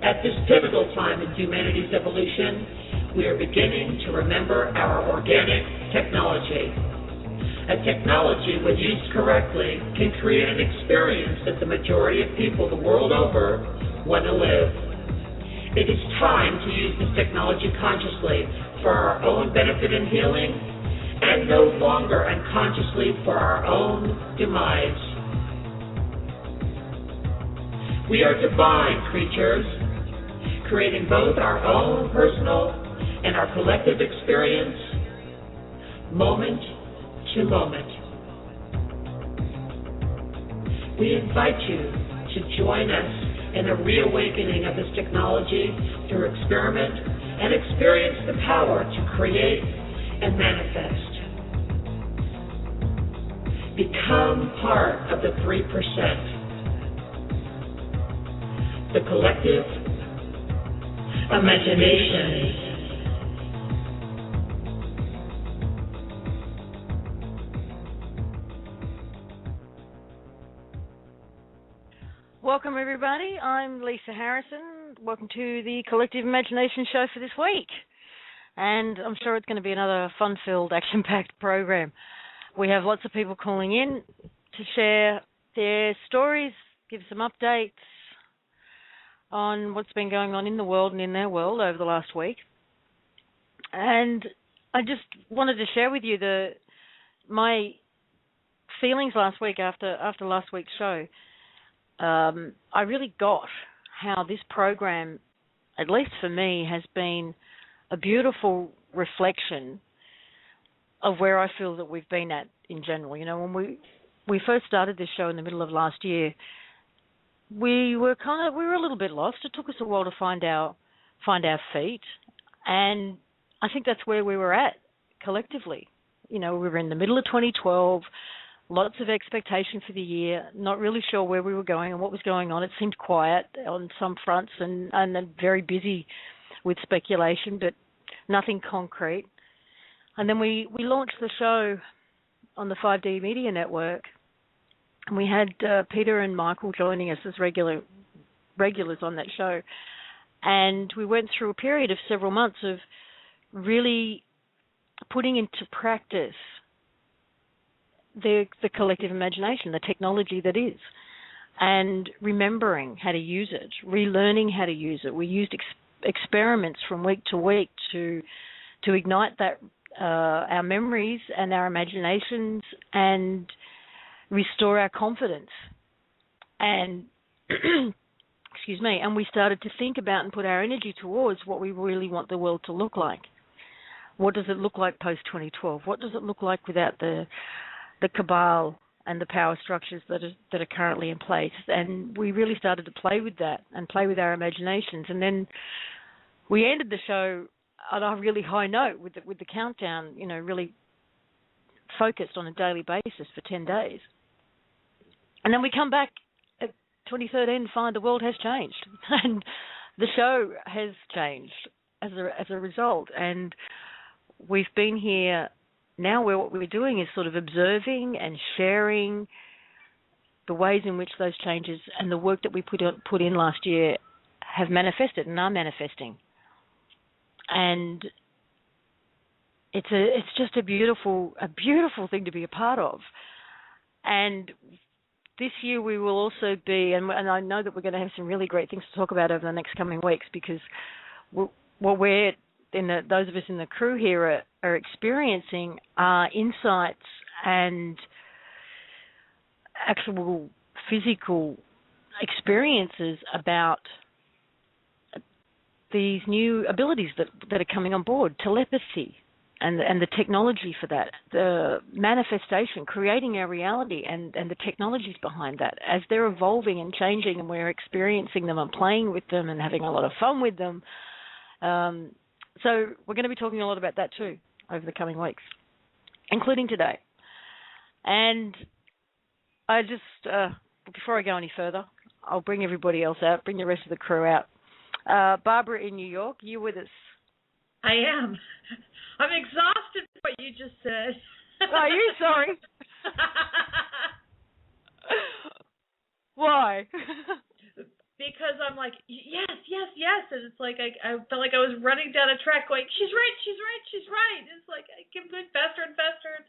At this pivotal time in humanity's evolution, we are beginning to remember our organic technology. A technology, when used correctly, can create an experience that the majority of people the world over want to live. It is time to use this technology consciously for our own benefit and healing, and no longer unconsciously for our own demise. We are divine creatures, creating both our own personal and our collective experience, moment to moment. We invite you to join us in a reawakening of this technology through experiment and experience the power to create and manifest. Become part of the 3%. The collective imagination. Welcome, everybody. I'm Lisa Harrison. Welcome to the Collective Imagination Show for this week. And I'm sure it's going to be another fun-filled, action-packed program. We have lots of people calling in to share their stories, give some updates on what's been going on in the world and in their world over the last week. And I just wanted to share with you my feelings last week after last week's show. I really got how this program, at least for me, has been a beautiful reflection of where I feel that we've been at in general. You know, when we first started this show in the middle of last year, we were a little bit lost. It took us a while to find our feet, and I think that's where we were at collectively. You know, we were in the middle of 2012, lots of expectation for the year, not really sure where we were going and what was going on. It seemed quiet on some fronts and very busy with speculation, but nothing concrete. And then we launched the show on the 5D Media Network, and we had Peter and Michael joining us as regulars on that show. And we went through a period of several months of really putting into practice the collective imagination, the technology that is, and remembering how to use it, relearning how to use it. We used experiments from week to week to ignite that our memories and our imaginations and restore our confidence. And excuse me, and we started to think about and put our energy towards what we really want the world to look like. What does it look like post-2012? What does it look like without the cabal and the power structures that are currently in place? And we really started to play with that and play with our imaginations. And then we ended the show on a really high note with the countdown, you know, really focused on a daily basis for 10 days. And then we come back at 2013 and find the world has changed and the show has changed as a result. And we've been here now where what we're doing is sort of observing and sharing the ways in which those changes and the work that we put in last year have manifested and are manifesting. And it's just a beautiful thing to be a part of. And this year we will also be, and I know that we're going to have some really great things to talk about over the next coming weeks, because what we're those of us in the crew here are experiencing are insights and actual physical experiences about these new abilities that are coming on board, telepathy and the technology for that, the manifestation, creating our reality and the technologies behind that as they're evolving and changing, and we're experiencing them and playing with them and having a lot of fun with them. So we're going to be talking a lot about that too over the coming weeks, including today. And I just, before I go any further, I'll bring everybody else out, bring the rest of the crew out. Barbara in New York, you with us? I am. I'm exhausted by what you just said. Are you sorry? Why? Because I'm like, yes, yes. And it's like I felt like I was running down a track going, she's right. It's like I kept going faster and faster.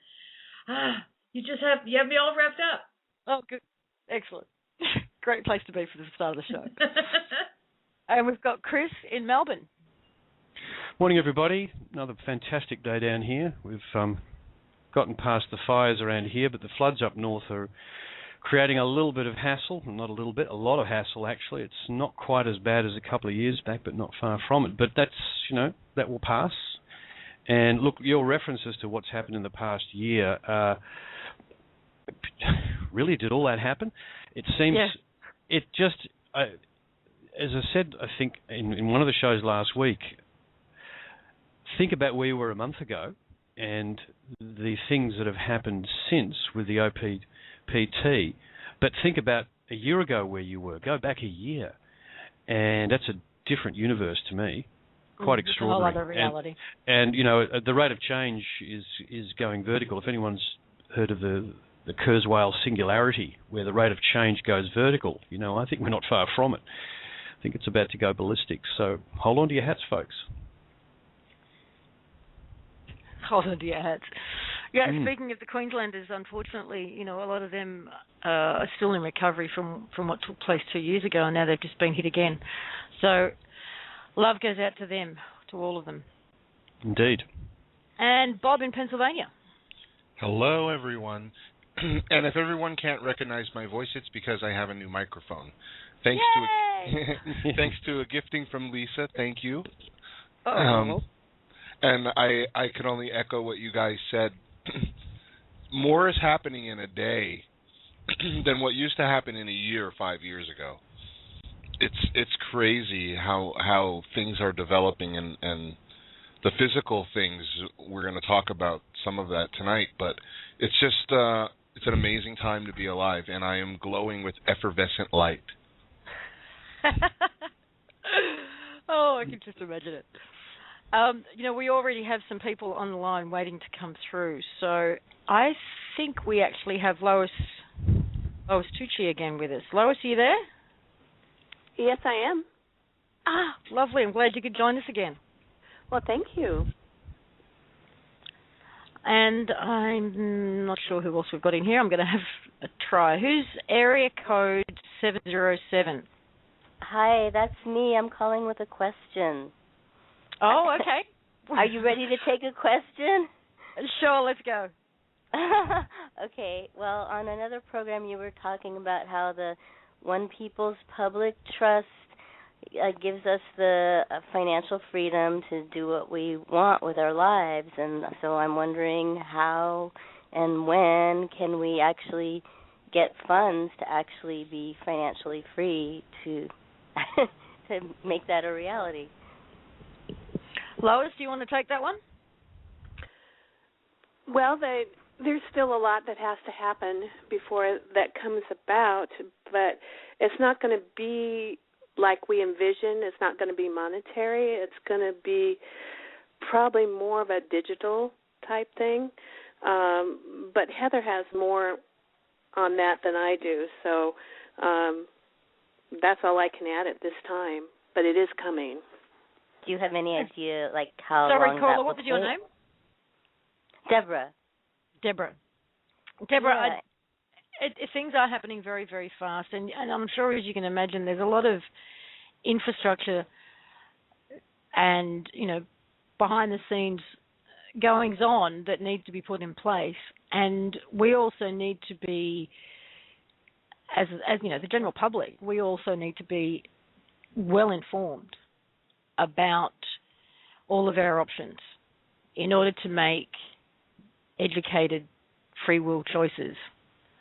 You have me all wrapped up. Oh, good. Excellent. Great place to be for the start of the show. And we've got Chris in Melbourne. Morning, everybody. Another fantastic day down here. We've gotten past the fires around here, but the floods up north are creating a little bit of hassle. Not a little bit, a lot of hassle, actually. It's not quite as bad as a couple of years back, but not far from it. But that's, that will pass. And look, your references to what's happened in the past year, really, did all that happen? It seems, It just, as I said, I think, in one of the shows last week, think about where you were a month ago and the things that have happened since with the OPPT, but think about a year ago where you were. Go back a year, and that's a different universe to me. Quite extraordinary. It's a whole other reality. And the rate of change is going vertical. If anyone's heard of the Kurzweil singularity, where the rate of change goes vertical, I think we're not far from it. I think it's about to go ballistic. So hold on to your hats, folks. Hold on to your hats. Yeah, speaking of the Queenslanders, unfortunately, a lot of them are still in recovery from what took place 2 years ago, and now they've just been hit again. So love goes out to them, to all of them. Indeed. And Bob in Pennsylvania. Hello, everyone. And if everyone can't recognize my voice, it's because I have a new microphone. Thanks to a gifting from Lisa. Thank you. And I can only echo what you guys said. More is happening in a day than what used to happen in a year 5 years ago. It's crazy how things are developing, and the physical things, we're going to talk about some of that tonight, but it's just it's an amazing time to be alive, and I am glowing with effervescent light. Oh, I can just imagine it. We already have some people on the line waiting to come through, so I think we actually have Lois Tucci again with us. Lois, are you there? Yes, I am. Ah, lovely. I'm glad you could join us again. Well, thank you. And I'm not sure who else we've got in here. I'm going to have a try. Who's area code 707? Hi, that's me. I'm calling with a question. Oh, okay. Are you ready to take a question? Sure, let's go. Okay. Well, on another program you were talking about how the One People's Public Trust gives us the financial freedom to do what we want with our lives, and so I'm wondering how and when can we actually get funds to actually be financially free to to make that a reality. Lois, do you want to take that one? Well, there's still a lot that has to happen before that comes about, but it's not going to be like we envision. It's not going to be monetary. It's going to be probably more of a digital type thing. But Heather has more on that than I do, so that's all I can add at this time. But it is coming. Do you have any idea, like, how Sorry, long caller, that what was your name? Deborah. Deborah, Yeah. things are happening very, very fast, and I'm sure, as you can imagine, there's a lot of infrastructure and, behind-the-scenes goings-on that need to be put in place, and we also need to be, as the general public, we also need to be well-informed about all of our options in order to make educated free will choices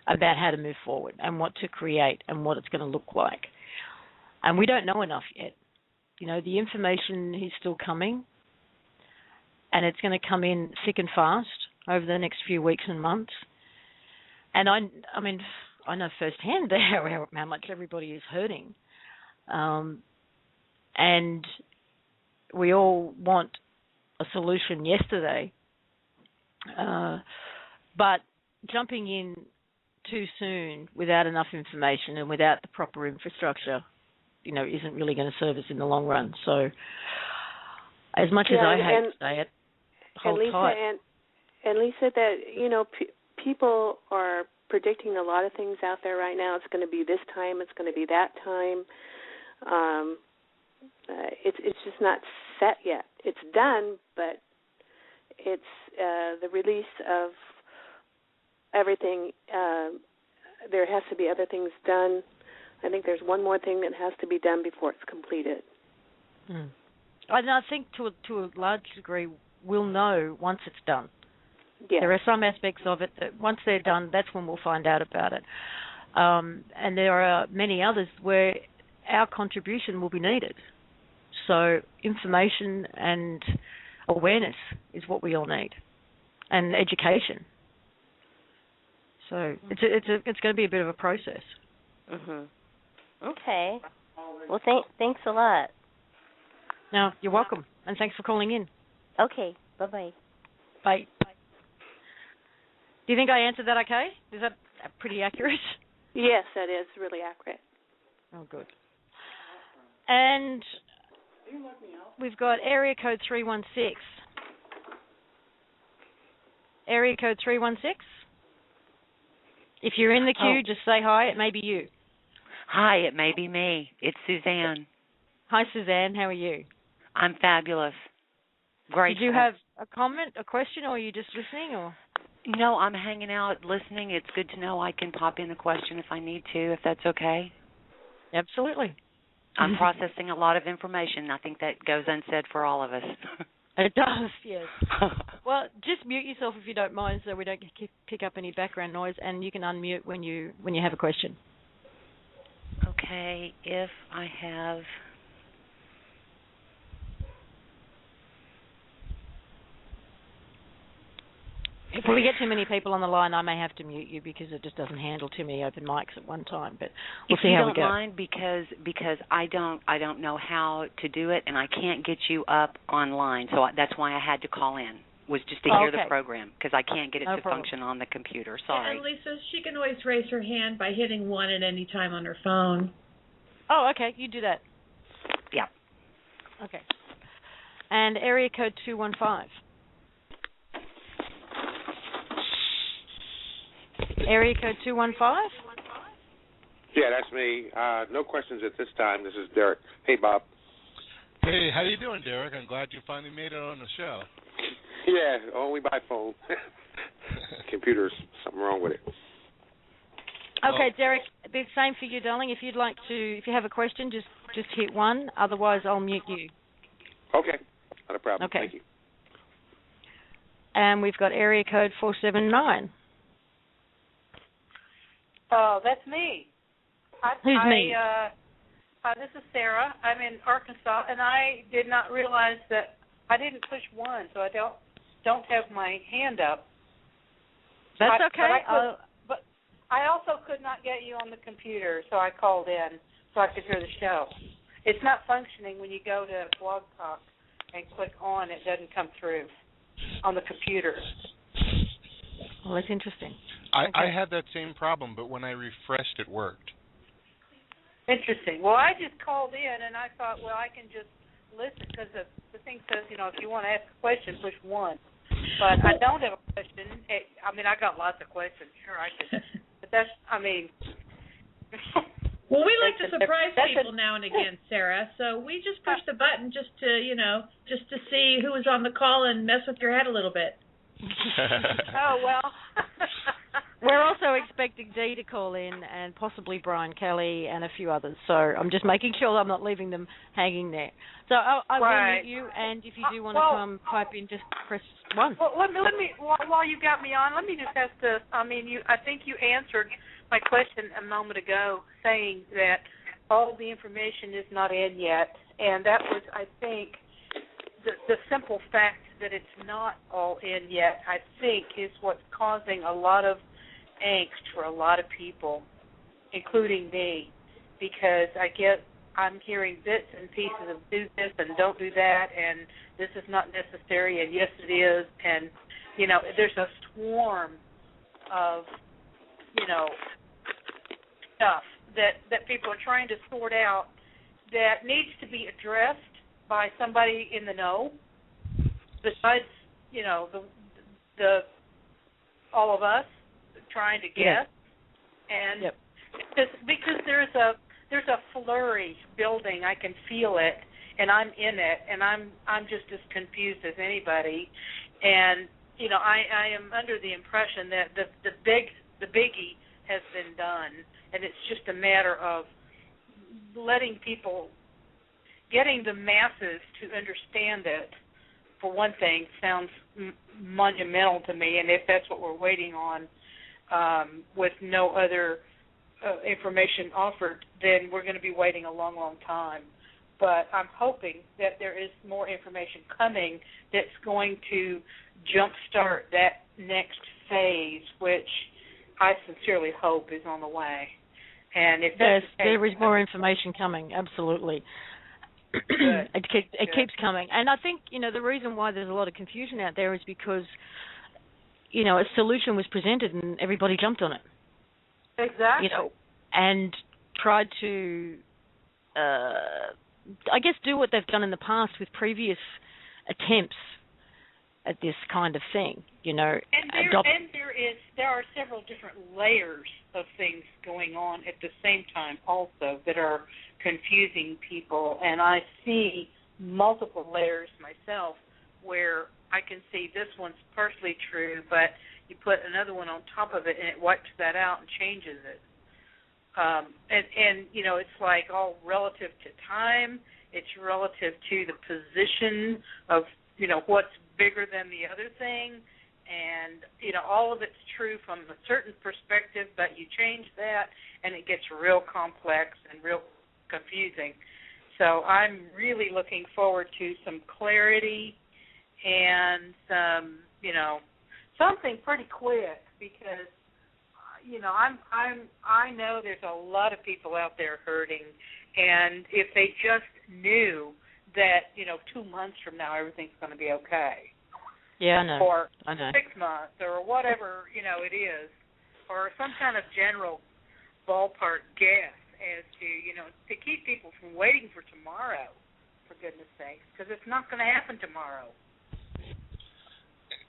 about how to move forward and what to create and what it's going to look like. And we don't know enough yet. The information is still coming, and it's going to come in thick and fast over the next few weeks and months. And I know firsthand how much everybody is hurting. And we all want a solution yesterday. But jumping in too soon without enough information and without the proper infrastructure isn't really going to serve us in the long run. So, as much as I hate to say it, hold tight. And Lisa, that people are predicting a lot of things out there right now. It's going to be this time. It's going to be that time. It's just not set yet. It's done, but it's the release of everything. There has to be other things done. I think there's one more thing that has to be done before it's completed. And I think to a large degree we'll know once it's done. Yes. There are some aspects of it that once they're done, that's when we'll find out about it. And there are many others where our contribution will be needed. So information and awareness is what we all need, and education. So it's going to be a bit of a process. Mhm. Okay. Well, thanks a lot. No, you're welcome, and thanks for calling in. Okay. Bye-bye. Bye. Do you think I answered that okay? Is that pretty accurate? Yes, that is really accurate. Oh, good. And we've got area code 316. Area code 316. If you're in the queue, just say hi. It may be you. Hi, it may be me. It's Suzanne. Hi, Suzanne. How are you? I'm fabulous. Great. Did you have a comment, a question, or are you just listening? Or No, I'm hanging out, listening. It's good to know I can pop in a question if I need to, if that's okay. Absolutely. I'm processing a lot of information. I think that goes unsaid for all of us. It does, yes. Well, just mute yourself if you don't mind, so we don't pick up any background noise, and you can unmute when you have a question. Okay, if I have... If we get too many people on the line, I may have to mute you because it just doesn't handle too many open mics at one time. But we'll see how we go. If you don't mind, because I don't know how to do it, and I can't get you up online, so that's why I had to call in. Was just to hear the program because I can't get it to function on the computer. Sorry. And Lisa, she can always raise her hand by hitting 1 at any time on her phone. Oh, okay. You do that. Yeah. Okay. And area code 215. Area code 215? Yeah, that's me. No questions at this time. This is Derek. Hey, Bob. Hey, how you doing, Derek? I'm glad you finally made it on the show. Yeah, only by phone. Computer's something wrong with it. Okay, Derek, the same for you, darling. If you'd like to, if you have a question, just hit 1. Otherwise, I'll mute you. Okay, not a problem. Okay. Thank you. And we've got area code 479. Oh, that's me. Who's me? This is Sarah. I'm in Arkansas, and I did not realize that I didn't push 1, so I don't have my hand up. That's okay. But I also could not get you on the computer, so I called in so I could hear the show. It's not functioning when you go to Blog Talk and click on. It doesn't come through on the computer. Well, that's interesting. I had that same problem, but when I refreshed, it worked. Interesting. Well, I just called in, and I thought, well, I can just listen because the thing says, if you want to ask a question, push 1. But I don't have a question. I got lots of questions. Sure, I could. But that's, Well, we like to surprise people now and again, Sarah. So we just pushed the button just to see who was on the call and mess with your head a little bit. Oh, well. We're also expecting Dee to call in and possibly Brian Kelly and a few others. So I'm just making sure I'm not leaving them hanging there. So I will mute you, and if you do want to come pipe in, just press 1. Well, let me while you got me on, let me just ask this. I think you answered my question a moment ago saying that all the information is not in yet, and that was, I think, the simple fact that it's not all in yet, I think, is what's causing a lot of angst for a lot of people, including me, because I'm hearing bits and pieces of do this and don't do that, and this is not necessary, and yes, it is, and, there's a swarm of, stuff that people are trying to sort out, that needs to be addressed by somebody in the know, besides, the all of us trying to guess, and because there's a flurry building, I can feel it, and I'm in it, and I'm just as confused as anybody, and I am under the impression that the biggie has been done, and it's just a matter of letting people, getting the masses to understand it. For one thing, sounds monumental to me, and if that's what we're waiting on, with no other information offered, then we're going to be waiting a long, long time. But I'm hoping that there is more information coming that's going to jumpstart that next phase, which I sincerely hope is on the way. And if that's the case, there is more information coming, absolutely. It keeps coming. And I think, the reason why there's a lot of confusion out there is because, a solution was presented and everybody jumped on it. Exactly. And tried to, I guess, do what they've done in the past with previous attempts at this kind of thing, And there are several different layers of things going on at the same time also that are confusing people, and I see multiple layers myself where I can see this one's partially true, but you put another one on top of it and it wipes that out and changes it. And it's like all relative to time, it's relative to the position of, what's bigger than the other thing, and, all of it's true from a certain perspective, but you change that and it gets real complex and real confusing. So I'm really looking forward to some clarity and some, something pretty quick, because I know there's a lot of people out there hurting, and if they just knew that 2 months from now everything's going to be okay. Yeah, I know. Or I know. 6 months, or whatever it is, or some kind of general ballpark guess as to to keep people from waiting for tomorrow, for goodness sakes, because it's not going to happen tomorrow.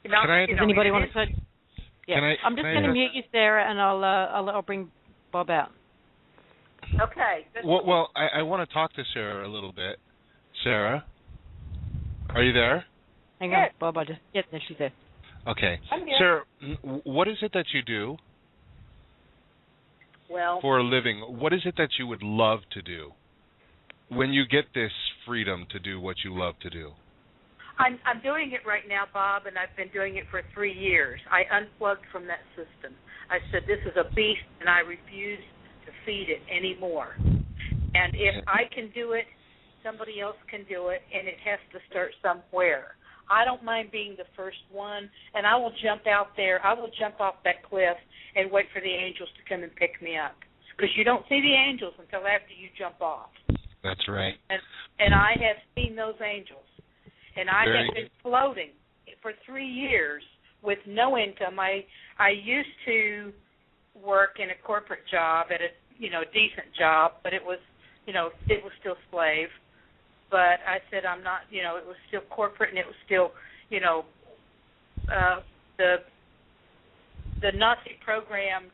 Does anybody want to say? Yeah, I'm just going to mute you, Sarah, and I'll bring Bob out. Okay. Well, I want to talk to Sarah a little bit. Sarah, are you there? Hang on, Bob. Yes, she's there. Okay. Sarah, what is it that you do for a living? What is it that you would love to do when you get this freedom to do what you love to do? I'm doing it right now, Bob, and I've been doing it for 3 years. I unplugged from that system. I said, this is a beast, and I refuse to feed it anymore. And if I can do it, somebody else can do it, and it has to start somewhere. I don't mind being the first one, and I will jump out there. I will jump off that cliff and wait for the angels to come and pick me up, because you don't see the angels until after you jump off. That's right. And I have seen those angels. And I have been floating for 3 years with no income. I used to work in a corporate job at a decent job, but it was still slave. But I said I'm not, it was still corporate, and it was still the Nazi programmed,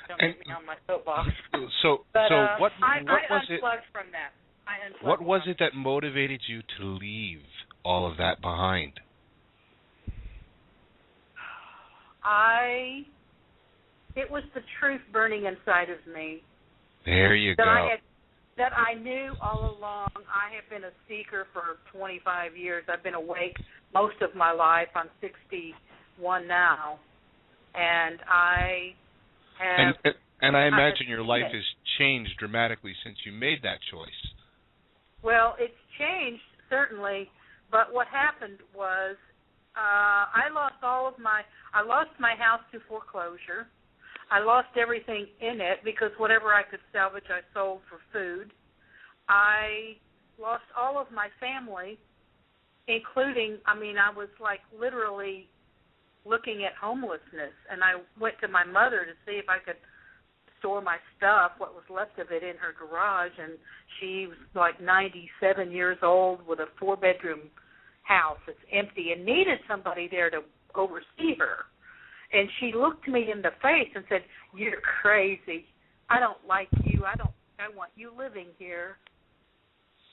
don't get me on my soapbox. But what I was unplugged from that. What was it that motivated you to leave all of that behind? It was the truth burning inside of me. There you go. That I knew all along. I have been a seeker for 25 years. I've been awake most of my life. I'm 61 now. And I have... And I imagine your life has changed dramatically since you made that choice. Well, it's changed, certainly, but what happened was I lost my house to foreclosure. I lost everything in it because whatever I could salvage I sold for food. I lost all of my family, including, I was like literally looking at homelessness, and I went to my mother to see if I could store my stuff, what was left of it, in her garage, and she was like 97 years old with a 4-bedroom house that's empty and needed somebody there to oversee her. And she looked me in the face and said, "You're crazy. I don't like you. I want you living here."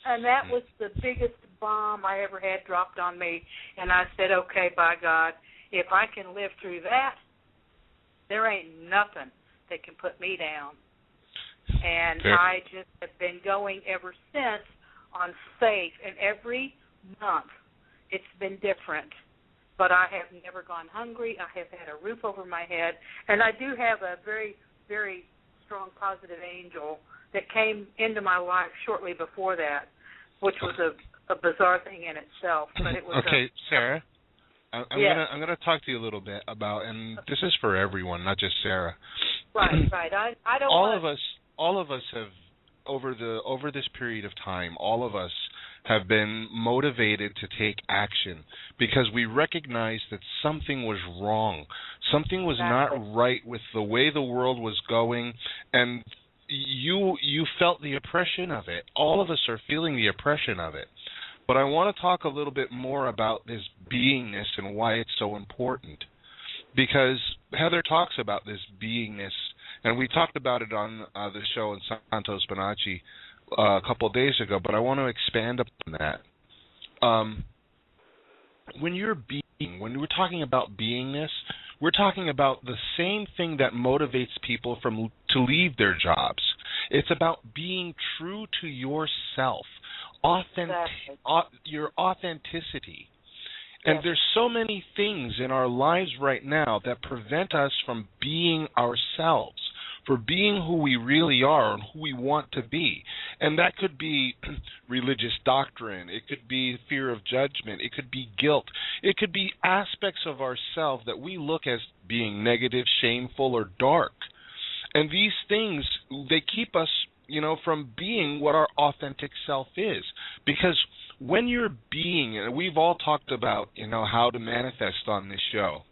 And that was the biggest bomb I ever had dropped on me. And I said, okay, by God, if I can live through that, there ain't nothing that can put me down. And I just have been going ever since on safe. And every month it's been different. But I have never gone hungry. I have had a roof over my head. And I do have a very, very strong positive angel that came into my life shortly before that, which was a bizarre thing in itself. But it was okay, Sarah, I'm gonna talk to you a little bit about, and this is for everyone, not just Sarah. Right. I don't. All of us have over this period of time. All of us have been motivated to take action because we recognized that something was wrong. Something was not right with the way the world was going, and you felt the oppression of it. All of us are feeling the oppression of it. But I want to talk a little bit more about this beingness and why it's so important. Because Heather talks about this beingness, and we talked about it on the show in Santos Bonacci a couple of days ago, but I want to expand upon that. When we're talking about beingness, we're talking about the same thing that motivates people to leave their jobs. It's about being true to yourself, your authenticity. And there's so many things in our lives right now that prevent us from being ourselves, for being who we really are and who we want to be. And that could be religious doctrine. It could be fear of judgment. It could be guilt. It could be aspects of ourselves that we look as being negative, shameful, or dark. And these things, they keep us, from being what our authentic self is. Because when you're being, and we've all talked about, how to manifest on this show.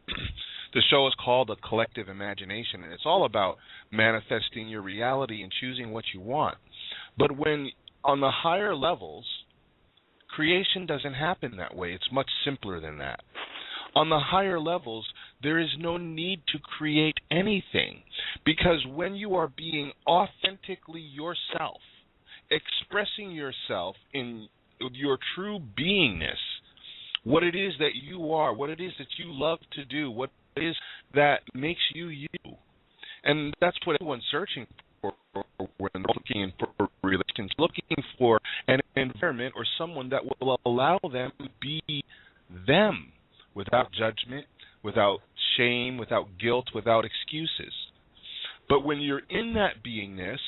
The show is called A Collective Imagination, and it's all about manifesting your reality and choosing what you want. But when on the higher levels, creation doesn't happen that way. It's much simpler than that. On the higher levels, there is no need to create anything, because when you are being authentically yourself, expressing yourself in your true beingness, what it is that you are, what it is that you love to do, what it is that makes you you. And that's what everyone's searching for when they're looking for relations, looking for an environment or someone that will allow them to be them without judgment, without shame, without guilt, without excuses. But when you're in that beingness,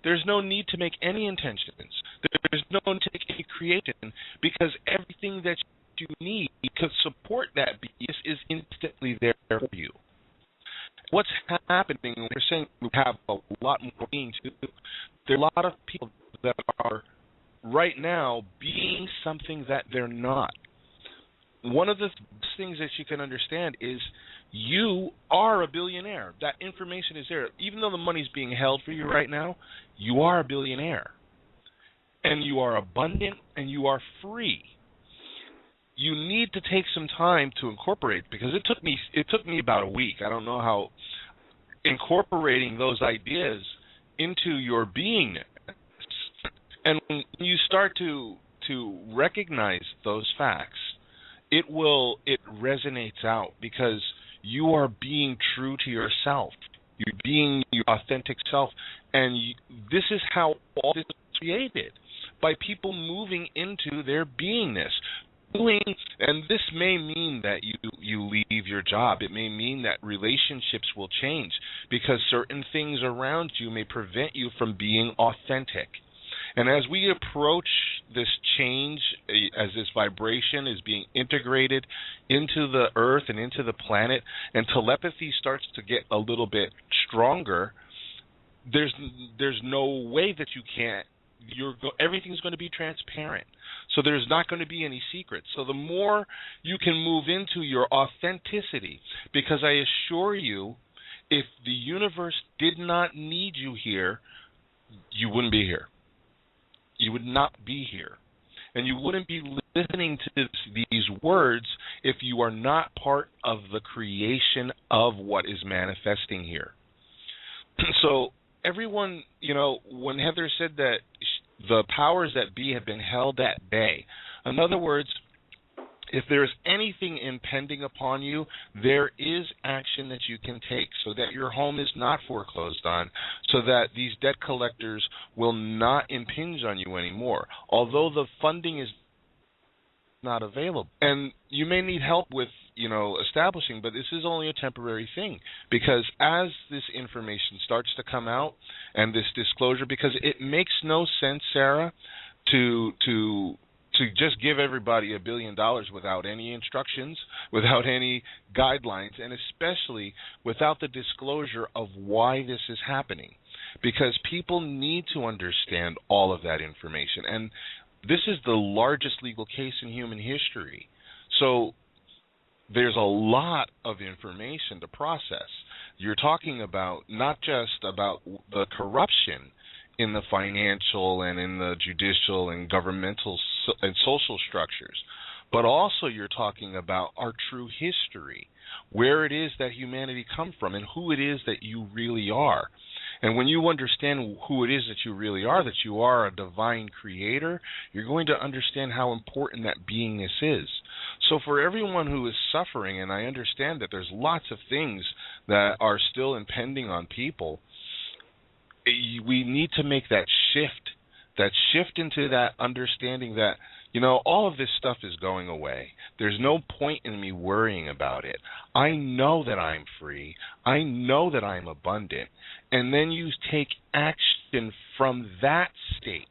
there's no need to make any intentions. There's no need to make any creation, because everything that you need to support that beingness is instantly there for you. What's happening, they're saying we have a lot more being to do. There are a lot of people that are right now being something that they're not. One of the things that you can understand is you are a billionaire. That information is there. Even though the money's being held for you right now, you are a billionaire. And you are abundant and you are free. You need to take some time to incorporate, because it took me about a week. I don't know how incorporating those ideas into your beingness. And when you start to recognize those facts, it resonates out, because you are being true to yourself. You're being your authentic self, and this is how all this is created, by people moving into their beingness. And this may mean that you leave your job. It may mean that relationships will change, because certain things around you may prevent you from being authentic. And as we approach this change, as this vibration is being integrated into the earth and into the planet, and telepathy starts to get a little bit stronger, there's no way that you can't. Everything's going to be transparent. So there's not going to be any secrets. So the more you can move into your authenticity, because I assure you, If the universe did not need you here, you wouldn't be here. You would not be here. And you wouldn't be listening to these words if you are not part of the creation of what is manifesting here. So everyone, when Heather said that the powers that be have been held at bay, in other words, if there's anything impending upon you, there is action that you can take so that your home is not foreclosed on, so that these debt collectors will not impinge on you anymore, although the funding is not available. And you may need help with, establishing, but this is only a temporary thing, because as this information starts to come out and this disclosure, because it makes no sense, Sarah, to just give everybody $1 billion without any instructions, without any guidelines, and especially without the disclosure of why this is happening, because people need to understand all of that information. And this is the largest legal case in human history. So there's a lot of information to process. You're talking about not just about the corruption in the financial and in the judicial and governmental and social structures, but also you're talking about our true history, where it is that humanity come from and who it is that you really are. And when you understand who it is that you really are, that you are a divine creator, you're going to understand how important that beingness is. So for everyone who is suffering, and I understand that there's lots of things that are still impending on people, we need to make that shift into that understanding that, all of this stuff is going away. There's no point in me worrying about it. I know that I'm free. I know that I'm abundant. And then you take action from that state,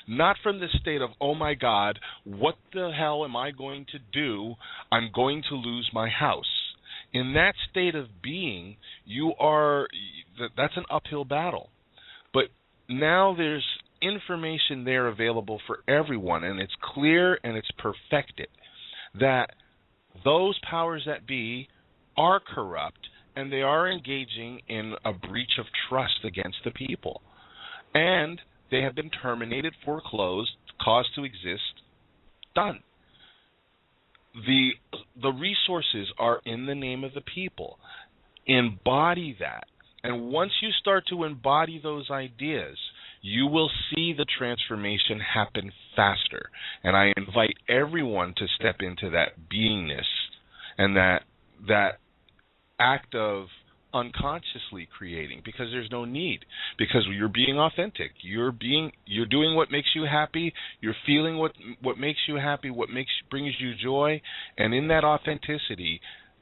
not from the state of, oh my God, what the hell am I going to do? I'm going to lose my house. In that state of being, that's an uphill battle. But now there's information there available for everyone, and it's clear and it's perfected that those powers that be are corrupt and they are engaging in a breach of trust against the people. And they have been terminated, foreclosed, caused to exist, done. The resources are in the name of the people. Embody that. And once you start to embody those ideas, you will see the transformation happen faster. And I invite everyone to step into that beingness and that act of unconsciously creating, because there's no need, because you're being authentic. You're doing what makes you happy. You're feeling what makes you happy, brings you joy, and in that authenticity,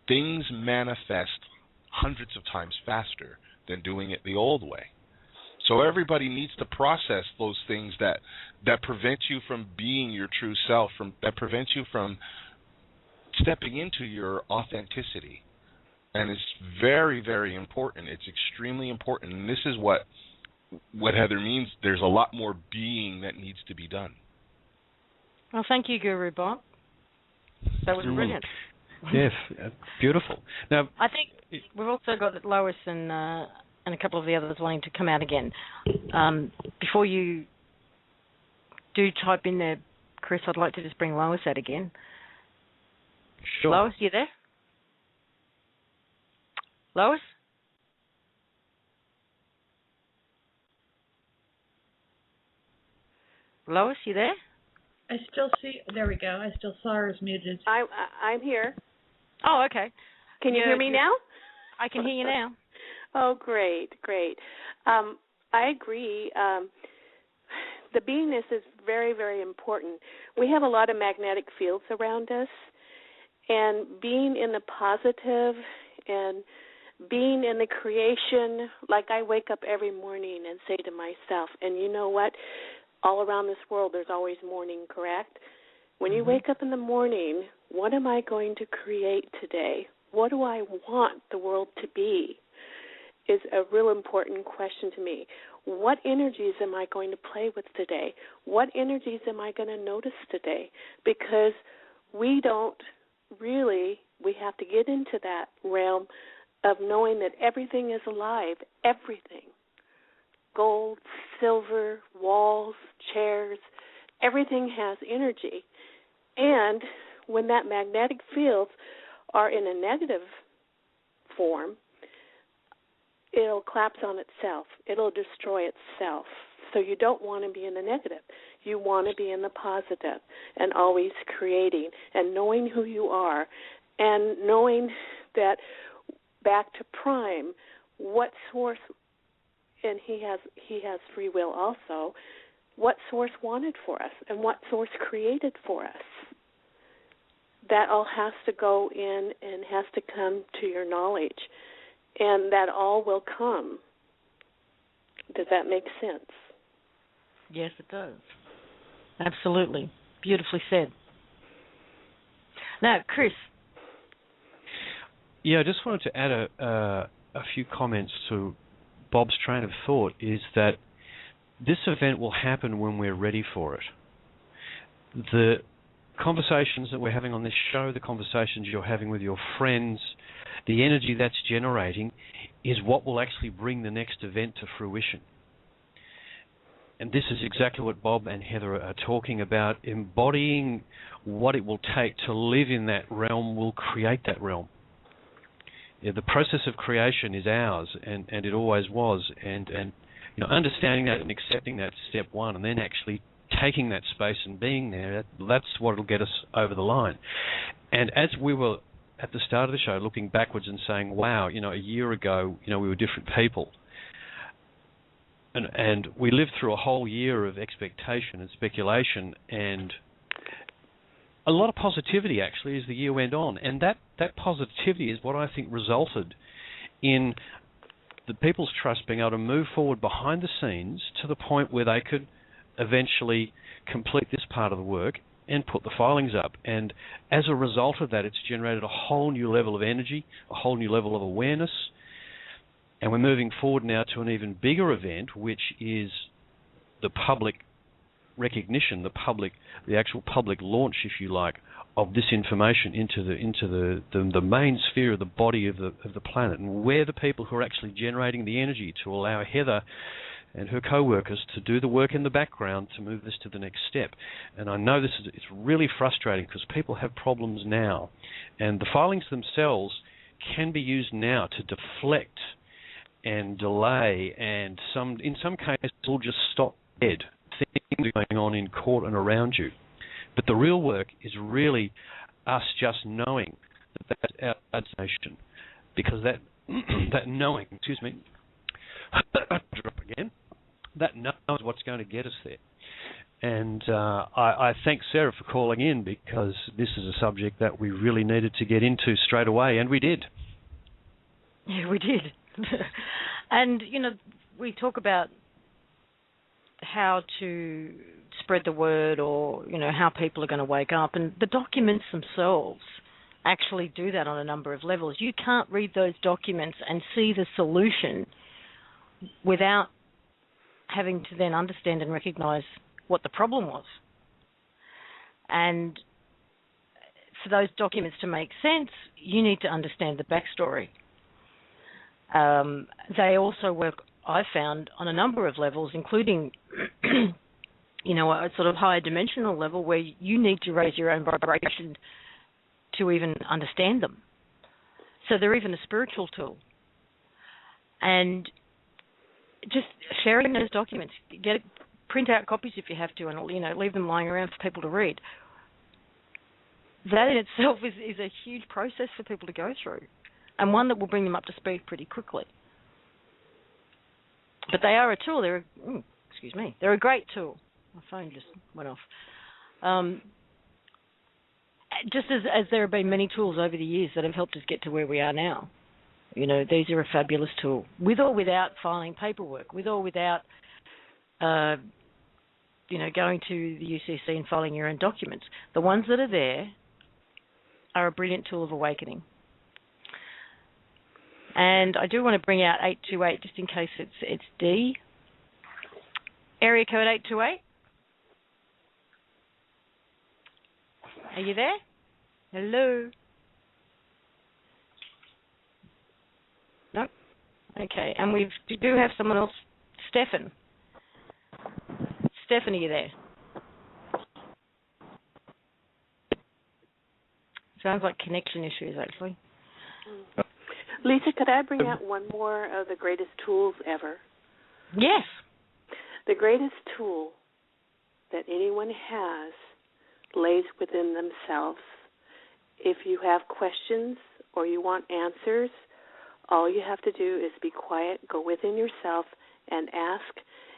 things manifest hundreds of times faster than doing it the old way. So everybody needs to process those things that prevent you from being your true self, that prevent you from stepping into your authenticity. And it's very, very important. It's extremely important. And this is what Heather means. There's a lot more being that needs to be done. Well, thank you, Guru Bob. That was brilliant. Yes, beautiful. Now, I think we've also got Lois and a couple of the others wanting to come out again. Before you do type in there, Chris, I'd like to just bring Lois out again. Sure. Lois, you there? Lois? Lois, you there? I still see. There we go. I still saw her as muted. I'm here. Oh, okay. Can you hear me now? I can hear you now. Oh, great. I agree. The beingness is very, very important. We have a lot of magnetic fields around us, and being in the positive and being in the creation, like I wake up every morning and say to myself, and you know what? All around this world there's always morning, correct? When you wake up in the morning, what am I going to create today? What do I want the world to be? Is a real important question to me. What energies am I going to play with today? What energies am I going to notice today? Because we have to get into that realm of knowing that everything is alive, everything. Gold, silver, walls, chairs, everything has energy. And when that magnetic fields are in a negative form, it'll collapse on itself. It'll destroy itself. So you don't want to be in the negative. You want to be in the positive and always creating and knowing who you are and knowing that back to Prime, what source, and he has free will also, what source wanted for us and what source created for us. That all has to go in and has to come to your knowledge, and that all will come. Does that make sense? Yes, it does. Absolutely. Beautifully said. Now, Chris. Yeah, I just wanted to add a few comments to Bob's train of thought, is that this event will happen when we're ready for it. The conversations that we're having on this show, the conversations you're having with your friends, the energy that's generating is what will actually bring the next event to fruition. And this is exactly what Bob and Heather are talking about. Embodying what it will take to live in that realm will create that realm. Yeah, the process of creation is ours, and it always was. And you know, understanding that and accepting that, step one, and then actually taking that space and being there, that's what will get us over the line. And as we were at the start of the show looking backwards and saying, wow, you know, a year ago, you know, we were different people. And we lived through a whole year of expectation and speculation and a lot of positivity, actually, as the year went on. And that positivity is what I think resulted in the People's Trust being able to move forward behind the scenes to the point where they could eventually complete this part of the work and put the filings up. And as a result of that, it's generated a whole new level of energy, a whole new level of awareness. And we're moving forward now to an even bigger event, which is the public recognition, the actual public launch, if you like, of this information into the main sphere of the body of the planet. And we're the people who are actually generating the energy to allow Heather and her co-workers to do the work in the background to move this to the next step. And I know it's really frustrating because people have problems now. And the filings themselves can be used now to deflect and delay, and in some cases will just stop dead. Things are going on in court and around you. But the real work is really us just knowing that that's our destination. Because that knowing, drop again, that knows what's going to get us there. And I thank Sarah for calling in, because this is a subject that we really needed to get into straight away, and we did. Yeah, we did. And, you know, we talk about how to spread the word, or, you know, how people are going to wake up. And the documents themselves actually do that on a number of levels. You can't read those documents and see the solution without having to then understand and recognize what the problem was. And for those documents to make sense, you need to understand the backstory. They also work, I found, on a number of levels, including, you know, a sort of higher dimensional level where you need to raise your own vibration to even understand them. So they're even a spiritual tool. And just sharing those documents, print out copies if you have to, and, you know, leave them lying around for people to read. That in itself is a huge process for people to go through, and one that will bring them up to speed pretty quickly. But they are a tool. They're a great tool. My phone just went off. Just as there have been many tools over the years that have helped us get to where we are now. You know, these are a fabulous tool, with or without filing paperwork, with or without, you know, going to the UCC and filing your own documents. The ones that are there are a brilliant tool of awakening. And I do want to bring out 828 just in case it's D. Area code 828. Are you there? Hello. Okay, and we do have someone else, Stefan. Stephanie, are you there? Sounds like connection issues, actually. Lisa, could I bring out one more of the greatest tools ever? Yes. The greatest tool that anyone has lays within themselves. If you have questions or you want answers, all you have to do is be quiet, go within yourself, and ask,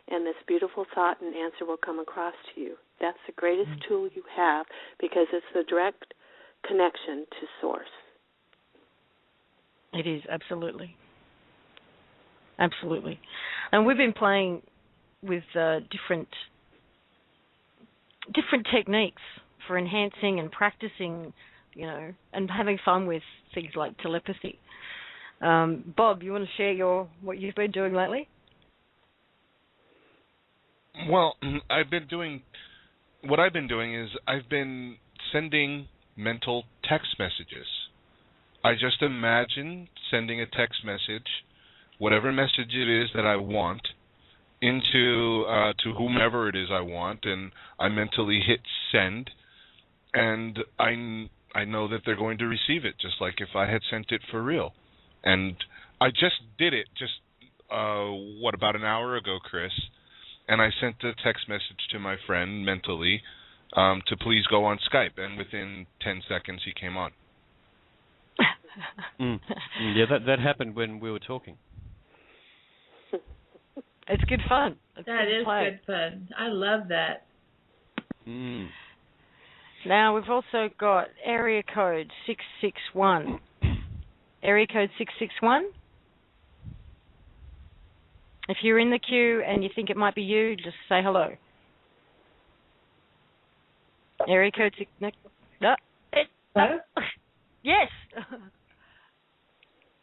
and this beautiful thought and answer will come across to you. That's the greatest tool you have because it's the direct connection to source. It is, absolutely. Absolutely. And we've been playing with different techniques for enhancing and practicing, and having fun with things like telepathy. Bob, you want to share what you've been doing lately? Well, I've been doing sending mental text messages. I just imagine sending a text message, whatever message it is that I want, into to whomever it is I want, and I mentally hit send, and I know that they're going to receive it, just like if I had sent it for real. And I just did it about an hour ago, Chris, and I sent a text message to my friend mentally to please go on Skype, and within 10 seconds he came on. Yeah, that happened when we were talking. It's good fun. That is good fun. I love that. Now, we've also got area code 661. Area code 661. If you're in the queue and you think it might be you, just say hello. Area code 6... No. Hello? Yes.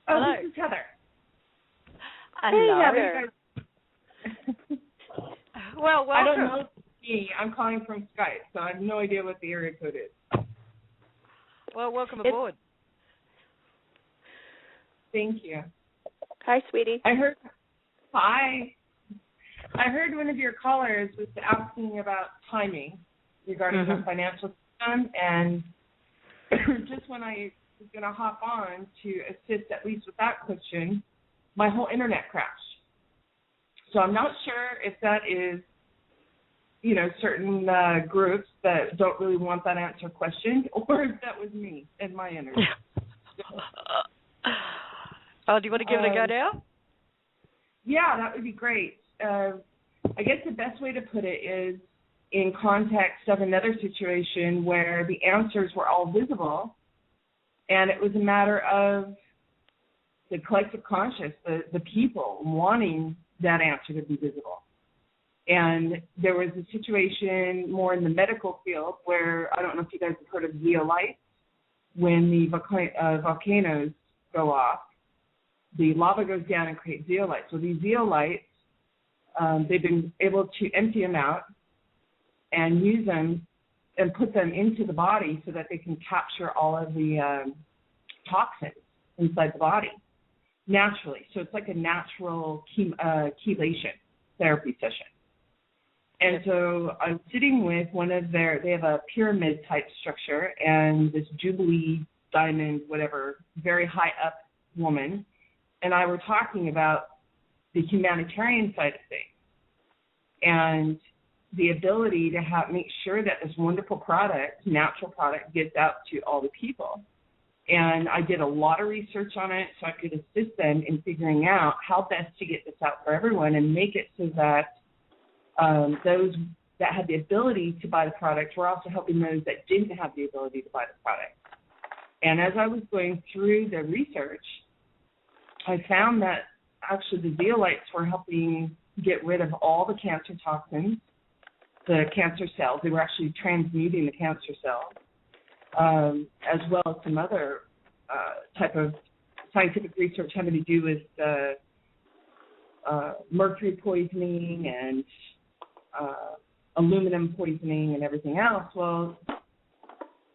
Hello. This is Heather. Hello. Hey, Heather. Well, welcome. I don't know if it's me. I'm calling from Skype, so I have no idea what the area code is. Well, welcome aboard. Thank you. Hi, sweetie. Hi. I heard one of your callers was asking about timing regarding the financial system, and just when I was going to hop on to assist at least with that question, my whole internet crashed. So I'm not sure if that is, certain groups that don't really want that answer questioned, or if that was me and my internet. Oh, do you want to give it a go now? Yeah, that would be great. I guess the best way to put it is in context of another situation where the answers were all visible, and it was a matter of the collective conscious, the people wanting that answer to be visible. And there was a situation more in the medical field where, I don't know if you guys have heard of zeolites, when the volcanoes go off, the lava goes down and creates zeolites. So these zeolites, they've been able to empty them out and use them and put them into the body so that they can capture all of the toxins inside the body naturally. So it's like a natural chelation therapy session. And so I'm sitting with one of they have a pyramid type structure, and this Jubilee diamond, whatever, very high up woman, and I were talking about the humanitarian side of things and the ability to make sure that this wonderful product, natural product, gets out to all the people. And I did a lot of research on it so I could assist them in figuring out how best to get this out for everyone and make it so that those that had the ability to buy the product were also helping those that didn't have the ability to buy the product. And as I was going through the research, I found that actually the zeolites were helping get rid of all the cancer toxins, the cancer cells. They were actually transmuting the cancer cells, as well as some other type of scientific research having to do with mercury poisoning and aluminum poisoning and everything else. Well,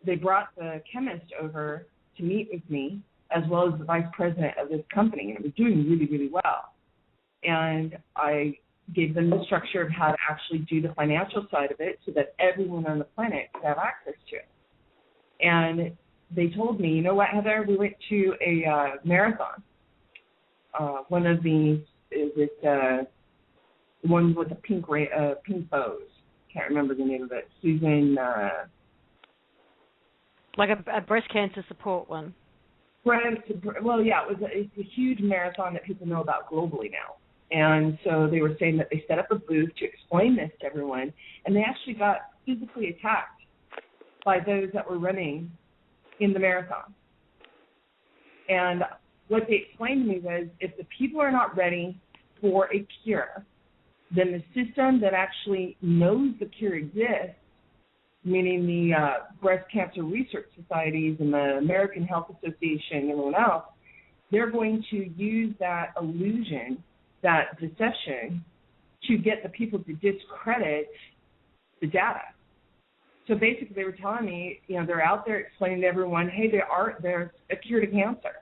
they brought the chemist over to meet with me as well as the vice president of this company, and it was doing really, really well. And I gave them the structure of how to actually do the financial side of it so that everyone on the planet could have access to it. And they told me, you know what, Heather, we went to a marathon. One of the, one with the pink bows. Can't remember the name of it. Susan. Like a breast cancer support one. Well, yeah, it's a huge marathon that people know about globally now. And so they were saying that they set up a booth to explain this to everyone, and they actually got physically attacked by those that were running in the marathon. And what they explained to me was, if the people are not ready for a cure, then the system that actually knows the cure exists, meaning the breast cancer research societies and the American Health Association and everyone else, they're going to use that illusion, that deception, to get the people to discredit the data. So basically they were telling me, you know, they're out there explaining to everyone, hey, there's a cure to cancer.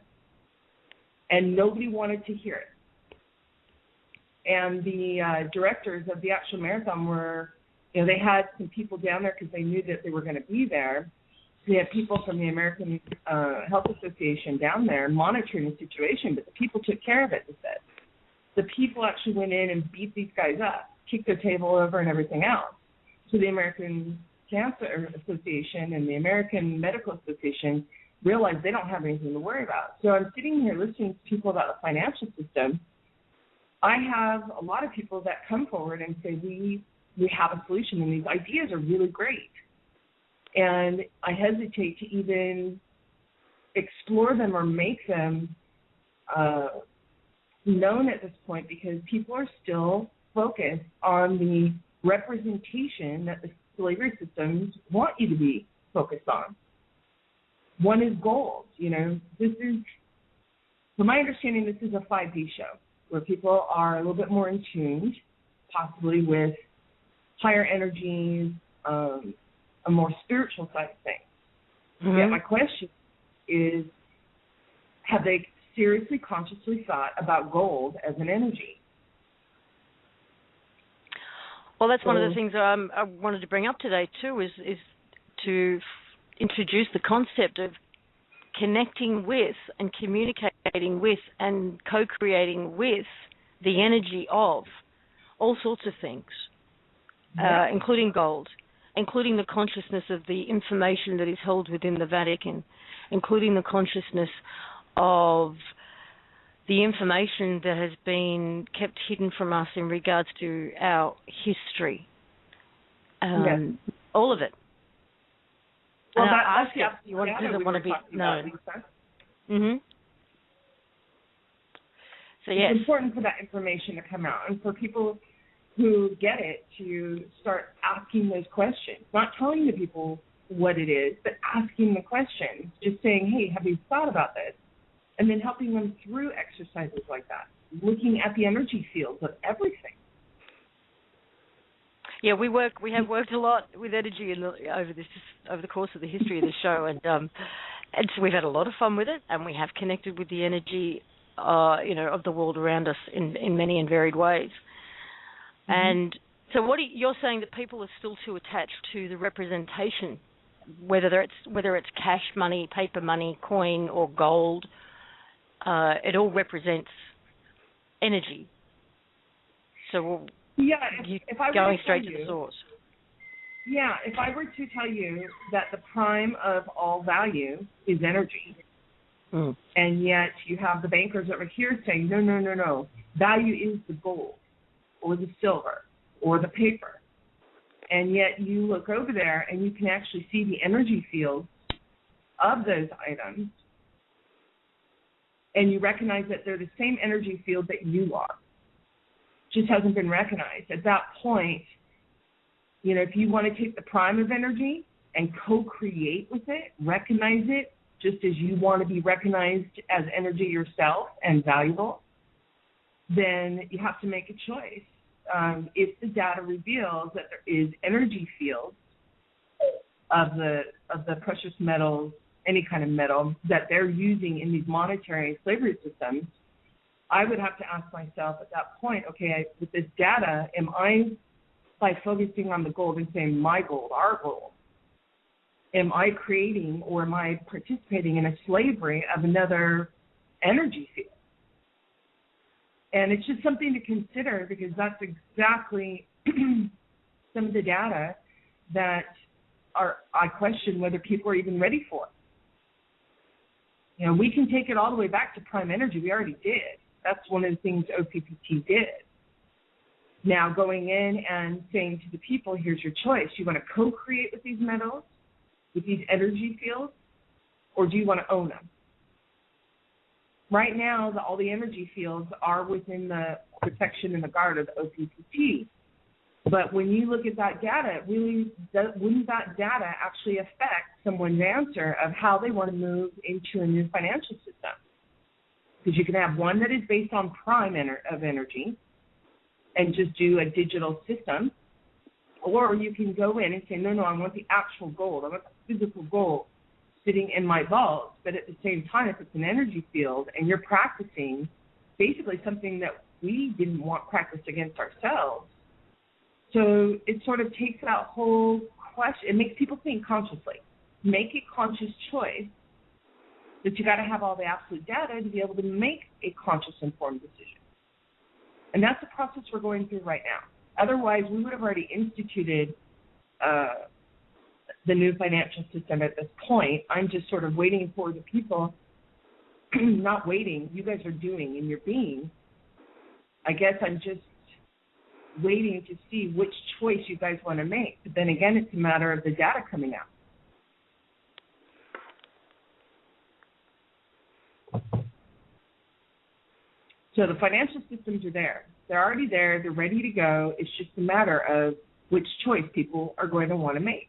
And nobody wanted to hear it. And the directors of the actual marathon were, you know, they had some people down there because they knew that they were going to be there. They had people from the American Health Association down there monitoring the situation, but the people took care of it, they said. The people actually went in and beat these guys up, kicked their table over and everything else. So the American Cancer Association and the American Medical Association realized they don't have anything to worry about. So I'm sitting here listening to people about the financial system. I have a lot of people that come forward and say, we have a solution, and these ideas are really great. And I hesitate to even explore them or make them known at this point, because people are still focused on the representation that the slavery systems want you to be focused on. One is gold. You know, this is, from my understanding, this is a 5D show where people are a little bit more in tune, possibly with higher energies, a more spiritual side of things. Mm-hmm. Yet my question is, have they seriously, consciously thought about gold as an energy? Well, that's one of the things I wanted to bring up today too, is to introduce the concept of connecting with and communicating with and co-creating with the energy of all sorts of things, including gold, including the consciousness of the information that is held within the Vatican, including the consciousness of the information that has been kept hidden from us in regards to our history. All of it. Well, does it want to be known? Mm-hmm. So, yes. It's important for that information to come out and for people who get it to start asking those questions, not telling the people what it is, but asking the questions, just saying, hey, have you thought about this? And then helping them through exercises like that, looking at the energy fields of everything. Yeah, we have worked a lot with energy over the course of the history of the show, and so we've had a lot of fun with it, and we have connected with the energy, of the world around us in many and varied ways. Mm-hmm. And so, you're saying that people are still too attached to the representation, whether it's cash money, paper money, coin, or gold. It all represents energy. So if I were going straight to the source. Yeah, if I were to tell you that the prime of all value is energy, and yet you have the bankers over here saying, no, value is the gold or the silver or the paper, and yet you look over there and you can actually see the energy fields of those items, and you recognize that they're the same energy field that you are. Just hasn't been recognized. At that point, if you want to take the prime of energy and co-create with it, recognize it just as you want to be recognized as energy yourself and valuable, then you have to make a choice. If the data reveals that there is energy fields of the precious metals any kind of metal that they're using in these monetary slavery systems, I would have to ask myself at that point, okay, with this data, am I, by focusing on the gold and saying my gold, our gold, am I creating or am I participating in a slavery of another energy field? And it's just something to consider, because that's exactly some of the data that I question whether people are even ready for. You know, we can take it all the way back to prime energy. We already did. That's one of the things OPPT did. Now going in and saying to the people, here's your choice. You want to co-create with these metals, with these energy fields, or do you want to own them? Right now, all the energy fields are within the protection and the guard of the OPPT. But when you look at that data, wouldn't that data actually affect someone's answer of how they want to move into a new financial system? Because you can have one that is based on prime of energy and just do a digital system, or you can go in and say, no, I want the actual gold. I want the physical gold sitting in my vault. But at the same time, if it's an energy field and you're practicing basically something that we didn't want practiced against ourselves, so it sort of takes that whole question. It makes people think consciously. Make a conscious choice, but you got to have all the absolute data to be able to make a conscious, informed decision. And that's the process we're going through right now. Otherwise, we would have already instituted the new financial system at this point. I'm just sort of waiting for the people, not waiting, you guys are doing in your being. I guess I'm just waiting to see which choice you guys want to make. But then again, it's a matter of the data coming out. So the financial systems are there. They're already there. They're ready to go. It's just a matter of which choice people are going to want to make.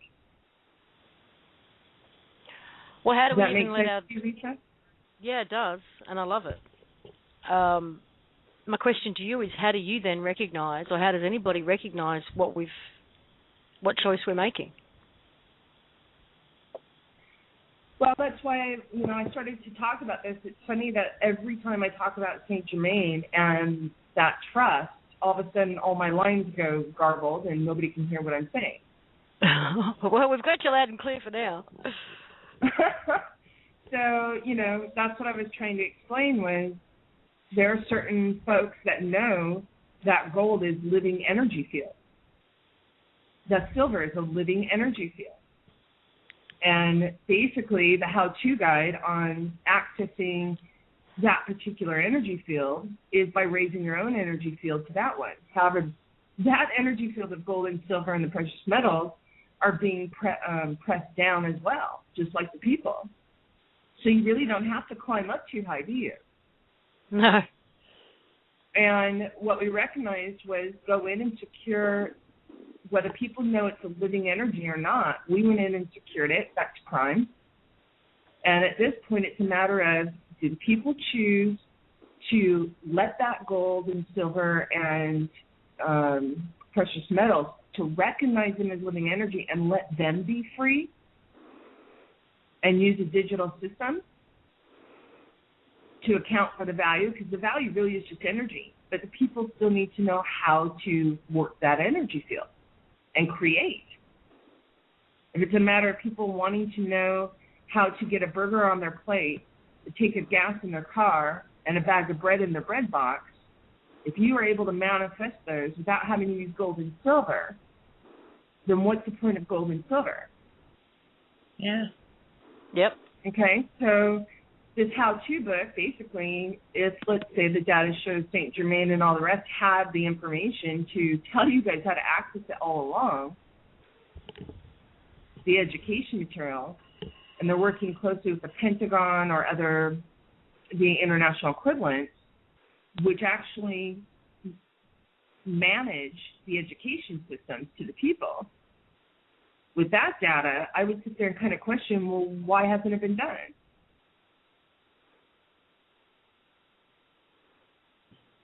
Well, how do Does we that even make let sense our... to you, Lisa? Yeah, it does, and I love it. My question to you is, how do you then recognize, or how does anybody recognize what choice we're making? Well, that's why I started to talk about this. It's funny that every time I talk about Saint Germain and that trust, all of a sudden all my lines go garbled and nobody can hear what I'm saying. Well, we've got you loud and clear for now. So, that's what I was trying to explain was there are certain folks that know that gold is living energy field. That silver is a living energy field. And basically the how-to guide on accessing that particular energy field is by raising your own energy field to that one. However, that energy field of gold and silver and the precious metals are being pressed down as well, just like the people. So you really don't have to climb up too high, do you? No. And what we recognized was go in and secure, whether people know it's a living energy or not, we went in and secured it back to prime. And at this point, it's a matter of, did people choose to let that gold and silver and precious metals, to recognize them as living energy and let them be free and use a digital system to account for the value? Because the value really is just energy, but the people still need to know how to work that energy field and create. If it's a matter of people wanting to know how to get a burger on their plate, to take a gas in their car, and a bag of bread in their bread box, if you are able to manifest those without having to use gold and silver, then what's the point of gold and silver? Yeah. Yep. Okay, so this how-to book, basically, if, let's say, the data shows Saint Germain and all the rest have the information to tell you guys how to access it all along, the education material, and they're working closely with the Pentagon or the international equivalents, which actually manage the education systems to the people. With that data, I would sit there and kind of question, well, why hasn't it been done?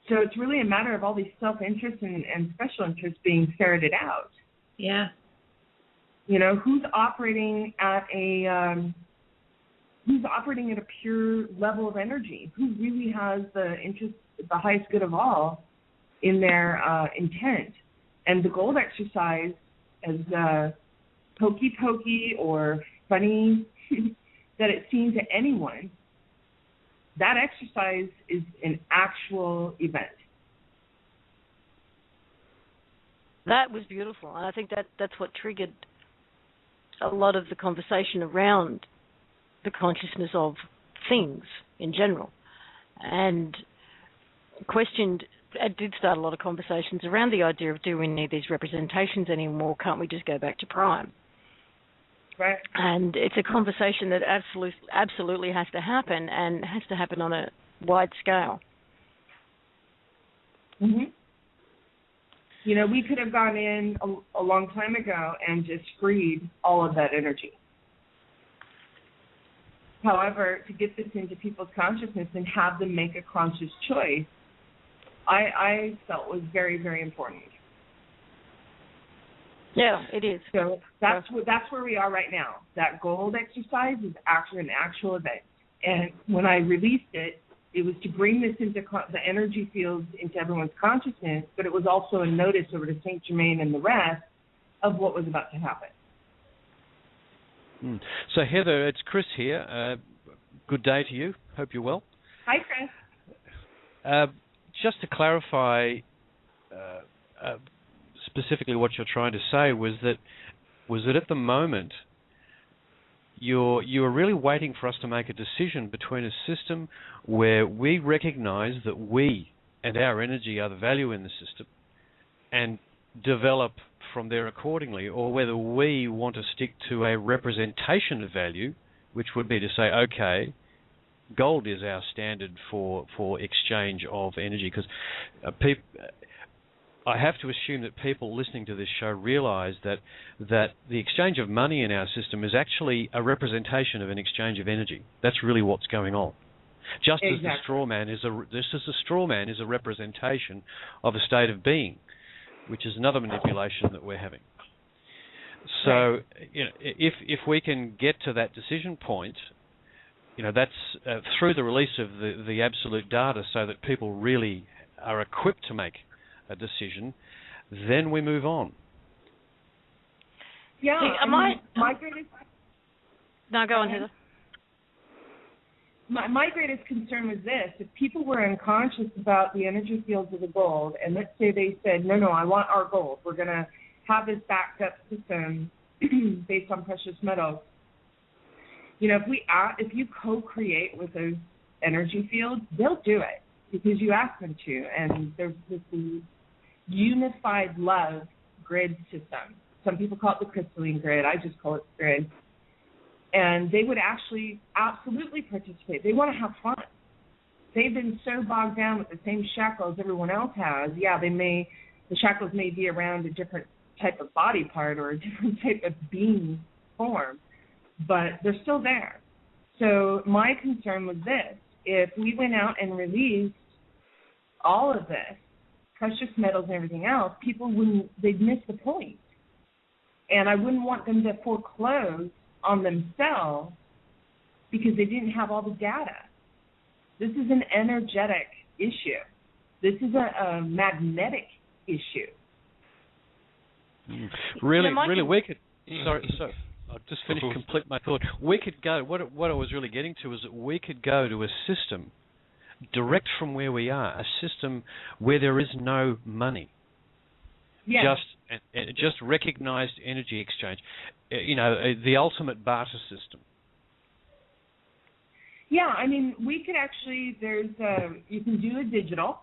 So it's really a matter of all these self-interests and special interests being ferreted out. Yeah. Who's operating at a who's operating at a pure level of energy, who really has the highest good of all in their intent. And the gold exercise, as pokey or funny that it seemed to anyone, that exercise is an actual event. That was beautiful. And I think that's what triggered a lot of the conversation around the consciousness of things in general. And it did start a lot of conversations around the idea of, do we need these representations anymore? Can't we just go back to prime? Right. And it's a conversation that absolutely has to happen, and has to happen on a wide scale. Mm-hmm. You know, we could have gone in a long time ago and just freed all of that energy. However, to get this into people's consciousness and have them make a conscious choice, I felt was very, very important. Yeah, it is. So that's where we are right now. That gold exercise is actually an actual event. And when I released it, it was to bring this into the energy fields into everyone's consciousness, but it was also a notice over to Saint Germain and the rest of what was about to happen. So, Heather, it's Chris here. Good day to you. Hope you're well. Hi, Chris. Just to clarify specifically what you're trying to say was that at the moment you are really waiting for us to make a decision between a system where we recognize that we and our energy are the value in the system and develop from there accordingly, or whether we want to stick to a representation of value, which would be to say, okay, gold is our standard for exchange of energy. Because I have to assume that people listening to this show realize that the exchange of money in our system is actually a representation of an exchange of energy. That's really what's going on. Just as the straw man is a representation of a state of being, which is another manipulation that we're having. So, you know, if we can get to that decision point, you know, that's through the release of the absolute data, so that people really are equipped to make a decision, then we move on. Yeah, my greatest... No, go on, Heather. My greatest concern was this: if people were unconscious about the energy fields of the gold, and let's say they said, no, I want our gold, we're going to have this backed up system based on precious metals. You know, if you co-create with those energy fields, they'll do it because you ask them to, and there's this unified love grid system. Some people call it the crystalline grid. I just call it the grid. And they would actually absolutely participate. They want to have fun. They've been so bogged down with the same shackles everyone else has. Yeah, the shackles may be around a different type of body part or a different type of being form, but they're still there. So my concern was this: if we went out and released all of this, precious metals and everything else, they'd miss the point. And I wouldn't want them to foreclose on themselves because they didn't have all the data. This is an energetic issue. This is a magnetic issue. Really, we could... Sorry, I'll just complete my thought. We could go... What I was really getting to is that we could go to a system direct from where we are, a system where there is no money. Yes. Just recognized energy exchange. You know, the ultimate barter system. Yeah, I mean, we could actually, you can do a digital,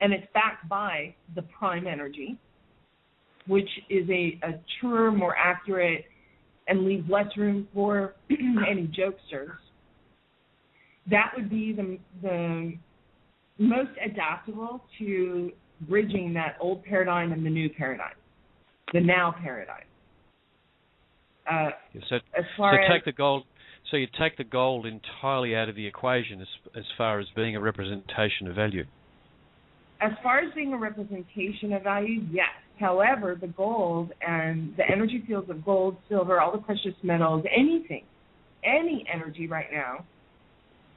and it's backed by the prime energy, which is a truer, more accurate, and leaves less room for any jokesters. That would be the most adaptable to bridging that old paradigm and the new paradigm, the now paradigm. So take the gold. So you take the gold entirely out of the equation as far as being a representation of value. As far as being a representation of value, yes. However, the gold and the energy fields of gold, silver, all the precious metals, anything any energy right now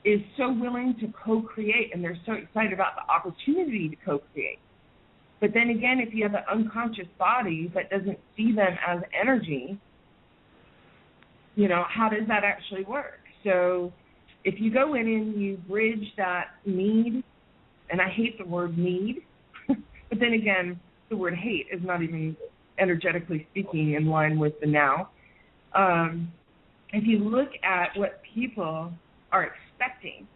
is so willing to co-create, and they're so excited about the opportunity to co-create. But then again, if you have an unconscious body that doesn't see them as energy, how does that actually work? So if you go in and you bridge that need, and I hate the word need, but then again, the word hate is not even energetically speaking in line with the now. If you look at what people are expecting,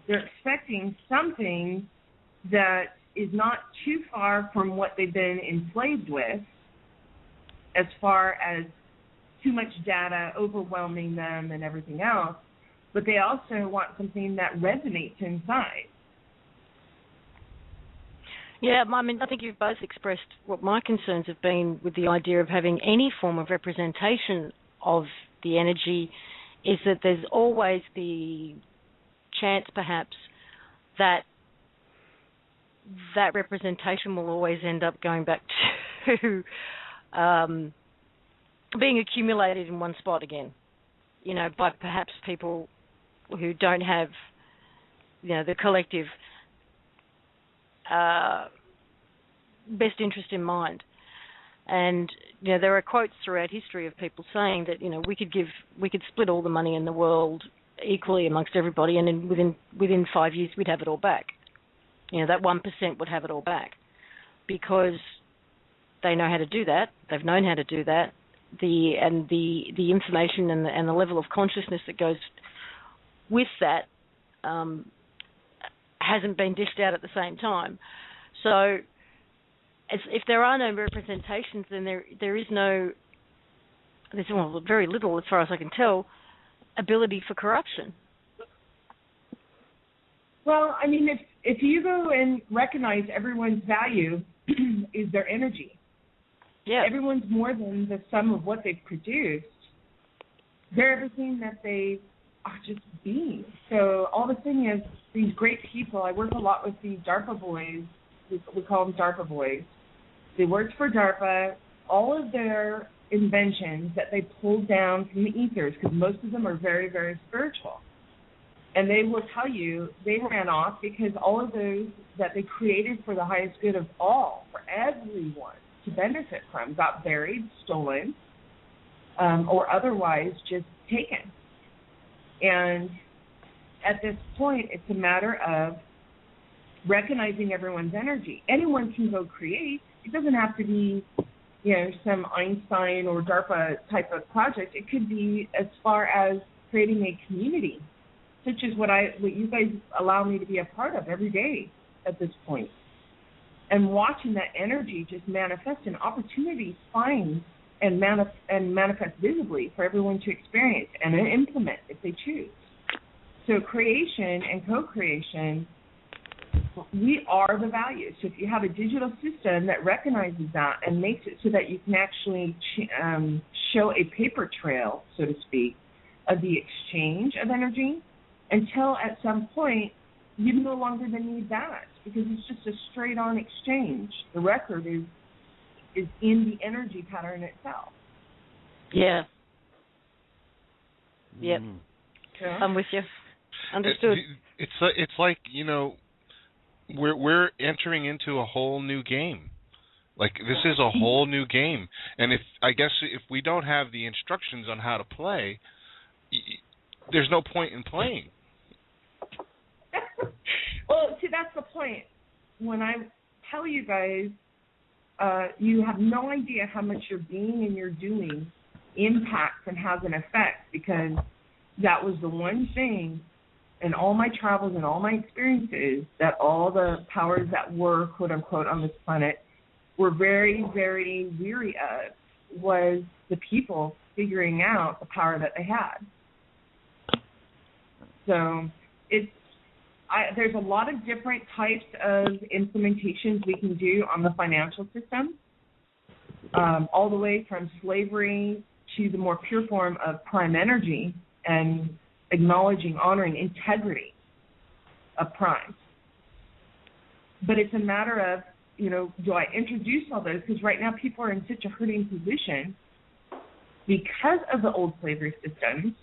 they're expecting something that is not too far from what they've been enslaved with, as far as too much data overwhelming them and everything else, but they also want something that resonates inside. Yeah, I mean, I think you've both expressed what my concerns have been with the idea of having any form of representation of the energy, is that there's always the chance, perhaps, that that representation will always end up going back to being accumulated in one spot again, by perhaps people who don't have, the collective best interest in mind. And there are quotes throughout history of people saying that we could split all the money in the world equally amongst everybody, and then within 5 years we'd have it all back. That 1% would have it all back, because they know how to do that. They've known how to do that. The information and the level of consciousness that goes with that hasn't been dished out at the same time. So if there are no representations, then there's very little, as far as I can tell, ability for corruption. Well, I mean, if you go and recognize everyone's value is their energy. Yeah. Everyone's more than the sum of what they've produced. They're everything that they are just being. So all the thing is, these great people, I work a lot with these DARPA boys. We call them DARPA boys. They worked for DARPA. All of their inventions that they pulled down from the ethers, because most of them are very, very spiritual. And they will tell you they ran off because all of those that they created for the highest good of all, for everyone to benefit from, got buried, stolen, or otherwise just taken. And at this point, it's a matter of recognizing everyone's energy. Anyone can go create. It doesn't have to be, some Einstein or DARPA type of project. It could be as far as creating a community, such as what you guys allow me to be a part of every day at this point. And watching that energy just manifest, and opportunities find and manifest visibly for everyone to experience and implement if they choose. So creation and co-creation, we are the value. So if you have a digital system that recognizes that and makes it so that you can actually show a paper trail, so to speak, of the exchange of energy, until at some point you no longer need that, because it's just a straight-on exchange. The record is in the energy pattern itself. Yeah. Yep. Yeah. I'm with you. Understood. It's like, we're entering into a whole new game. Like, this is a whole new game. And if we don't have the instructions on how to play, there's no point in playing. Well, see, that's the point. When I tell you guys, you have no idea how much your being and your doing impacts and has an effect, because that was the one thing in all my travels and all my experiences that all the powers that were, quote unquote, on this planet were very, very weary of, was the people figuring out the power that they had. So there's a lot of different types of implementations we can do on the financial system, all the way from slavery to the more pure form of prime energy and acknowledging, honoring integrity of prime. But it's a matter of, do I introduce all those? Because right now people are in such a hurting position because of the old slavery systems,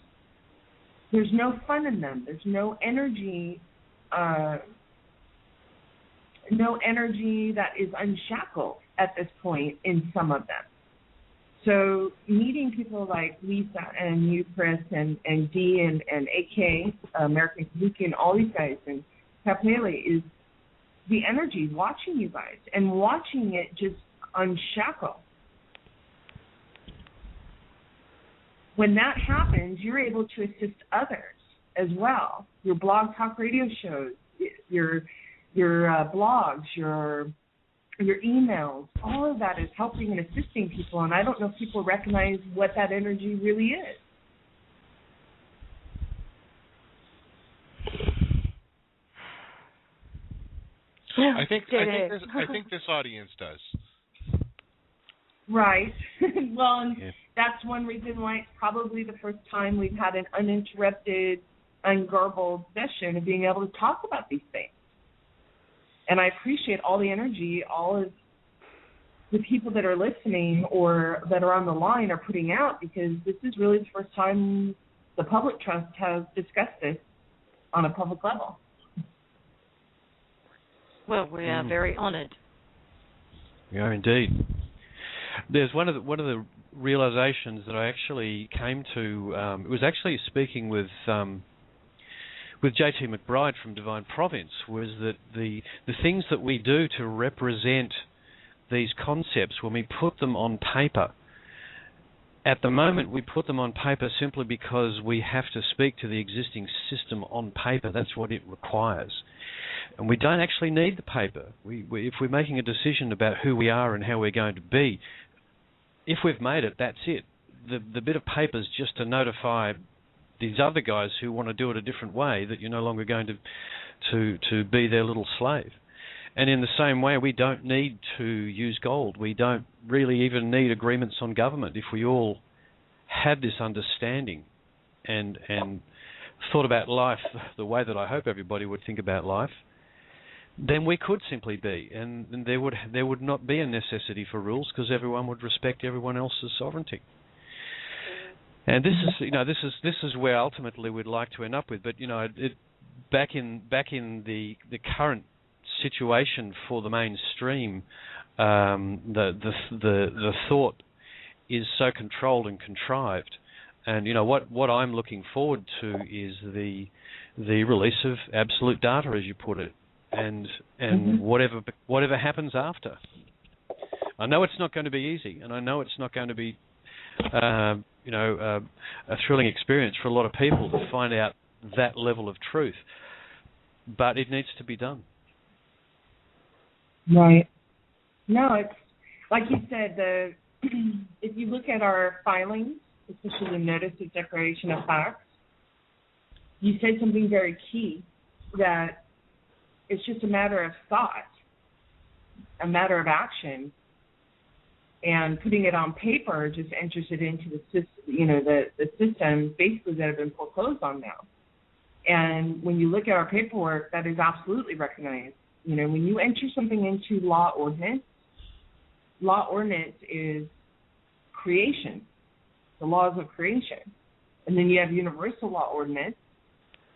there's no fun in them. There's no energy that is unshackled at this point in some of them. So meeting people like Lisa and you, Chris, and Dee and AK, American Kabuki, and all these guys, and Kapele, is the energy, watching you guys and watching it just unshackle. When that happens, you're able to assist others as well. Your blog talk radio shows, your blogs, your emails, all of that is helping and assisting people, and I don't know if people recognize what that energy really is. I think this audience does. Right. Well, and that's one reason why it's probably the first time we've had an uninterrupted, ungarbled session of being able to talk about these things. And I appreciate all the energy all of the people that are listening or that are on the line are putting out, because this is really the first time the Public Trust has discussed this on a public level. Well, we are very honoured. We are indeed. There's one of the realizations that I actually came to. It was actually speaking with J.T. McBride from Divine Province, was that the things that we do to represent these concepts, when we put them on paper, at the moment we put them on paper simply because we have to speak to the existing system on paper. That's what it requires. And we don't actually need the paper. If we're making a decision about who we are and how we're going to be, if we've made it, that's it. The bit of paper is just to notify these other guys who want to do it a different way that you're no longer going to be their little slave. And in the same way, we don't need to use gold. We don't really even need agreements on government. If we all had this understanding and thought about life the way that I hope everybody would think about life, then we could simply be, and there would not be a necessity for rules, because everyone would respect everyone else's sovereignty. And this is where ultimately we'd like to end up with. But back in the current situation for the mainstream, the thought is so controlled and contrived. And what I'm looking forward to is the release of absolute data, as you put it, and whatever happens after. I know it's not going to be easy, and I know it's not going to be a thrilling experience for a lot of people to find out that level of truth, but it needs to be done. Right. No, it's like you said. If you look at our filings, especially the Notice of Declaration of Facts, you said something very key, that it's just a matter of thought, a matter of action, and putting it on paper just enters it into the systems basically that have been foreclosed on now. And when you look at our paperwork, that is absolutely recognized. When you enter something into law ordinance is creation, the laws of creation. And then you have universal law ordinance,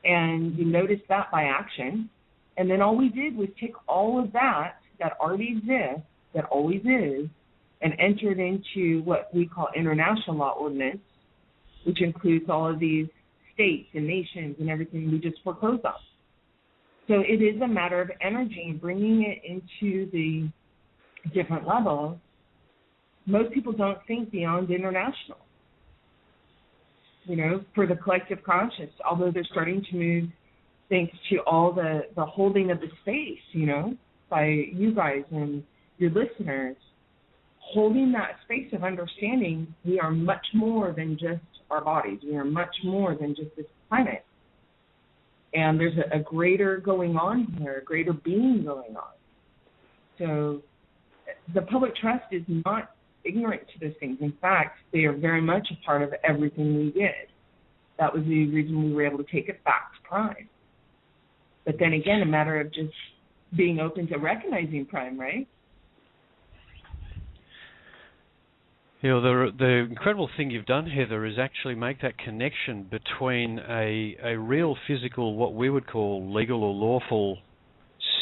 and you notice that by action. And then all we did was take all of that already exists, that always is, and enter it into what we call international law ordinance, which includes all of these states and nations and everything we just foreclosed on. So it is a matter of energy, bringing it into the different levels. Most people don't think beyond international, for the collective conscious, although they're starting to move thanks to all the holding of the space, by you guys and your listeners, holding that space of understanding. We are much more than just our bodies. We are much more than just this planet. And there's a greater going on here, a greater being going on. So the Public Trust is not ignorant to those things. In fact, they are very much a part of everything we did. That was the reason we were able to take it back to Prime. But then again, a matter of just being open to recognizing Prime, right? The incredible thing you've done, Heather, is actually make that connection between a real physical, what we would call legal or lawful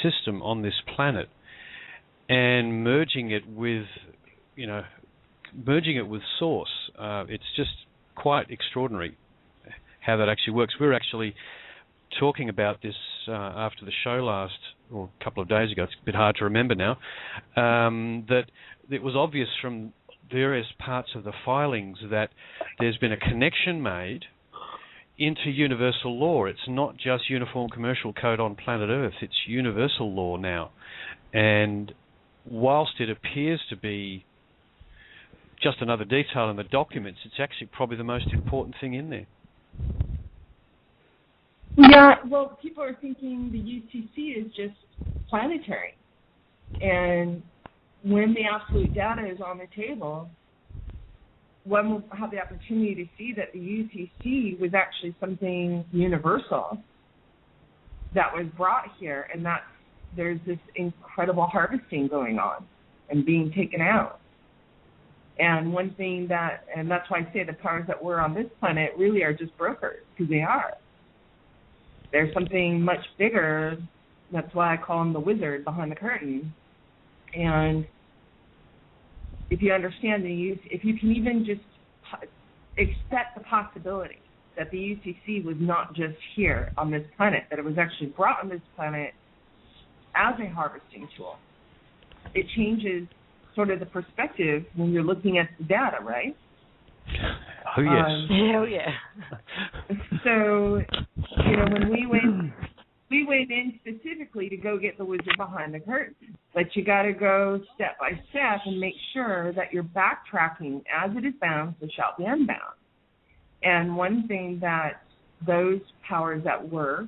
system on this planet, and merging it with source. It's just quite extraordinary how that actually works. We were actually talking about this after the show a couple of days ago. It's a bit hard to remember now. That it was obvious from various parts of the filings that there's been a connection made into universal law. It's not just Uniform Commercial Code on planet Earth, it's universal law now. And whilst it appears to be just another detail in the documents, it's actually probably the most important thing in there. Yeah, well, people are thinking the UCC is just planetary. And when the absolute data is on the table, one will have the opportunity to see that the UCC was actually something universal that was brought here, and that there's this incredible harvesting going on and being taken out. And one thing and that's why I say the powers that were on this planet really are just brokers, because they are. There's something much bigger. That's why I call him the wizard behind the curtain. And if you understand if you can even just accept the possibility that the UCC was not just here on this planet, that it was actually brought on this planet as a harvesting tool, it changes sort of the perspective when you're looking at the data, right? Oh, yes. So, when we went in specifically to go get the wizard behind the curtain, but you got to go step by step and make sure that you're backtracking as it is bound, so shall be unbound. And one thing that those powers that were,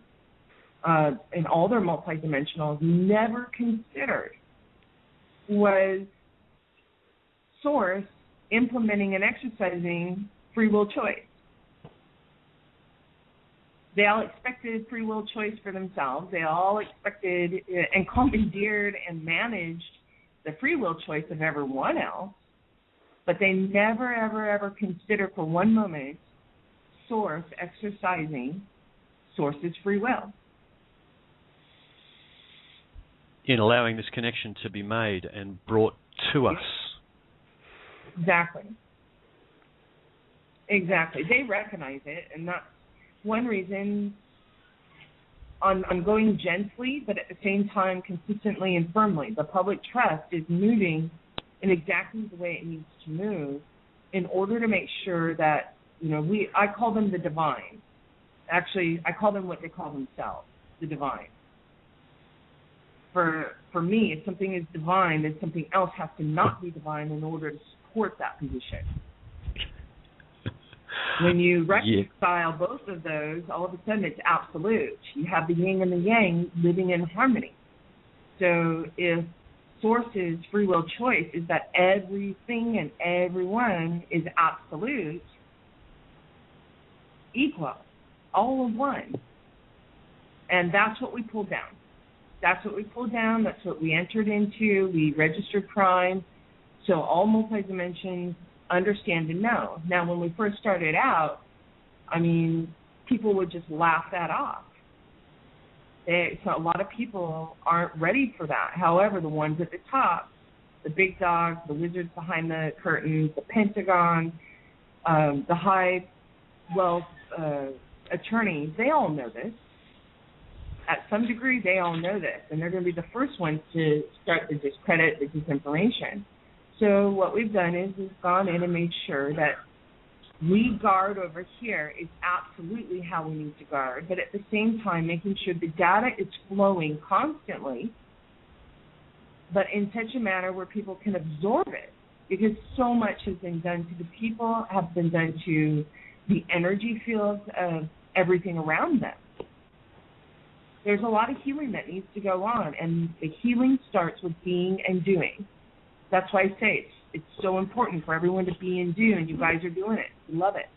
in all their multidimensionals, never considered was Source implementing and exercising free will choice. They all expected free will choice for themselves. They all expected and commandeered and managed the free will choice of everyone else, but they never, ever, ever considered for one moment Source exercising Source's free will. In allowing this connection to be made and brought to us. Exactly. They recognize it, and that's one reason I'm going gently, but at the same time consistently and firmly. The public trust is moving in exactly the way it needs to move in order to make sure that, I call them the divine. Actually, I call them what they call themselves, the divine. For me, if something is divine, then something else has to not be divine in order to support that position. When you reconcile both of those, all of a sudden it's absolute. You have the yin and the yang living in harmony. So if Source's free will choice is that everything and everyone is absolute, equal, all of one. And that's what we pulled down. That's what we pulled down. That's what we entered into. We registered crime. So all multi-dimensions understand and know. Now, when we first started out, people would just laugh that off. So a lot of people aren't ready for that. However, the ones at the top, the big dogs, the wizards behind the curtains, the Pentagon, the high wealth attorneys, they all know this. At some degree, they all know this, and they're going to be the first ones to start to discredit the disinformation. So what we've done is we've gone in and made sure that we guard over here is absolutely how we need to guard, but at the same time making sure the data is flowing constantly, but in such a manner where people can absorb it, because so much has been done to the people, have been done to the energy fields of everything around them. There's a lot of healing that needs to go on, and the healing starts with being and doing. That's why I say it's so important for everyone to be and do, and you guys are doing it. We love it.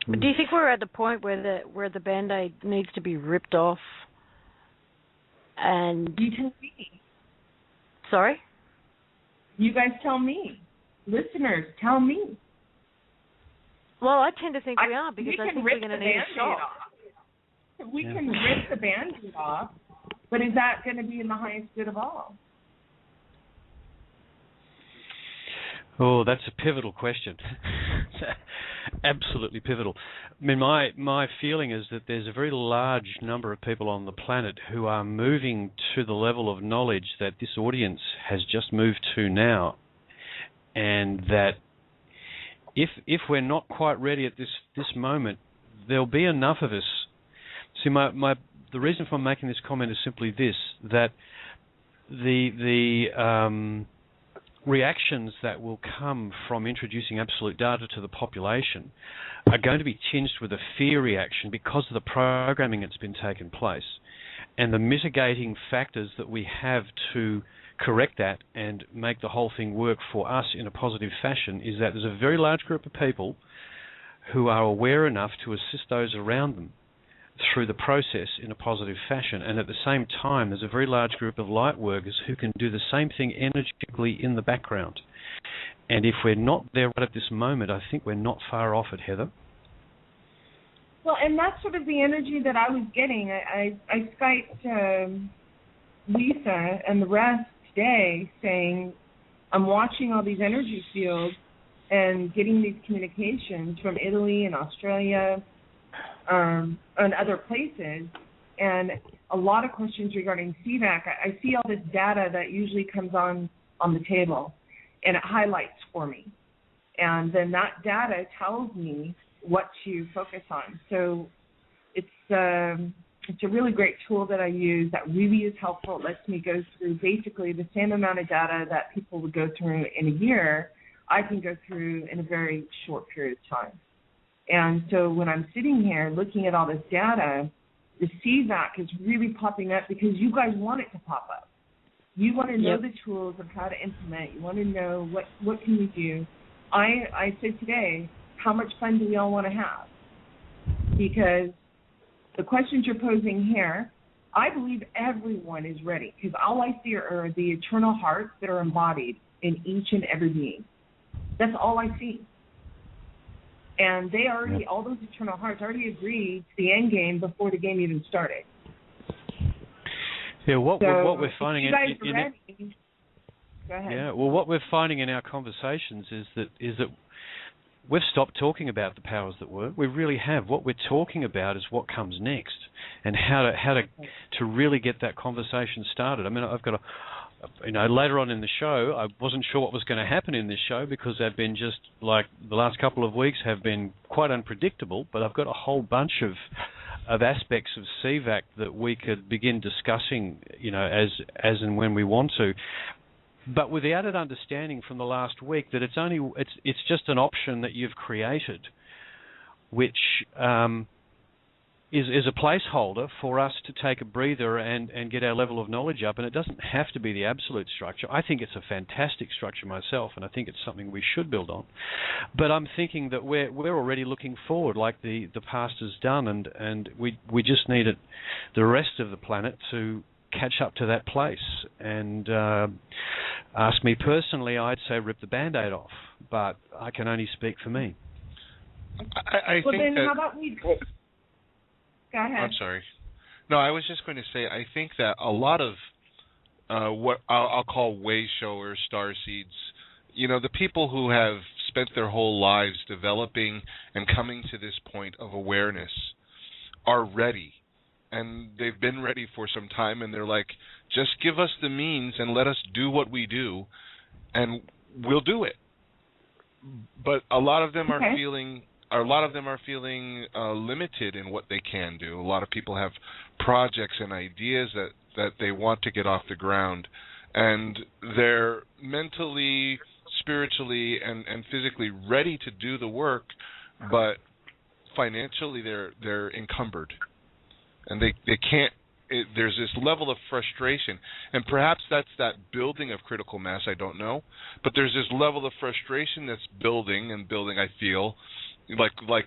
But do you think we're at the point where the Band-Aid needs to be ripped off? And you tell me. Sorry? You guys tell me. listeners, tell me. Well, I tend to think we are, because I think we're going to need a shot. We can rip the Band-Aid off, but is that going to be in the highest good of all? Oh, that's a pivotal question. Absolutely pivotal. I mean, my feeling is that there's a very large number of people on the planet who are moving to the level of knowledge that this audience has just moved to now, and that if we're not quite ready at this moment, there'll be enough of us. See, the reason for making this comment is simply this: that the reactions that will come from introducing absolute data to the population are going to be tinged with a fear reaction because of the programming that's been taken place. And the mitigating factors that we have to correct that and make the whole thing work for us in a positive fashion is that there's a very large group of people who are aware enough to assist those around them through the process in a positive fashion, and at the same time there's a very large group of light workers who can do the same thing energetically in the background. And if we're not there right at this moment, I think we're not far off it, Heather. Well, and that's sort of the energy that I was getting. I Skyped Lisa and the rest today saying, I'm watching all these energy fields and getting these communications from Italy and Australia and other places, and a lot of questions regarding CVAC. I see all this data that usually comes on the table, and it highlights for me. And then that data tells me what to focus on. So it's a really great tool that I use that really is helpful. It lets me go through basically the same amount of data that people would go through in a year, I can go through in a very short period of time. And so when I'm sitting here looking at all this data, the CVAC is really popping up because you guys want it to pop up. You want to know the tools of how to implement. You want to know what can we do. I said today, how much fun do we all want to have? Because the questions you're posing here, I believe everyone is ready, because all I see are the eternal hearts that are embodied in each and every being. That's all I see. And they already, all those eternal hearts already agreed to the end game before the game even started. Yeah, what we're finding go ahead. Yeah, well, what we're finding in our conversations is that we've stopped talking about the powers that were. We really have. What we're talking about is what comes next, and how to really get that conversation started. I mean, I've got later on in the show, I wasn't sure what was going to happen in this show because they've been just like the last couple of weeks have been quite unpredictable. But I've got a whole bunch of aspects of CVAC that we could begin discussing, as and when we want to. But with the added understanding from the last week that it's just an option that you've created, which is a placeholder for us to take a breather and get our level of knowledge up. And it doesn't have to be the absolute structure. I think it's a fantastic structure myself, and I think it's something we should build on. But I'm thinking that we're already looking forward, like the past has done, and we just need the rest of the planet to catch up to that place. And ask me personally, I'd say rip the Band-Aid off, but I can only speak for me. I well, think then that, how about we... Go ahead. I'm sorry. No, I was just going to say, I think that a lot of what I'll call way showers, starseeds, the people who have spent their whole lives developing and coming to this point of awareness are ready. And they've been ready for some time, and they're like, just give us the means and let us do what we do, and we'll do it. But a lot of them are feeling limited in what they can do. A lot of people have projects and ideas that they want to get off the ground, and they're mentally, spiritually, and physically ready to do the work, but financially they're encumbered. And they can't. There's this level of frustration, and perhaps that's that building of critical mass. I don't know, but there's this level of frustration that's building. I feel like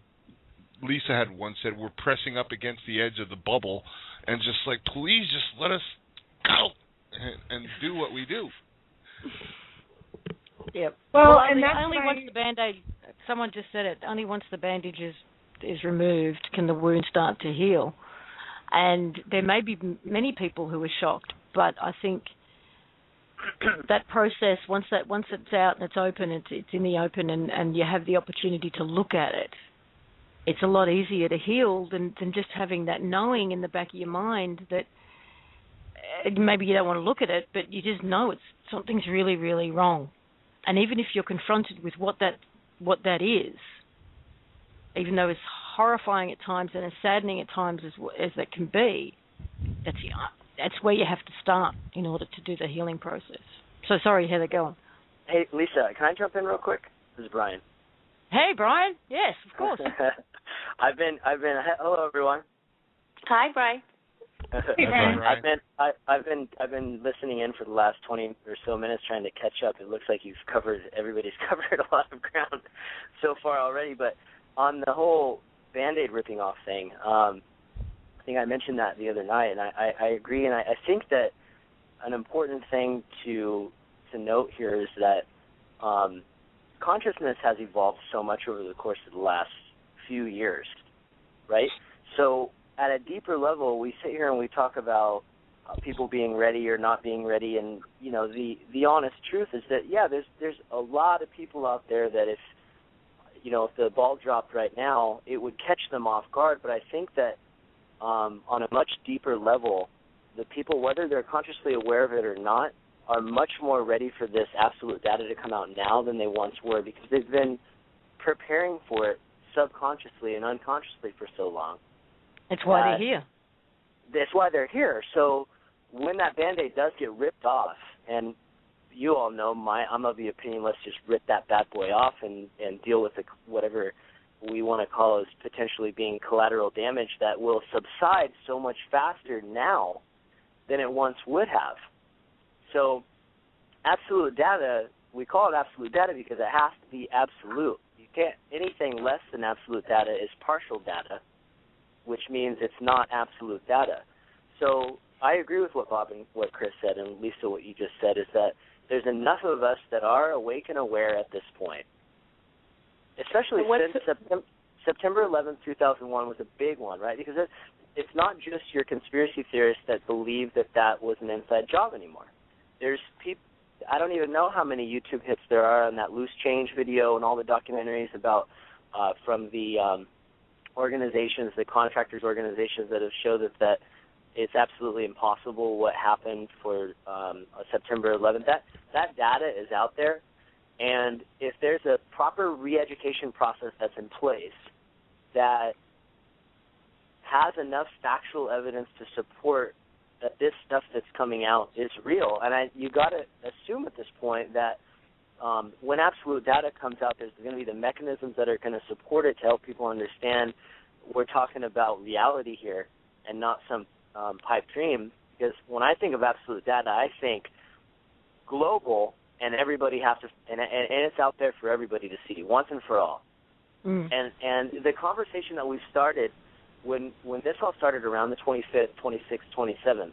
Lisa had once said, we're pressing up against the edge of the bubble, and just like, please, just let us go and do what we do. Yep. Well, only, and that's only once the Band-Aid, someone just said it, only once the bandage is removed can the wound start to heal. And there may be many people who are shocked, but I think that process, once it's out and it's open, it's in the open, and you have the opportunity to look at it, it's a lot easier to heal than just having that knowing in the back of your mind that maybe you don't want to look at it, but you just know something's really, really wrong. And even if you're confronted with what that is, even though it's horrifying at times and as saddening at times as that can be, that's where you have to start in order to do the healing process. So sorry, Heather, go on. Hey, Lisa, can I jump in real quick? This is Brian. Hey, Brian. Yes, of course. I've been. Hello, everyone. Hi, Brian. Hey, Brian. I've been listening in for the last 20 or so minutes trying to catch up. It looks like everybody's covered a lot of ground so far already. But on the whole Band-Aid ripping off thing, I think I mentioned that the other night, and I agree. And I think that an important thing to note here is that consciousness has evolved so much over the course of the last few years, right? So at a deeper level, we sit here and we talk about people being ready or not being ready, and the honest truth is that there's a lot of people out there that if the ball dropped right now, it would catch them off guard. But I think that on a much deeper level, the people, whether they're consciously aware of it or not, are much more ready for this absolute data to come out now than they once were, because they've been preparing for it subconsciously and unconsciously for so long. That's why they're here. That's why they're here. So when that Band-Aid does get ripped off, and you all know I'm of the opinion, let's just rip that bad boy off and deal with whatever we want to call as potentially being collateral damage that will subside so much faster now than it once would have. So absolute data, we call it absolute data because it has to be absolute. You can't, anything less than absolute data is partial data, which means it's not absolute data. So I agree with what Bob and what Chris said, and Lisa, what you just said, is that there's enough of us that are awake and aware at this point, especially since September 11th, 2001 was a big one, right? Because it's not just your conspiracy theorists that believe that was an inside job anymore. There's people, I don't even know how many YouTube hits there are on that Loose Change video and all the documentaries about from the organizations, the contractors' organizations that have showed that it's absolutely impossible what happened for September 11th. That data is out there, and if there's a proper re-education process that's in place that has enough factual evidence to support that this stuff that's coming out is real, and you got to assume at this point that when absolute data comes out, there's going to be the mechanisms that are going to support it to help people understand we're talking about reality here and not some pipe dream. Because when I think of absolute data, I think global, and everybody has to, and it's out there for everybody to see once and for all. And the conversation that we've started when this all started around the 25th, 26th, 27th,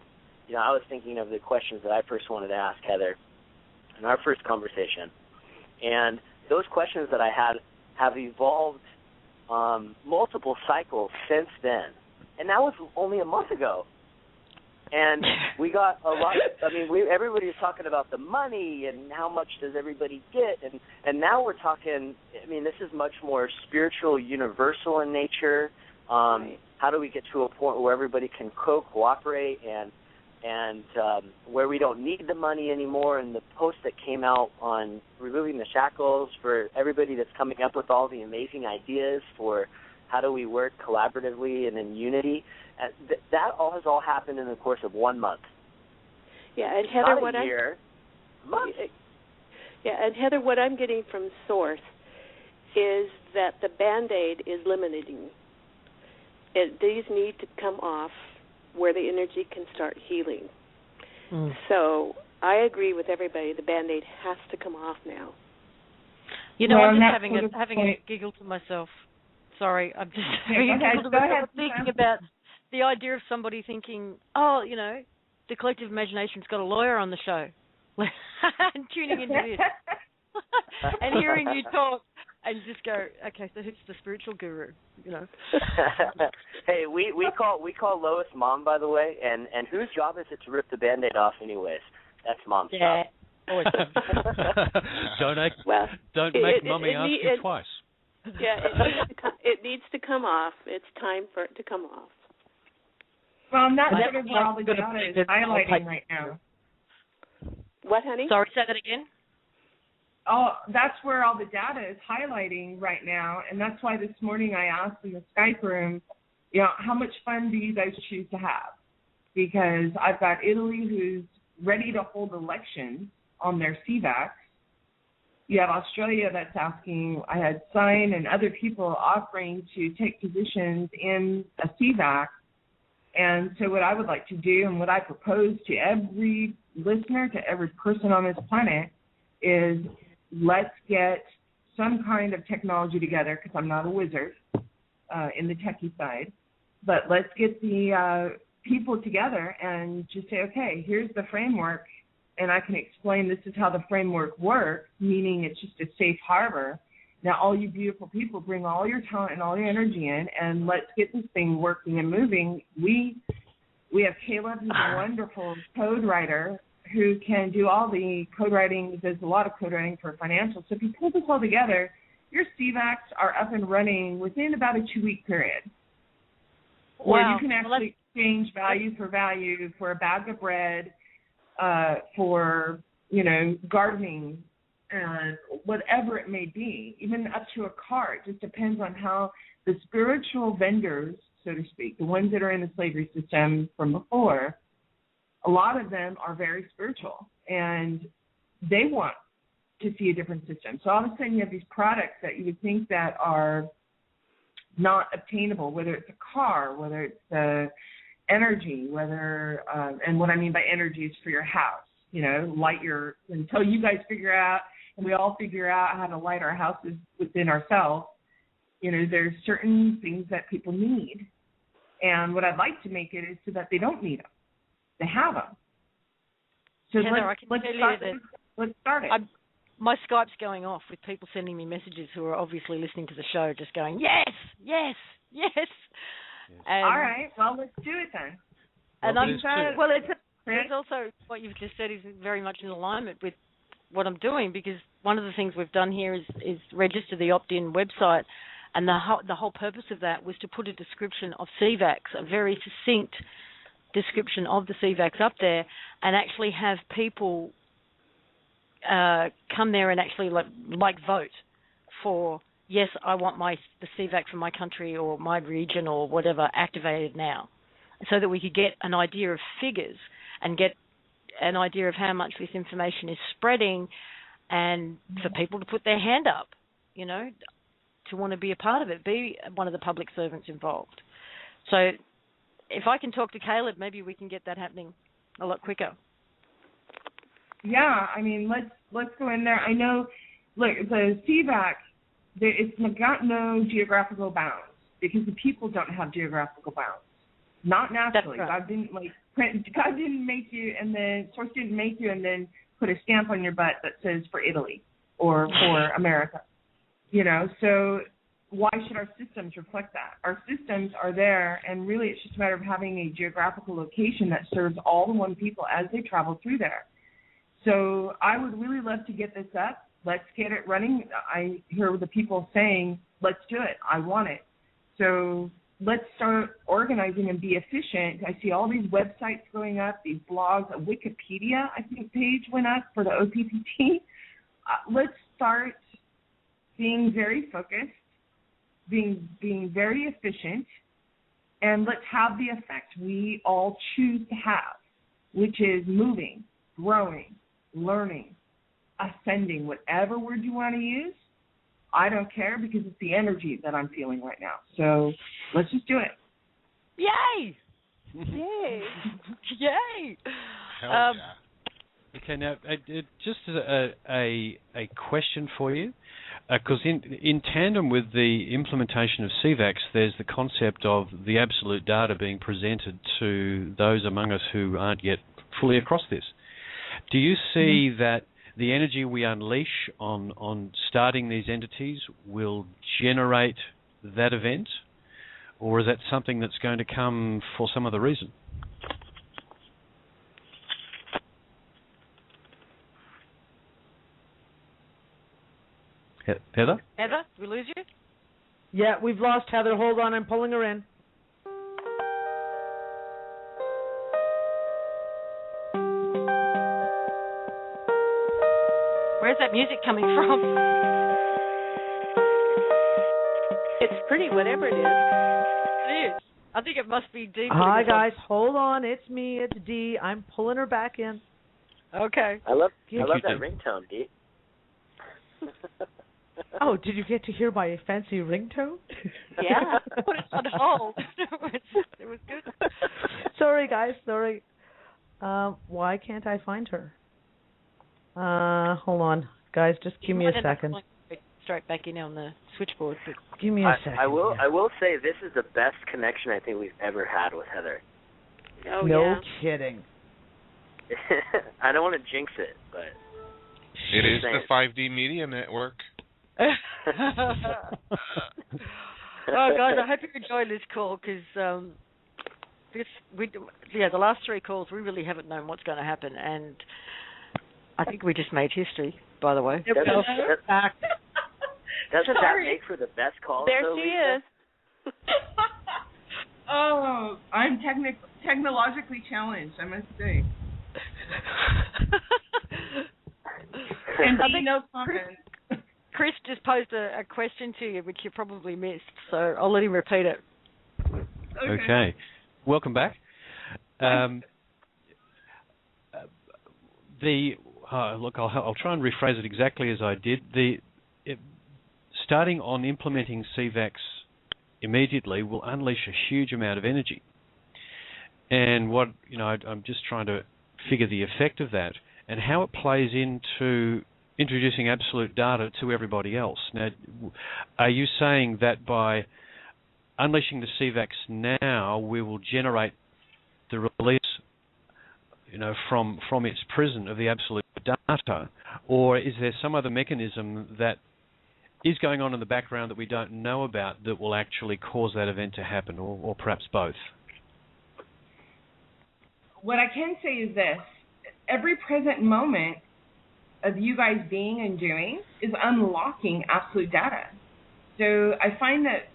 I was thinking of the questions that I first wanted to ask Heather in our first conversation. And those questions that I had have evolved multiple cycles since then. And that was only a month ago. And we got a lot everybody was talking about the money and how much does everybody get. And now we're talking, this is much more spiritual, universal in nature. How do we get to a point where everybody can cooperate and where we don't need the money anymore? And the post that came out on removing the shackles for everybody that's coming up with all the amazing ideas for how do we work collaboratively and in unity, that all has happened in the course of 1 month. Yeah, and Heather, Heather, what I'm getting from Source is that the Band-Aid is limiting. These need to come off where the energy can start healing. So I agree with everybody. The Band-Aid has to come off now. I'm just having a giggle to myself. Sorry, I'm just having a giggle to myself thinking about the idea of somebody thinking, the collective imagination's got a lawyer on the show and tuning into this. and hearing you talk and just go, okay, so who's the spiritual guru? Hey, we call Lois Mom, by the way, and whose job is it to rip the Band-Aid off anyways? That's Mom's job. Don't make Mommy ask you twice. Yeah, it needs to come off. It's time for it to come off. Well, and that's sort of where all the data is highlighting right now. What, honey? Sorry, say that again. Oh, that's where all the data is highlighting right now, and that's why this morning I asked in the Skype room, how much fun do you guys choose to have? Because I've got Italy who's ready to hold elections on their CVAX. You have Australia that's asking, I had Sign and other people offering to take positions in a CVAX. And so what I would like to do and what I propose to every listener, to every person on this planet is let's get some kind of technology together, because I'm not a wizard in the techie side, but let's get the people together and just say, okay, here's the framework, and I can explain this is how the framework works, meaning it's just a safe harbor. Now, all you beautiful people, bring all your talent and all your energy in, and let's get this thing working and moving. We have Caleb, who's a wonderful code writer who can do all the code writing, does a lot of code writing for financial. So if you pull this all together, your CVACs are up and running within about a 2-week period. Or you can actually exchange value for a bag of bread, for, gardening, whatever it may be, even up to a car. It just depends on how the spiritual vendors, so to speak, the ones that are in the slavery system from before, a lot of them are very spiritual, and they want to see a different system. So all of a sudden you have these products that you would think that are not obtainable, whether it's a car, whether it's energy, whether, and what I mean by energy is for your house, until you guys figure out, and we all figure out how to light our houses within ourselves, there's certain things that people need. And what I'd like to make it is so that they don't need them. They have them. So Heather, let's start it. My Skype's going off with people sending me messages who are obviously listening to the show, just going, yes, yes, yes. All right, well, let's do it then. And it's also what you've just said is very much in alignment with what I'm doing, because one of the things we've done here is register the opt-in website, and the whole purpose of that was to put a description of CVAX, a very succinct description of the CVAX up there, and actually have people come there and actually vote for, yes, I want the CVAC from my country or my region or whatever activated now, so that we could get an idea of figures and get an idea of how much this information is spreading, and for people to put their hand up, to want to be a part of it, be one of the public servants involved. So if I can talk to Caleb, maybe we can get that happening a lot quicker. Yeah, let's go in there. I know, look, the CVAC, it's got no geographical bounds, because the people don't have geographical bounds. Not naturally. Right. God didn't make you, and then Source didn't make you, and then put a stamp on your butt that says for Italy or for America. So why should our systems reflect that? Our systems are there, and really it's just a matter of having a geographical location that serves all the one people as they travel through there. So I would really love to get this up. Let's get it running. I hear the people saying, let's do it. I want it. So let's start organizing and be efficient. I see all these websites going up, these blogs. A Wikipedia, I think, page went up for the OPPT. Let's start being very focused, being very efficient, and let's have the effect we all choose to have, which is moving, growing, learning, ascending, whatever word you want to use. I don't care, because it's the energy that I'm feeling right now. So let's just do it. Yay! Yay! Yay! Hell yeah. Okay, now just as a question for you, because in tandem with the implementation of CVAX, there's the concept of the absolute data being presented to those among us who aren't yet fully across this. Do you see that the energy we unleash on starting these entities will generate that event, or is that something that's going to come for some other reason? Heather? Heather, did we lose you? Yeah, we've lost Heather. Hold on, I'm pulling her in. Where's that music coming from? It's pretty, whatever it is. It is. I think it must be D. Hi, guys. Hold on. It's me. It's D. I'm pulling her back in. Okay. I love that ringtone, D. Oh, did you get to hear my fancy ringtone? Yeah. Put it on hold. It was good. Sorry, guys. Sorry. Why can't I find her? Hold on. Guys, just give me a second. Straight back in on the switchboard. But give me a second. I will say this is the best connection I think we've ever had with Heather. Oh, no kidding. I don't want to jinx it, but it is the 5D Media Network. Oh, guys, I hope you enjoyed this call because the last three calls we really haven't known what's going to happen, and I think we just made history. By the way, doesn't that make for the best call? There she is. Oh, I'm technologically challenged, I must say. And no comment. Chris just posed a question to you, which you probably missed, so I'll let him repeat it. Okay. Welcome back. Look, I'll try and rephrase it exactly as I did. Starting on implementing CVAX immediately will unleash a huge amount of energy. And I'm just trying to figure the effect of that and how it plays into introducing absolute data to everybody else. Now, are you saying that by unleashing the CVAX now, we will generate the release, from its prison of the absolute data, or is there some other mechanism that is going on in the background that we don't know about that will actually cause that event to happen, or perhaps both? What I can say is this. Every present moment of you guys being and doing is unlocking absolute data. So I find that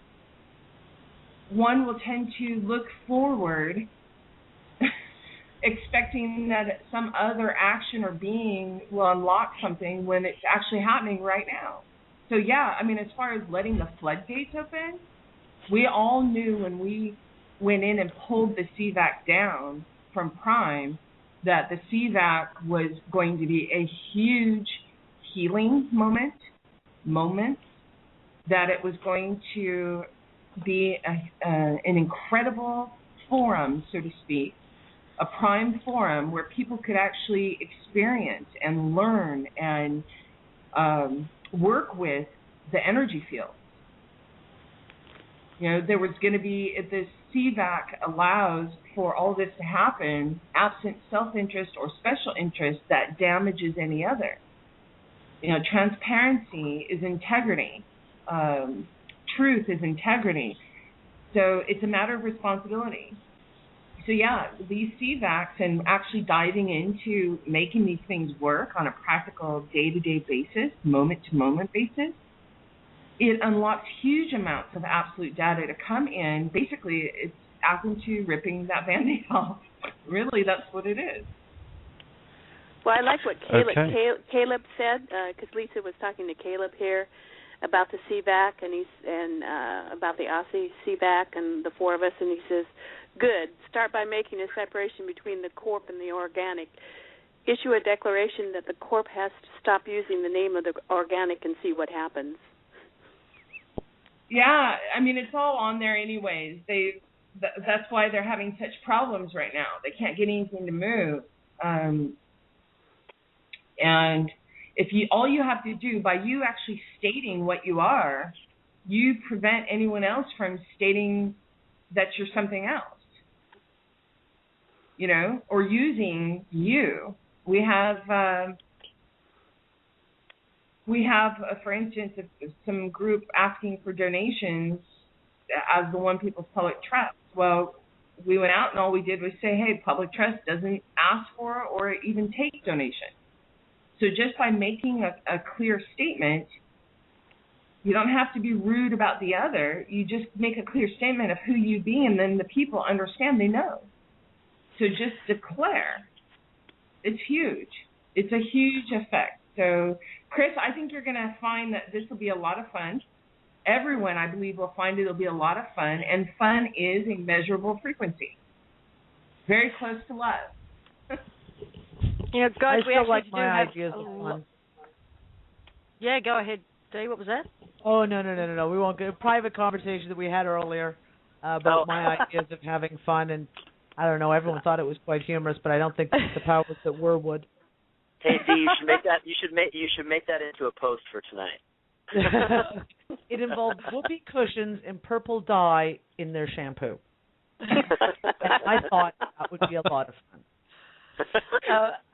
one will tend to look forward expecting that some other action or being will unlock something when it's actually happening right now. So yeah, I mean, as far as letting the floodgates open, we all knew when we went in and pulled the CVAC down from Prime that the CVAC was going to be a huge healing moment, that it was going to be an incredible forum, so to speak, a Prime forum where people could actually experience and learn and work with the energy field. There was going to be, if this CVAC allows for all this to happen, absent self-interest or special interest that damages any other. Transparency is integrity. Truth is integrity. So it's a matter of responsibility. So yeah, these CVACs and actually diving into making these things work on a practical day-to-day basis, moment-to-moment basis, it unlocks huge amounts of absolute data to come in. Basically, it's akin to ripping that Band-Aid off. Really, that's what it is. Well, I like what Caleb said, because Lisa was talking to Caleb here about the CVAC and about the Aussie CVAC and the four of us, and he says, good, start by making a separation between the corp and the organic. Issue a declaration that the corp has to stop using the name of the organic and see what happens. Yeah, I mean, it's all on there anyways. That's why they're having such problems right now. They can't get anything to move. And all you have to do, by you actually stating what you are, you prevent anyone else from stating that you're something else. Or using you. We have we have, for instance, some group asking for donations as the One People's Public Trust. Well, we went out and all we did was say, hey, Public Trust doesn't ask for or even take donations. So just by making a clear statement, you don't have to be rude about the other. You just make a clear statement of who you be, and then the people understand, they know. So just declare. It's huge. It's a huge effect. So, Chris, I think you're going to find that this will be a lot of fun. Everyone, I believe, will find it'll be a lot of fun, and fun is a measurable frequency. Very close to love. Guys, I still like my ideas of fun. Yeah, go ahead, Dee. What was that? Oh, no. We won't get a private conversation that we had earlier about my ideas of having fun, and I don't know, everyone thought it was quite humorous, but I don't think the powers that were would. Hey, Dee, you should make that into a post for tonight. It involved whoopee cushions and purple dye in their shampoo. And I thought that would be a lot of fun.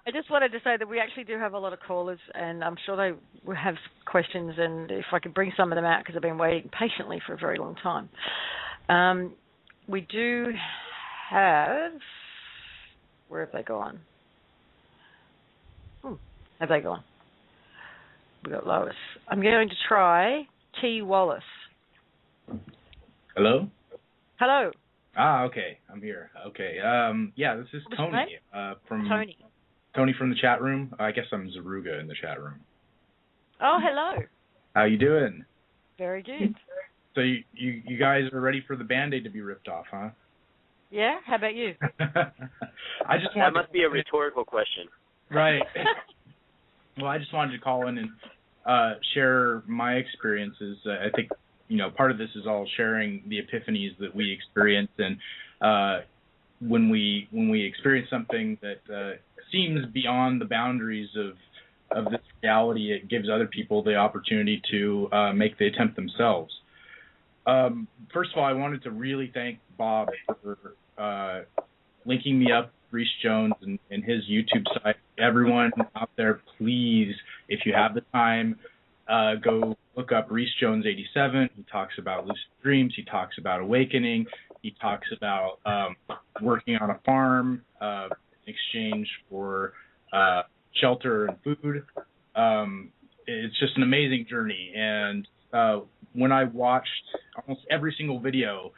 I just wanted to say that we actually do have a lot of callers, and I'm sure they will have questions, and if I could bring some of them out, because I've been waiting patiently for a very long time. We do have... Where have they gone? Have they gone? We've got Lois. I'm going to try T. Wallace. Hello? Hello. Okay. I'm here. Okay. Yeah, this is Tony. From Tony from the chat room. I guess I'm Zaruga in the chat room. Oh, hello. How you doing? Very good. So you guys are ready for the Band-Aid to be ripped off, huh? Yeah. How about you? That must be a rhetorical question. Right. Well, I just wanted to call in and share my experiences. I think, part of this is all sharing the epiphanies that we experience, and when we experience something that seems beyond the boundaries of this reality, it gives other people the opportunity to make the attempt themselves. First of all, I wanted to really thank Bob for linking me up with Reese Jones and his YouTube site. Everyone out there, please, if you have the time, go look up Reese Jones 87. He talks about lucid dreams. He talks about awakening. He talks about working on a farm in exchange for shelter and food. It's just an amazing journey. And when I watched almost every single video,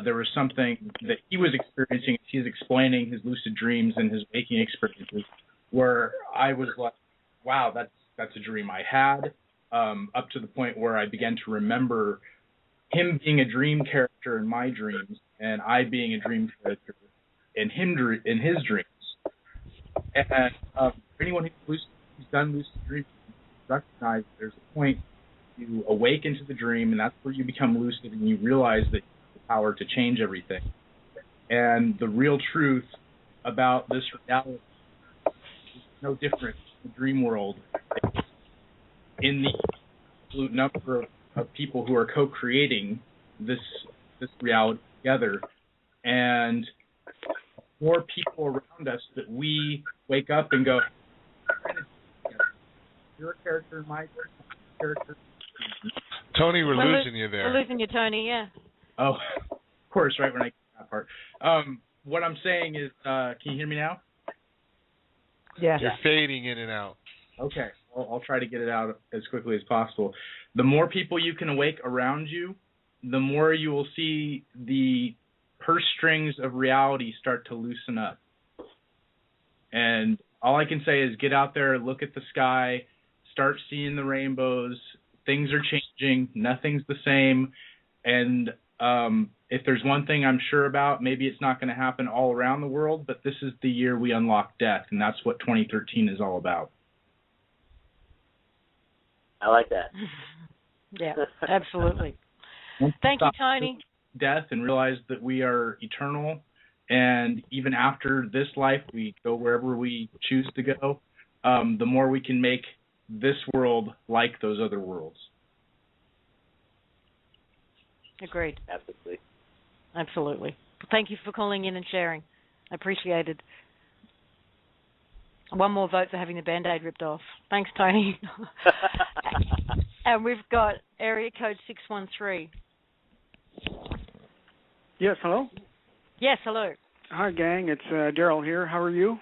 there was something that he was experiencing. He's explaining his lucid dreams and his waking experiences, where I was like, wow, that's a dream I had, up to the point where I began to remember him being a dream character in my dreams, and I being a dream character in his dreams. And for anyone who's done lucid dreams, recognize there's a point you awaken to the dream, and that's where you become lucid, and you realize that you have the power to change everything. And the real truth about this reality is no different in the dream world. In the absolute number of people who are co-creating this reality together, and more people around us that we wake up and go, you're a character in my character. Tony, we're losing you there. We're losing you, Tony, yeah. Oh, of course, right when I get that part. What I'm saying is, can you hear me now? Yeah. You're fading in and out. Okay. Well, I'll try to get it out as quickly as possible. The more people you can awake around you, the more you will see the purse strings of reality start to loosen up. And all I can say is get out there, look at the sky, start seeing the rainbows. Things are changing. Nothing's the same. And if there's one thing I'm sure about, maybe it's not going to happen all around the world, but this is the year we unlock death, and that's what 2013 is all about. I like that. Yeah, absolutely. Thank you, Tony. Death and realize that we are eternal, and even after this life, we go wherever we choose to go. The more we can make this world like those other worlds. Agreed. Absolutely. Absolutely. Thank you for calling in and sharing. I appreciate it. One more vote for having the Band-Aid ripped off. Thanks, Tony. And we've got area code 613. Yes, hello? Yes, hello. Hi, gang. It's Daryl here. How are you?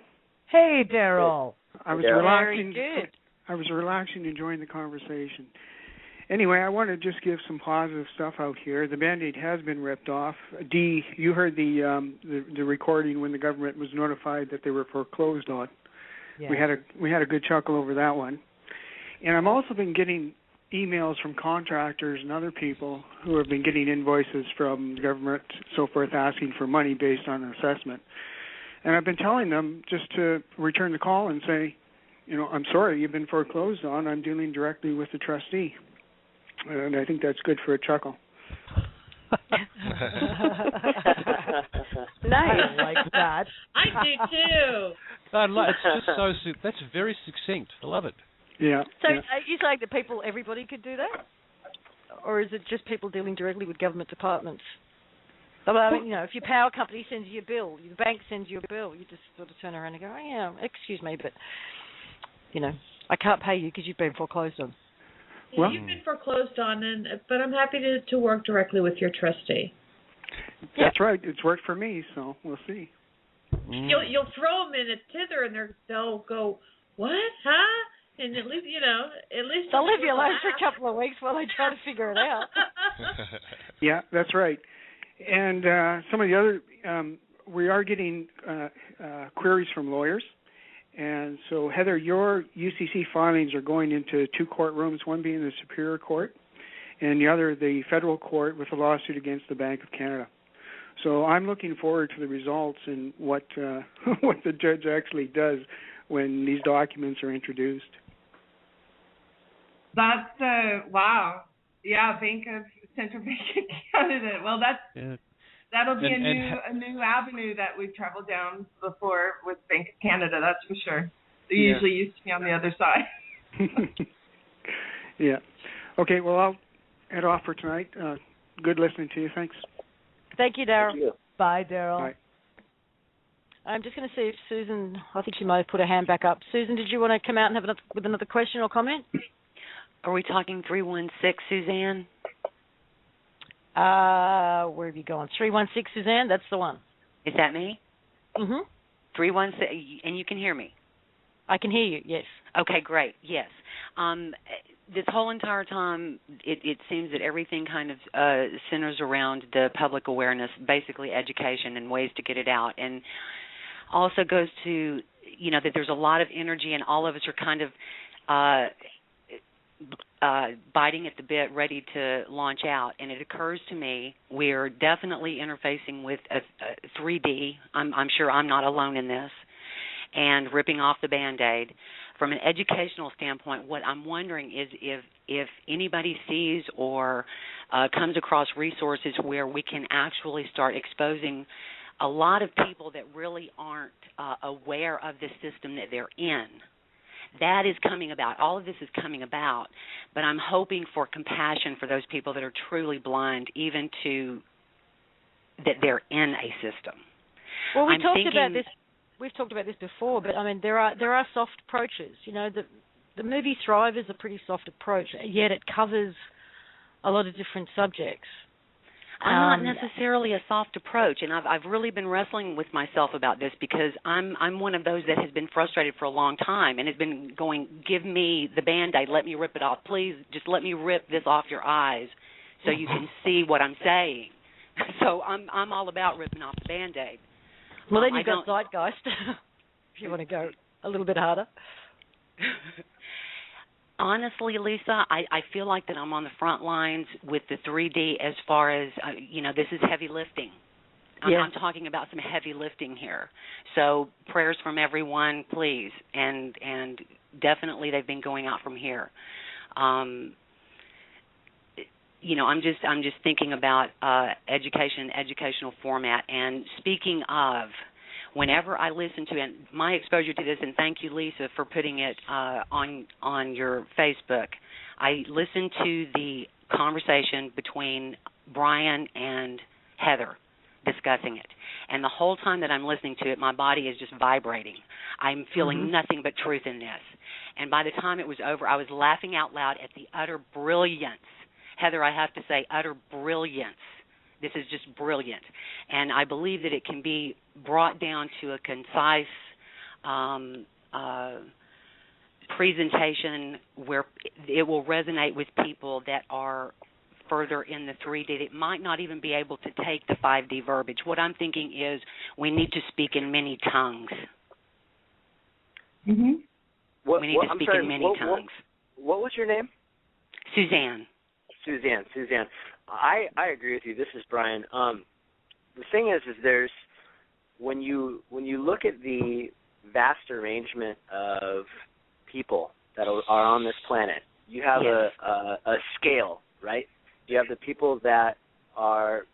Hey, Daryl. I was relaxing. Very good. I was relaxing, enjoying the conversation. Anyway, I want to just give some positive stuff out here. The Band-Aid has been ripped off. Dee, you heard the recording when the government was notified that they were foreclosed on. Yeah. We had a good chuckle over that one. And I've also been getting emails from contractors and other people who have been getting invoices from the government, so forth, asking for money based on an assessment. And I've been telling them just to return the call and say, I'm sorry, you've been foreclosed on. I'm dealing directly with the trustee. And I think that's good for a chuckle. Nice. I like that. I do too. It's just that's very succinct. I love it. Yeah. So are you saying that everybody could do that? Or is it just people dealing directly with government departments? I mean, if your power company sends you a bill, your bank sends you a bill, you just sort of turn around and go, oh, yeah, excuse me, but, I can't pay you because you've been foreclosed on. Well, you've been foreclosed on, but I'm happy to work directly with your trustee. That's right. It's worked for me, so we'll see. You'll throw them in a tither, and they'll go, what, huh? And at least they'll leave you alone for a couple of weeks while they try to figure it out. Yeah, that's right. And some of the other, we are getting queries from lawyers. And so, Heather, your UCC filings are going into two courtrooms, one being the Superior Court and the other the Federal Court with a lawsuit against the Bank of Canada. So I'm looking forward to the results and what the judge actually does when these documents are introduced. That's wow. Yeah, Central Bank of Canada. Well, that'll be a new avenue that we've traveled down before with Bank of Canada. That's for sure. They usually used to be on the other side. Yeah. Okay. Well, I'll head off for tonight. Good listening to you. Thanks. Thank you, Daryl. Bye, Daryl. Bye. I'm just going to see if Susan, I think she might have put her hand back up. Susan, did you want to come out and have with another question or comment? Are we talking 316, Suzanne? Where have you gone? 316, Suzanne? That's the one. Is that me? Mm-hmm. 316, and you can hear me? I can hear you, yes. Okay, great, yes. This whole entire time, it seems that everything kind of centers around the public awareness, basically education and ways to get it out, and also goes to, that there's a lot of energy and all of us are kind of biting at the bit, ready to launch out. And it occurs to me we're definitely interfacing with a 3D. I'm sure I'm not alone in this, and ripping off the Band-Aid. From an educational standpoint, what I'm wondering is if anybody sees or comes across resources where we can actually start exposing a lot of people that really aren't aware of the system that they're in. That is coming about. All of this is coming about, but I'm hoping for compassion for those people that are truly blind, even to that they're in a system. Well, we've talked about this before, but I mean there are soft approaches. The movie Thrive is a pretty soft approach, yet it covers a lot of different subjects. I'm not necessarily a soft approach, and I've really been wrestling with myself about this because I'm one of those that has been frustrated for a long time and has been going, give me the Band-Aid, let me rip it off, please, just let me rip this off your eyes so you can see what I'm saying. So I'm all about ripping off the Band-Aid. Well, then you've got Zeitgeist, if you want to go a little bit harder. Honestly, Lisa, I feel like that I'm on the front lines with the 3D as far as, this is heavy lifting. I'm talking about some heavy lifting here. So prayers from everyone, please. And definitely they've been going out from here. I'm just thinking about education, educational format. And speaking of, whenever I listen to it, my exposure to this, and thank you, Lisa, for putting it on your Facebook, I listened to the conversation between Brian and Heather discussing it. And the whole time that I'm listening to it, my body is just vibrating. I'm feeling nothing but truth in this. And by the time it was over, I was laughing out loud at the utter brilliance. Heather, I have to say, utter brilliance. This is just brilliant. And I believe that it can be brought down to a concise presentation where it will resonate with people that are further in the 3D that might not even be able to take the 5D verbiage. What I'm thinking is we need to speak in many tongues. We need to speak in many tongues. What was your name? Suzanne. Suzanne. I agree with you. This is Brian. The thing is there's when you look at the vast arrangement of people that are on this planet, you have a scale, right? You have the people that are,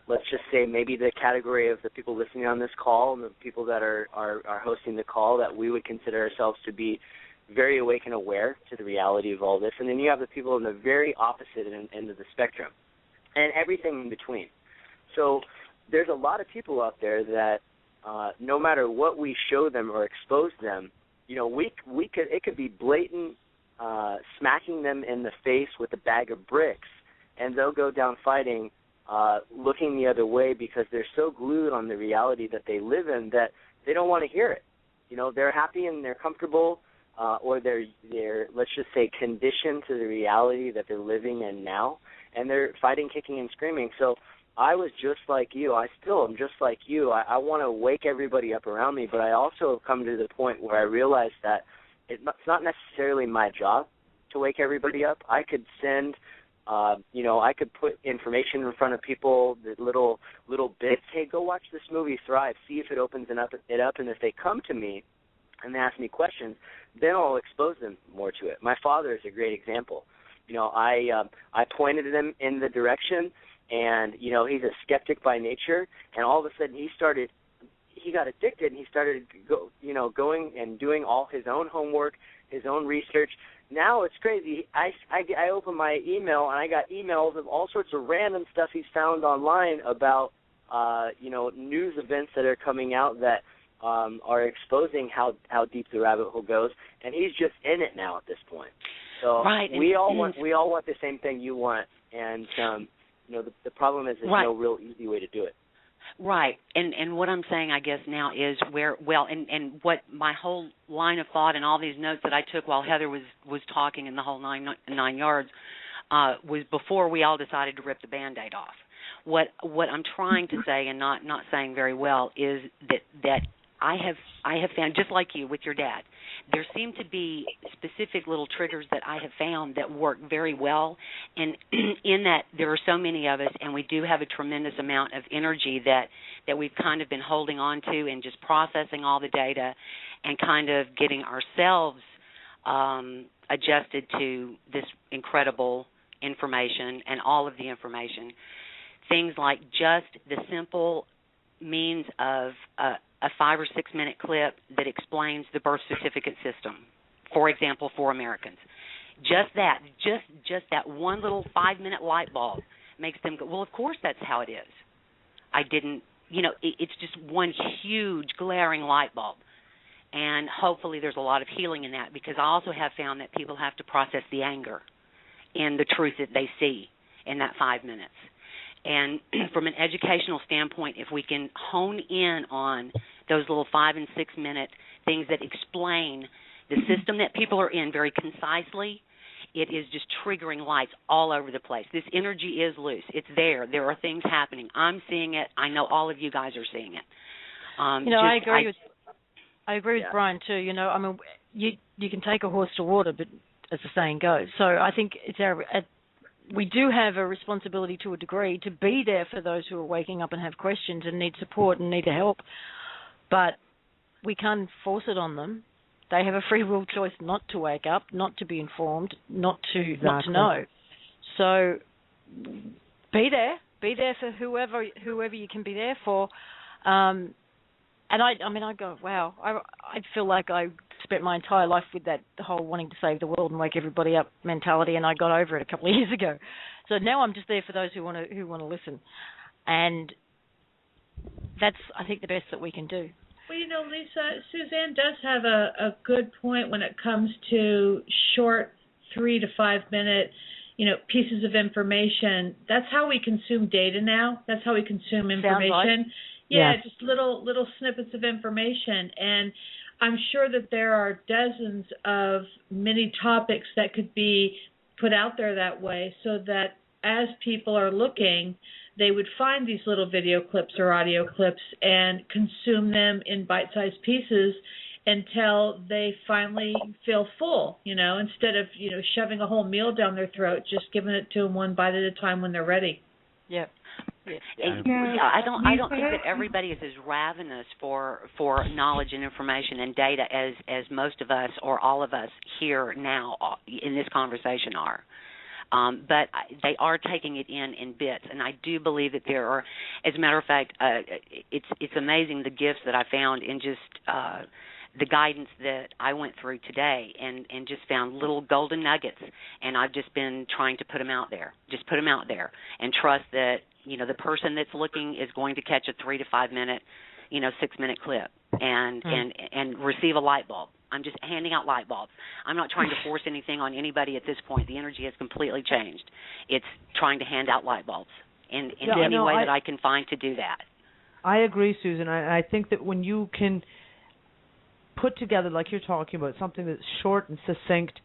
let's just say maybe the category of the people listening on this call and the people that are hosting the call that we would consider ourselves to be very awake and aware to the reality of all this. And then you have the people on the very opposite end of the spectrum and everything in between. So there's a lot of people out there that no matter what we show them or expose them, it could be blatant smacking them in the face with a bag of bricks, and they'll go down fighting looking the other way because they're so glued on the reality that they live in that they don't want to hear it. They're happy and they're comfortable, or they're let's just say conditioned to the reality that they're living in now, and they're fighting, kicking, and screaming. So I was just like you. I still am just like you. I want to wake everybody up around me, but I also have come to the point where I realized that it's not necessarily my job to wake everybody up. I could send, I could put information in front of people, the little bits. Hey, go watch this movie, Thrive. See if it opens it up, and if they come to me and they ask me questions, then I'll expose them more to it. My father is a great example. I pointed him in the direction, and he's a skeptic by nature, and all of a sudden he got addicted, and he started going and doing all his own homework, his own research. Now it's crazy. I open my email, and I got emails of all sorts of random stuff he's found online about news events that are coming out that are exposing how deep the rabbit hole goes, and he's just in it now at this point. So right. we all want the same thing you want, and the problem is there's no real easy way to do it. Right, and what I'm saying, I guess, now is and what my whole line of thought and all these notes that I took while Heather was talking in the whole nine yards was before we all decided to rip the Band-Aid off. What I'm trying to say and not saying very well is that I have found, just like you with your dad, there seem to be specific little triggers that I have found that work very well, and in that there are so many of us, and we do have a tremendous amount of energy that we've kind of been holding on to and just processing all the data and kind of getting ourselves adjusted to this incredible information and all of the information. Things like just the simple means of a 5 or 6 minute clip that explains the birth certificate system, for example, for Americans. Just that one little 5-minute light bulb makes them go, well, of course that's how it is. I didn't, it's just one huge glaring light bulb. And hopefully there's a lot of healing in that, because I also have found that people have to process the anger in the truth that they see in that 5 minutes. And from an educational standpoint, if we can hone in on those little 5 and 6 minute things that explain the system that people are in very concisely, it is just triggering lights all over the place. This energy is loose. It's there. There are things happening. I'm seeing it. I know all of you guys are seeing it. I agree with Brian too. You can take a horse to water, but as the saying goes. So I think we do have a responsibility to a degree to be there for those who are waking up and have questions and need support and need the help, but we can't force it on them. They have a free will choice not to wake up, not to be informed, not to know. So be there for whoever you can be there for. And I go, wow, I feel like I spent my entire life with that whole wanting to save the world and wake everybody up mentality, and I got over it a couple of years ago. So now I'm just there for those who want to listen. And that's, I think, the best that we can do. Well, Lisa, Suzanne does have a good point when it comes to short 3 to 5 minute, pieces of information. That's how we consume data now. That's how we consume information. Sounds like. Yeah, just little snippets of information. And I'm sure that there are dozens of mini topics that could be put out there that way, so that as people are looking, they would find these little video clips or audio clips and consume them in bite-sized pieces until they finally feel full, instead of, shoving a whole meal down their throat, just giving it to them one bite at a time when they're ready. Yep. And I don't think that everybody is as ravenous for knowledge and information and data as most of us or all of us here now in this conversation are. But they are taking it in bits, and I do believe that there are. As a matter of fact, it's amazing the gifts that I found in just the guidance that I went through today, and just found little golden nuggets, and I've just been trying to put them out there. Just put them out there, and trust that the person that's looking is going to catch a 3 to 5 minute, 6 minute clip, and receive a light bulb. I'm just handing out light bulbs. I'm not trying to force anything on anybody at this point. The energy has completely changed. It's trying to hand out light bulbs in any way that I can find to do that. I agree, Susan. I think that when you can put together, like you're talking about, something that's short and succinct,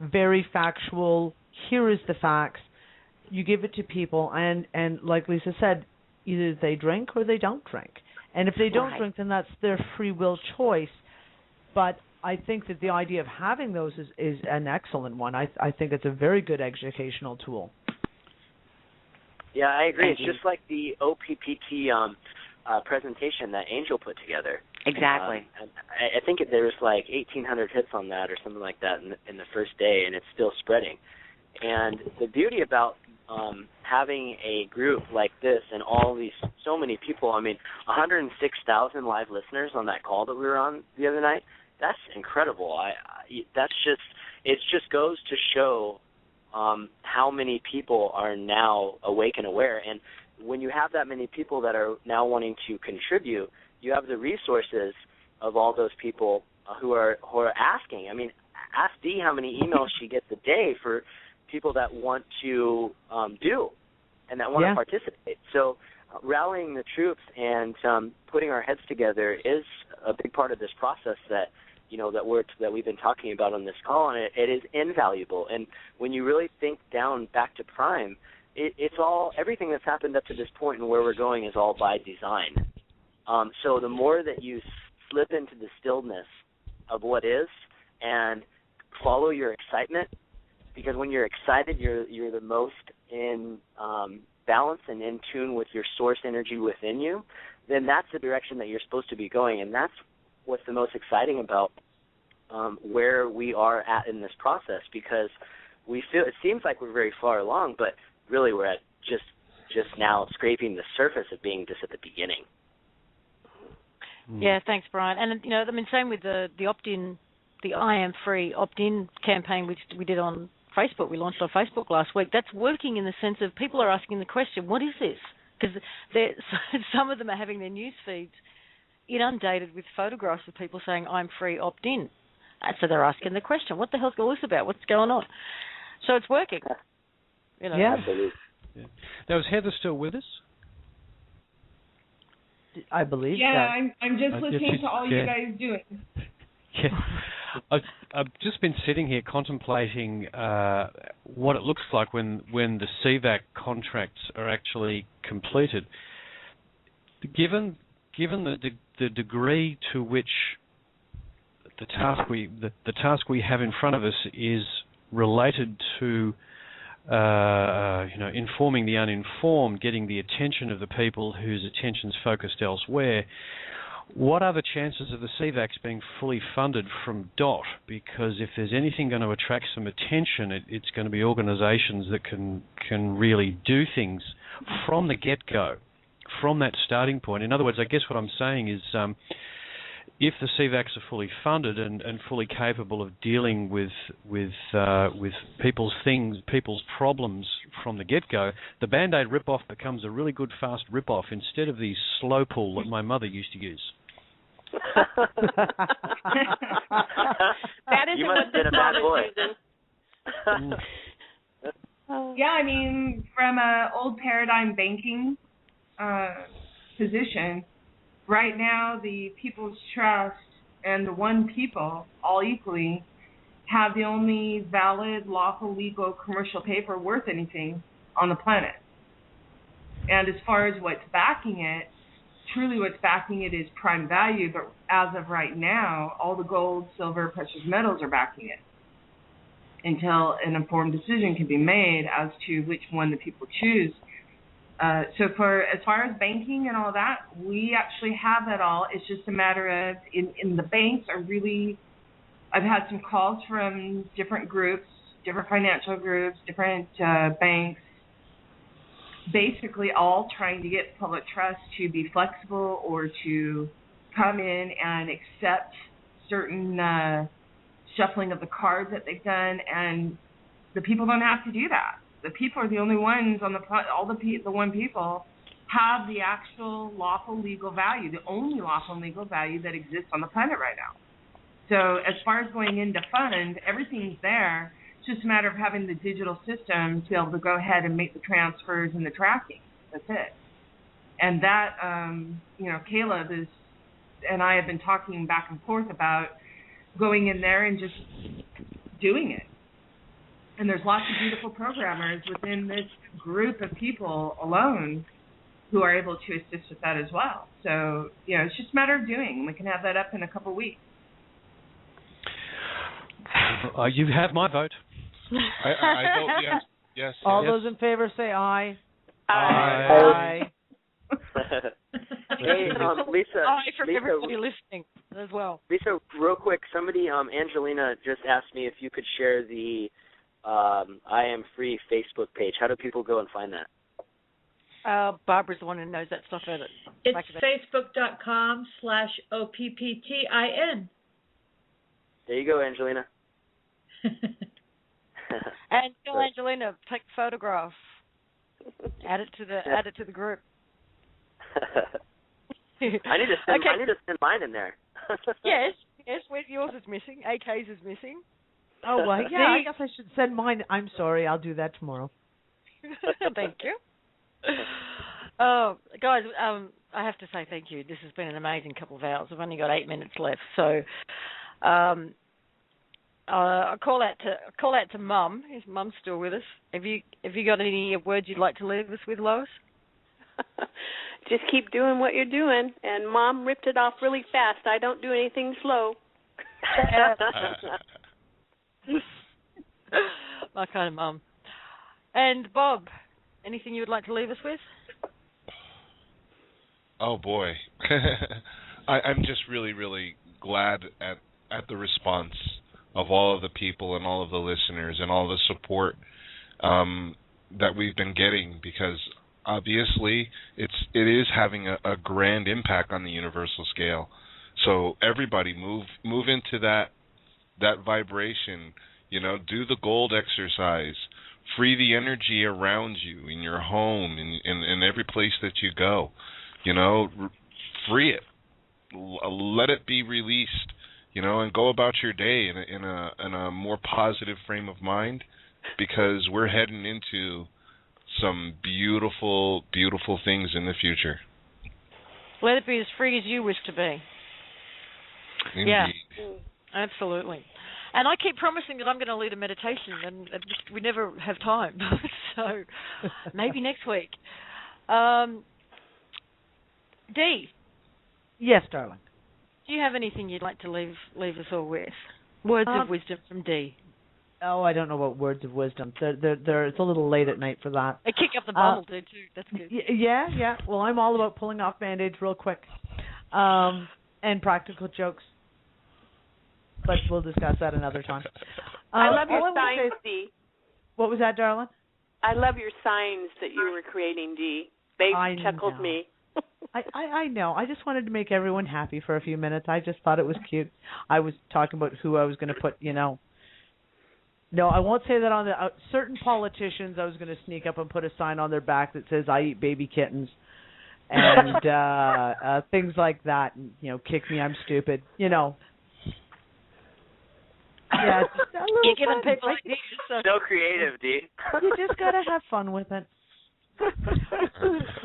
very factual, here is the facts, you give it to people, and like Lisa said, either they drink or they don't drink. And if they don't drink, then that's their free will choice. But I think that the idea of having those is an excellent one. I think it's a very good educational tool. Yeah, I agree. It's just like the OPPT presentation that Angel put together. Exactly. I think there was like 1,800 hits on that or something like that in the first day, and it's still spreading. And the beauty about having a group like this and so many people, 106,000 live listeners on that call that we were on the other night, that's incredible. It just goes to show how many people are now awake and aware. And when you have that many people that are now wanting to contribute, you have the resources of all those people who are asking. Ask Dee how many emails she gets a day for people that want to do and that want to participate. So rallying the troops and putting our heads together is a big part of this process that we've been talking about on this call, and it is invaluable. And when you really think down back to Prime, it's all, everything that's happened up to this point and where we're going is all by design. So the more that you slip into the stillness of what is and follow your excitement, because when you're excited, you're the most in balance and in tune with your source energy within you, then that's the direction that you're supposed to be going. And that's what's the most exciting about where we are at in this process, because we feel, it seems like we're very far along, but really we're at just now scraping the surface of being just at the beginning. Yeah, thanks, Brian. And same with the opt-in, the I Am Free opt-in campaign which we did on Facebook. We launched on Facebook last week. That's working in the sense of people are asking the question, what is this? Because some of them are having their news feeds inundated with photographs of people saying, I'm free, opt in. So they're asking the question, what the hell's all this about? What's going on? So it's working. Yeah. Absolutely. Yeah. Now, is Heather still with us? I believe so. Yeah, I'm just listening to all you guys doing. Yeah. I've just been sitting here contemplating what it looks like when the CVAC contracts are actually completed. Given the degree to which the task we have in front of us is related to informing the uninformed, getting the attention of the people whose attention's focused elsewhere, what are the chances of the CVACs being fully funded from DOT? Because if there's anything going to attract some attention, it's going to be organisations that can really do things from the get-go, from that starting point. In other words, I guess what I'm saying is if the CVACs are fully funded and fully capable of dealing with people's problems from the get-go, the Band-Aid rip-off becomes a really good fast rip-off instead of the slow pull that my mother used to use. That isn't you what must have been a bad boy. Yeah, I mean, from a old paradigm banking position, right now the People's Trust and the One People, all equally, have the only valid, lawful, legal, commercial paper worth anything on the planet. And as far as what's backing it, truly what's backing it is prime value, but as of right now, all the gold, silver, precious metals are backing it until an informed decision can be made as to which one the people choose. So as far as banking and all that, we actually have that all. It's just a matter of, in the banks are really, I've had some calls from different groups, different financial groups, different banks, basically all trying to get public trust to be flexible or to come in and accept certain shuffling of the cards that they've done, and the people don't have to do that. The people are the only ones on the one people have the actual lawful legal value, the only lawful legal value that exists on the planet right now. So as far as going into fund, everything's there. It's just a matter of having the digital system to be able to go ahead and make the transfers and the tracking. That's it. And that, Caleb and I have been talking back and forth about going in there and just doing it. And there's lots of beautiful programmers within this group of people alone who are able to assist with that as well. So, it's just a matter of doing. We can have that up in a couple of weeks. You have my vote. I vote yes. Yes. All yes. those in favor say aye. Aye. Hey, Lisa. Aye for Lisa, everybody listening as well. Lisa, real quick, somebody, Angelina, just asked me if you could share the I Am Free Facebook page. How do people go and find that? Barbara's the one who knows that stuff at it. It's facebook.com/OPPTIN. There you go, Angelina. And tell Angelina, take a photograph. Add it to the group. I need to send mine in there. Yes, yours is missing. AK's is missing. Oh, well, yeah, I guess I should send mine. I'm sorry, I'll do that tomorrow. Thank you. Oh, guys, I have to say thank you. This has been an amazing couple of hours. I've only got 8 minutes left, so I'll call out to Mum. Is Mum still with us? Have you got any words you'd like to leave us with, Lois? Just keep doing what you're doing, and Mom ripped it off really fast. I don't do anything slow. My kind of mum. And Bob, anything you would like to leave us with? Oh boy, I'm just really, really glad at the response of all of the people and all of the listeners and all the support that we've been getting, because obviously it is having a grand impact on the universal scale. So everybody move into that vibration. Do the gold exercise. Free the energy around you in your home, in every place that you go. Free it. Let it be released. And go about your day in a more positive frame of mind, because we're heading into some beautiful, beautiful things in the future. Let it be as free as you wish to be. Indeed. Yeah, absolutely. And I keep promising that I'm going to lead a meditation, and we never have time. So maybe next week. Dee. Yes, darling. Do you have anything you'd like to leave us all with? Words of wisdom from Dee. Oh, I don't know about words of wisdom. It's a little late at night for that. A kick up the bottle, too. That's good. Yeah. Well, I'm all about pulling off Band-Aids real quick, and practical jokes. But we'll discuss that another time. I love your signs, Dee. What was that, darling? I love your signs that you were creating, Dee. They chuckled me. I know. I just wanted to make everyone happy for a few minutes. I just thought it was cute. I was talking about who I was going to put, No, I won't say that on the certain politicians. I was going to sneak up and put a sign on their back that says "I eat baby kittens," and things like that. You know, kick me, I'm stupid. You know. Yeah, you're giving people ideas. So creative, Dee. You just got to have fun with it.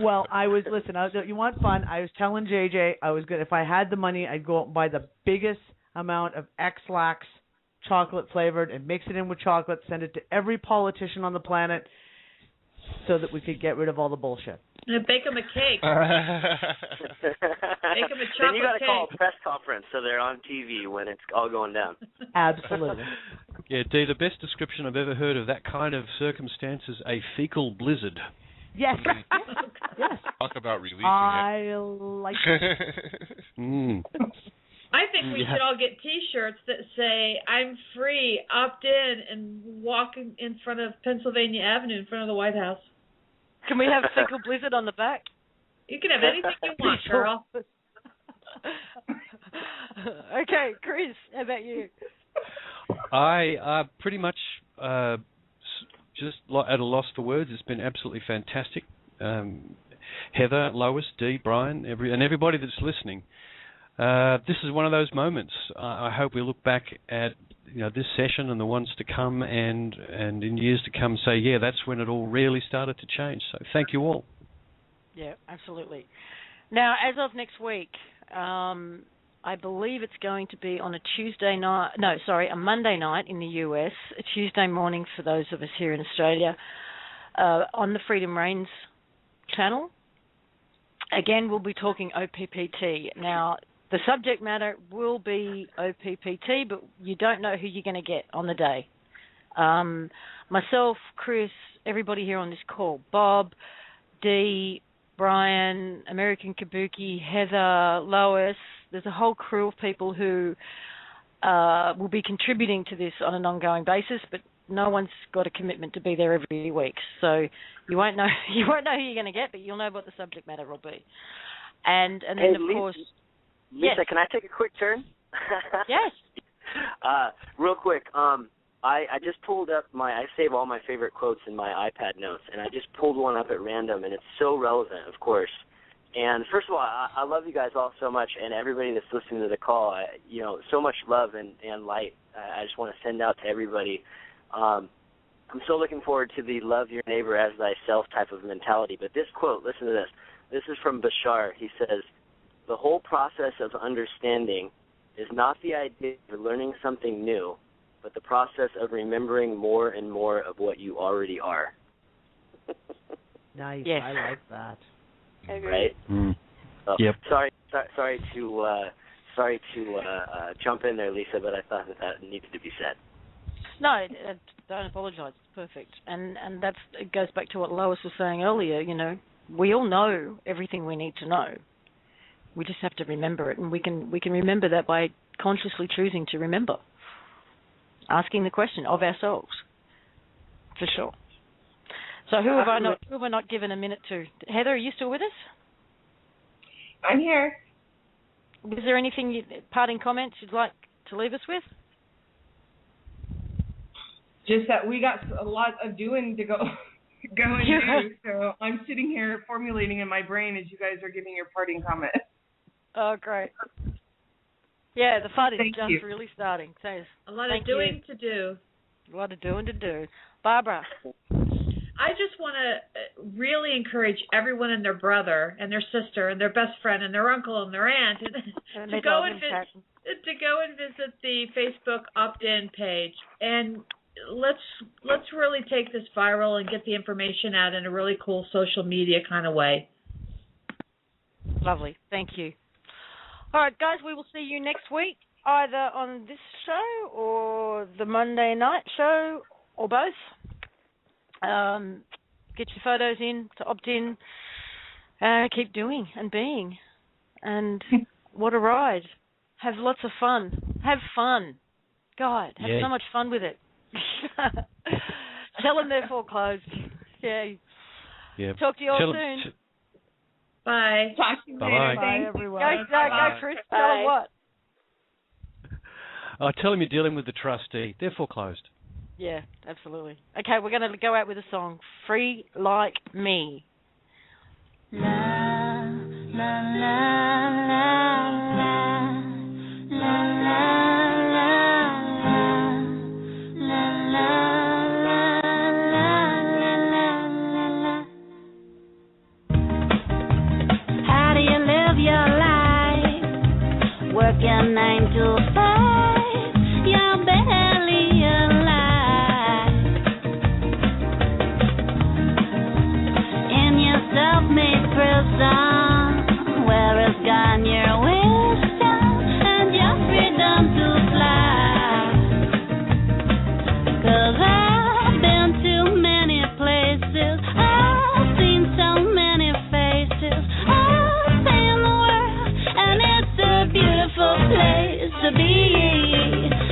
Well, you want fun? I was telling JJ if I had the money, I'd go out and buy the biggest amount of X-Lax chocolate flavored and mix it in with chocolate, send it to every politician on the planet so that we could get rid of all the bullshit. And bake them a cake. Make them a chocolate Then you got to cake. call a press conference so they're on TV when it's all going down. Absolutely. Yeah, Dee, the best description I've ever heard of that kind of circumstance is a fecal blizzard. Yes. Yes. Talk about releasing I like it. I think we should all get T-shirts that say "I'm free, opt in," and walk in front of Pennsylvania Avenue in front of the White House. Can we have fecal blizzard on the back? You can have anything you want, girl. Okay, Chris, how about you? I pretty much just at a loss for words. It's been absolutely fantastic. Heather, Lois, Dee, Brian, and everybody that's listening. This is one of those moments. I hope we look back at this session and the ones to come, and in years to come, say, yeah, that's when it all really started to change. So thank you all. Yeah, absolutely. Now, as of next week, I believe it's going to be on a Monday night in the US, a Tuesday morning for those of us here in Australia, on the Freedom Reigns channel. Again, we'll be talking OPPT. Now, the subject matter will be OPPT, but you don't know who you're going to get on the day. Myself, Chris, everybody here on this call, Bob, Dee, Brian, American Kabuki, Heather, Lois, there's a whole crew of people who will be contributing to this on an ongoing basis, but no one's got a commitment to be there every week. So you won't know who you're going to get, but you'll know what the subject matter will be. And then, hey, of course... Lisa, yes. Can I take a quick turn? Yes. Real quick, I just pulled up I save all my favorite quotes in my iPad notes, and I just pulled one up at random, and it's so relevant, of course. And first of all, I love you guys all so much, and everybody that's listening to the call, so much love and light. I just want to send out to everybody. I'm so looking forward to the love your neighbor as thyself type of mentality. But this quote, listen to this. This is from Bashar. He says, "The whole process of understanding is not the idea of learning something new, but the process of remembering more and more of what you already are." Nice. Yes. I like that. Right? So, yep. Sorry to jump in there, Lisa, but I thought that needed to be said. No, don't apologise. It's perfect. And it goes back to what Lois was saying earlier. We all know everything we need to know. We just have to remember it, and we can remember that by consciously choosing to remember, asking the question of ourselves, for sure. So who have I not given a minute to? Heather, are you still with us? I'm here. Is there anything parting comments you'd like to leave us with? Just that we got a lot of doing to go and do. So I'm sitting here formulating in my brain as you guys are giving your parting comments. Oh, great. Yeah, the fun is Thank you. really starting. So, a lot of doing to do. A lot of doing to do. Barbara. I just want to really encourage everyone and their brother and their sister and their best friend and their uncle and their aunt to go and visit the Facebook opt-in page, and let's really take this viral and get the information out in a really cool social media kind of way. Lovely. Thank you. All right, guys, we will see you next week, either on this show or the Monday night show, or both. Get your photos in to opt in. Keep doing and being. And what a ride. Have lots of fun. Have fun. God, have so much fun with it. Tell them they're foreclosed. Yay. Yeah. Talk to you all soon. Bye. Talk to you later. Bye. Bye, everyone. Go, Chris. Tell them what? Tell them you're dealing with the trustee. They're foreclosed. Yeah, absolutely. Okay, we're going to go out with a song, Free Like Me. La, la, la, la, la, la, la, la. How do you live your life? Working 9 to 5, you're barely alive. In your self-made prison, where is gone your wisdom and your freedom to fly? 'Cause I've been to many places, I've seen so many faces, I've seen the world, and it's a beautiful place to be.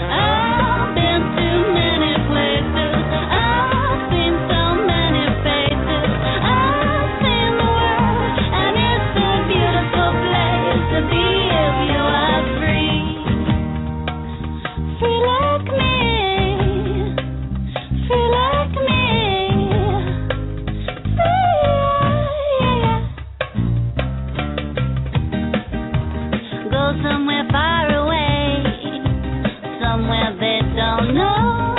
I've been to many places, I've seen so many faces, I've seen the world, and it's a beautiful place to be if you are free. Free like me, free like me, free. Go somewhere far away, somewhere they don't know,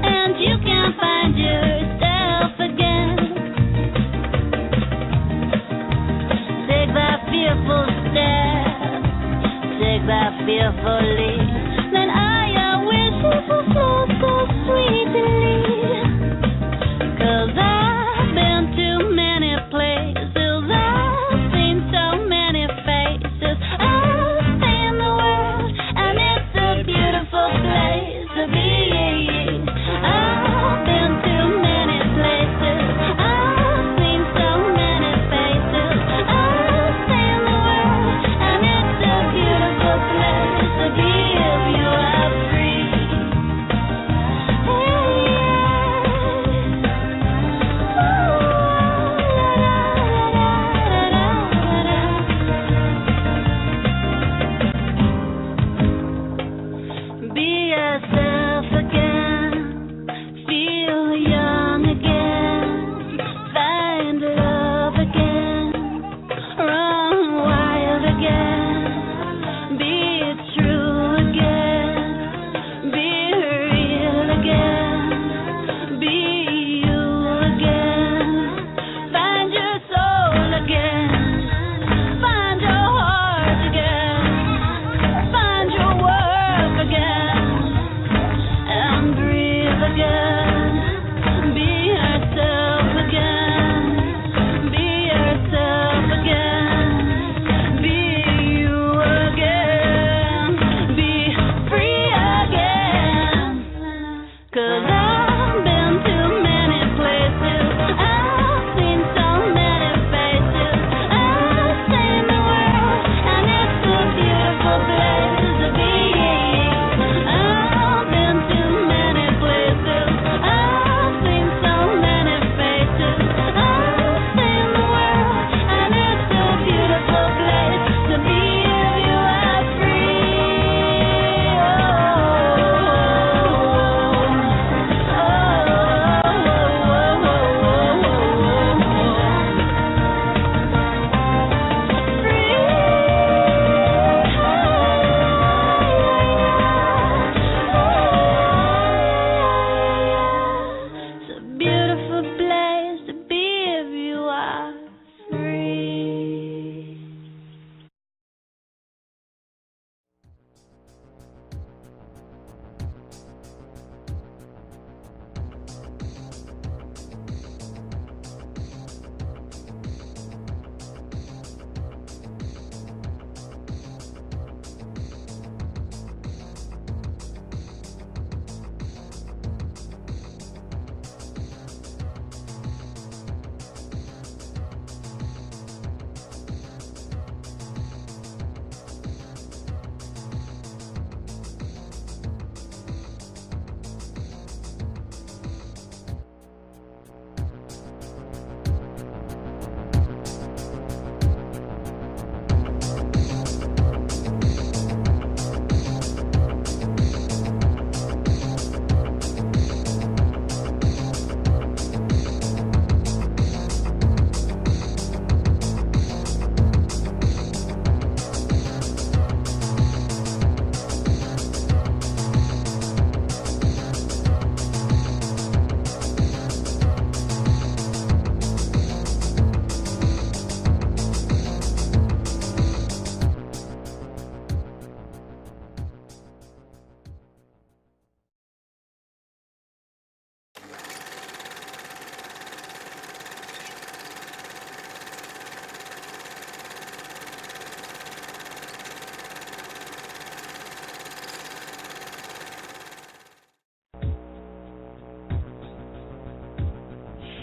and you can find yourself again. Take that fearful step, take that fearful leap, then I wish it was so sweetly. 'Cause I've been to many places, I've seen so many faces, I've seen the world, and it's a beautiful place to be. I've been to many places, I've seen so many faces, I've seen the world, and it's a beautiful place to be if you are free.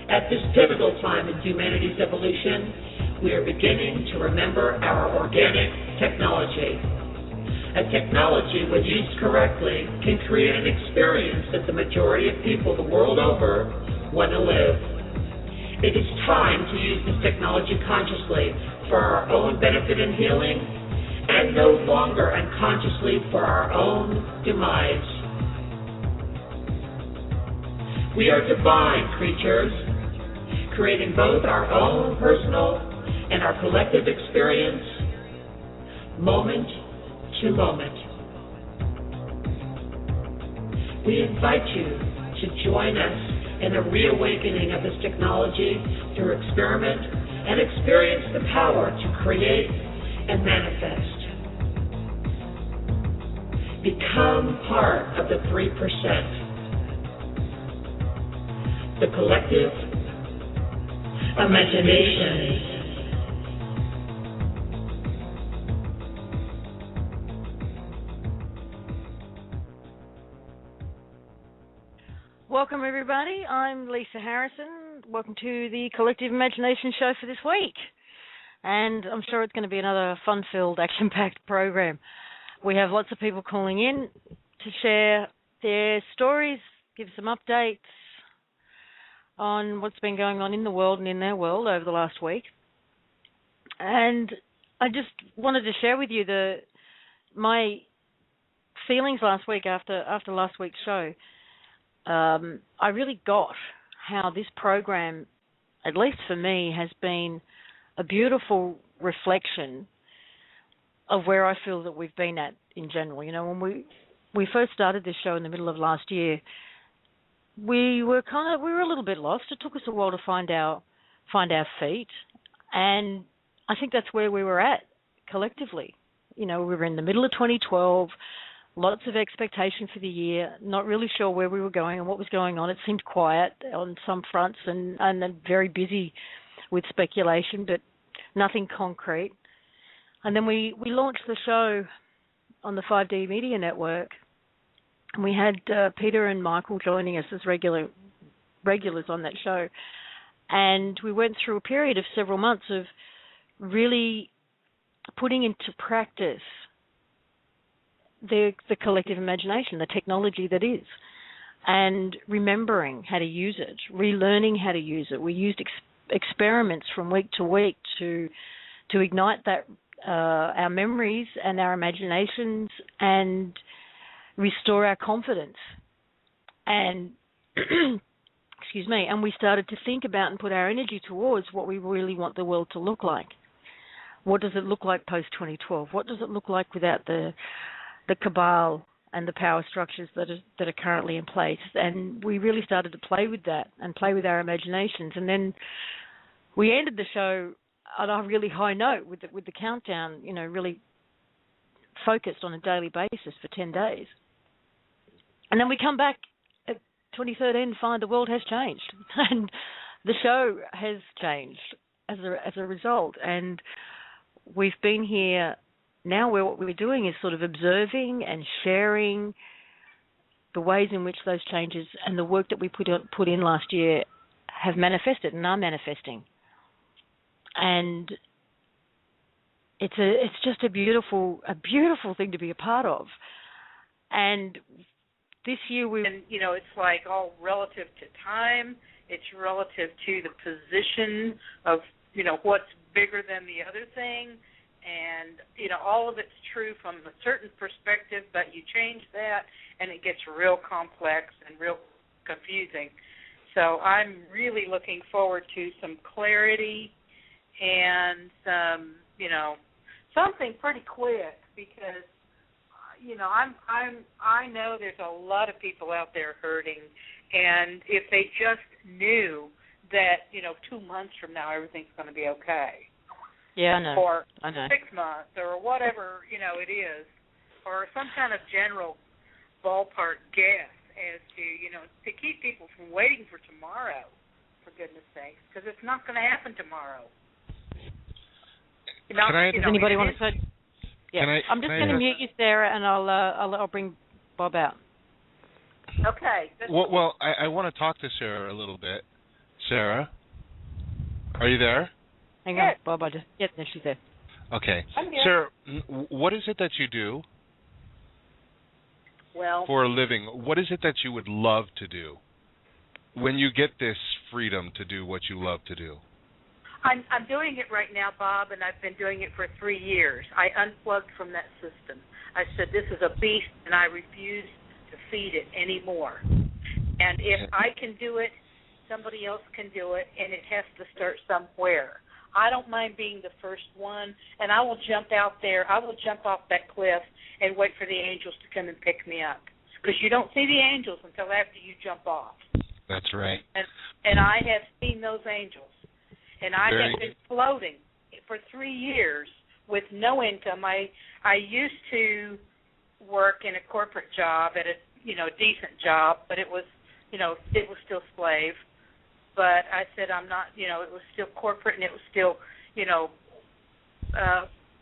At this pivotal time in humanity's evolution, we are beginning to remember our organic technology. A technology, when used correctly, can create an experience that the majority of people the world over want to live. It is time to use this technology consciously for our own benefit and healing, and no longer unconsciously for our own demise. We are divine creatures, creating both our own personal and our collective experience, moment to moment. We invite you to join us in the reawakening of this technology through experiment and experience the power to create and manifest. Become part of the 3%. The collective imagination. Welcome, everybody. I'm Lisa Harrison. Welcome to the Collective Imagination Show for this week. And I'm sure it's going to be another fun-filled, action-packed program. We have lots of people calling in to share their stories, give some updates on what's been going on in the world and in their world over the last week. And I just wanted to share with you my feelings last week after last week's show. I really got how this program, at least for me, has been a beautiful reflection of where I feel that we've been at in general. You know, when we first started this show in the middle of last year, we were a little bit lost. It took us a while to find our feet, and I think that's where we were at collectively. You know, we were in the middle of 2012, lots of expectation for the year, not really sure where we were going and what was going on. It seemed quiet on some fronts and very busy with speculation, but nothing concrete. And then we launched the show on the 5D Media Network, and we had Peter and Michael joining us as regulars on that show. And we went through a period of several months of really putting into practice the collective imagination, the technology that is, and remembering how to use it, relearning how to use it. We used experiments from week to week to ignite that our memories and our imaginations and restore our confidence. And excuse me, and we started to think about and put our energy towards what we really want the world to look like. What does it look like post-2012? What does it look like without the cabal and the power structures that are currently in place? And we really started to play with that and play with our imaginations. And then we ended the show on a really high note with the countdown, you know, really focused on a daily basis for 10 days. And then we come back at 2013 and find the world has changed and the show has changed as a result. And we've been here now where what we're doing is sort of observing and sharing the ways in which those changes and the work that we put in last year have manifested and are manifesting. And it's just a beautiful thing to be a part of. And this year and you know, it's like all relative to time. It's relative to the position of, you know, what's bigger than the other thing. And, you know, all of it's true from a certain perspective, but you change that and it gets real complex and real confusing. So I'm really looking forward to some clarity and some, you know, something pretty quick, because, you know, I know there's a lot of people out there hurting, and if they just knew that, you know, 2 months from now everything's going to be okay. Yeah, I know. Or I know. 6 months, or whatever, you know, it is, or some kind of general ballpark guess as to, you know, to keep people from waiting for tomorrow, for goodness sakes, because it's not going to happen tomorrow. You know, Does anybody want to say? Yeah, I'm just going to mute you, Sarah, and I'll bring Bob out. Okay. Well, I want to talk to Sarah a little bit. Sarah, are you there? Hang on, Bob. Yes, she's there. Okay. I'm here. Sarah, what is it that you do for a living? What is it that you would love to do when you get this freedom to do what you love to do? I'm doing it right now, Bob, and I've been doing it for 3 years. I unplugged from that system. I said, this is a beast, and I refuse to feed it anymore. And if I can do it, somebody else can do it, and it has to start somewhere. I don't mind being the first one, and I will jump out there. I will jump off that cliff and wait for the angels to come and pick me up, because you don't see the angels until after you jump off. That's right. And I have seen those angels. And I have been floating for 3 years with no income. I used to work in a corporate job at a decent job, but it was still slave. But I said I'm not, it was still corporate, and it was still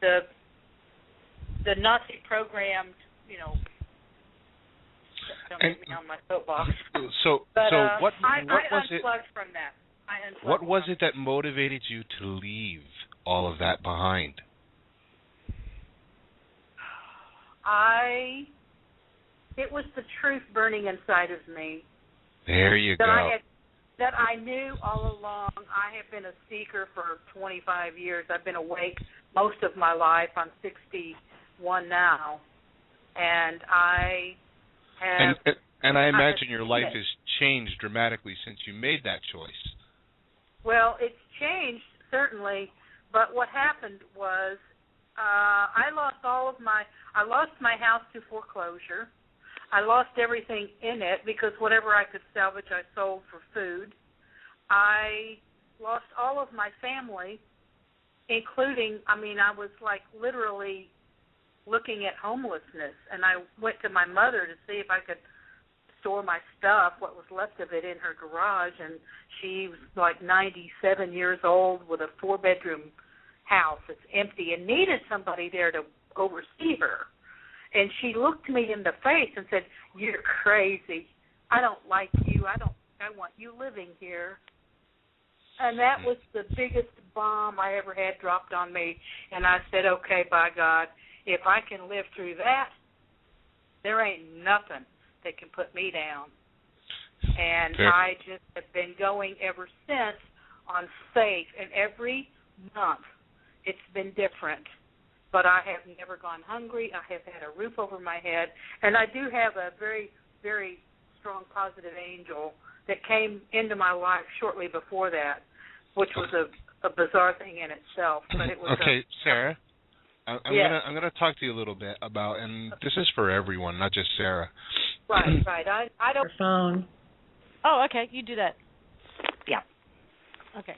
the Nazi programmed, don't get me on my soapbox. What I was it? Unplugged from that. What was it that motivated you to leave all of that behind? It was the truth burning inside of me. There you go. That I knew all along. I have been a seeker for 25 years. I've been awake most of my life. I'm 61 now. And I have... And I imagine your life has changed dramatically since you made that choice. Well, it's changed, certainly, but what happened was I lost my house to foreclosure. I lost everything in it because whatever I could salvage I sold for food. I lost all of my family, including, I was like literally looking at homelessness, and I went to my mother to see if I could store my stuff, what was left of it, in her garage, and she was like 97 years old with a 4-bedroom house that's empty and needed somebody there to oversee her. And she looked me in the face and said, "You're crazy. I don't like you. I want you living here." And that was the biggest bomb I ever had dropped on me. And I said, okay, by God, if I can live through that, there ain't nothing that can put me down. And I just have been going ever since on safe. And every month it's been different. But I have never gone hungry. I have had a roof over my head. And I do have a very, very strong positive angel that came into my life shortly before that, which was a bizarre thing in itself. But it was okay, Sarah, I'm gonna talk to you a little bit about, and this is for everyone, not just Sarah. Right. I don't. Phone. Oh, okay. You do that. Yeah. Okay.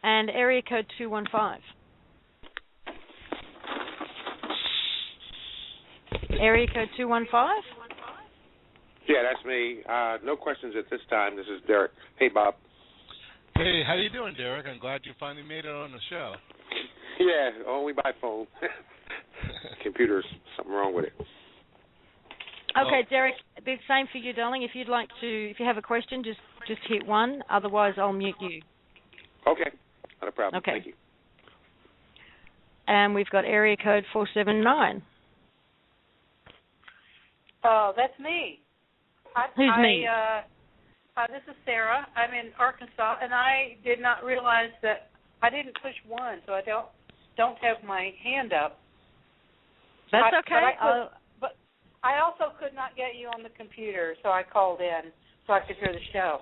And area code 215. Area code 215? Yeah, that's me. No questions at this time. This is Derek. Hey, Bob. Hey, how you doing, Derek? I'm glad you finally made it on the show. Yeah, only by phone. Computer's something wrong with it. Okay, Derek, the same for you, darling. If you have a question, just hit 1. Otherwise, I'll mute you. Okay, not a problem. Okay. Thank you. And we've got area code 479. Oh, that's me. Who's me? This is Sarah. I'm in Arkansas, and I did not realize that I didn't push 1, so I don't have my hand up. That's okay. But I also could not get you on the computer, so I called in so I could hear the show.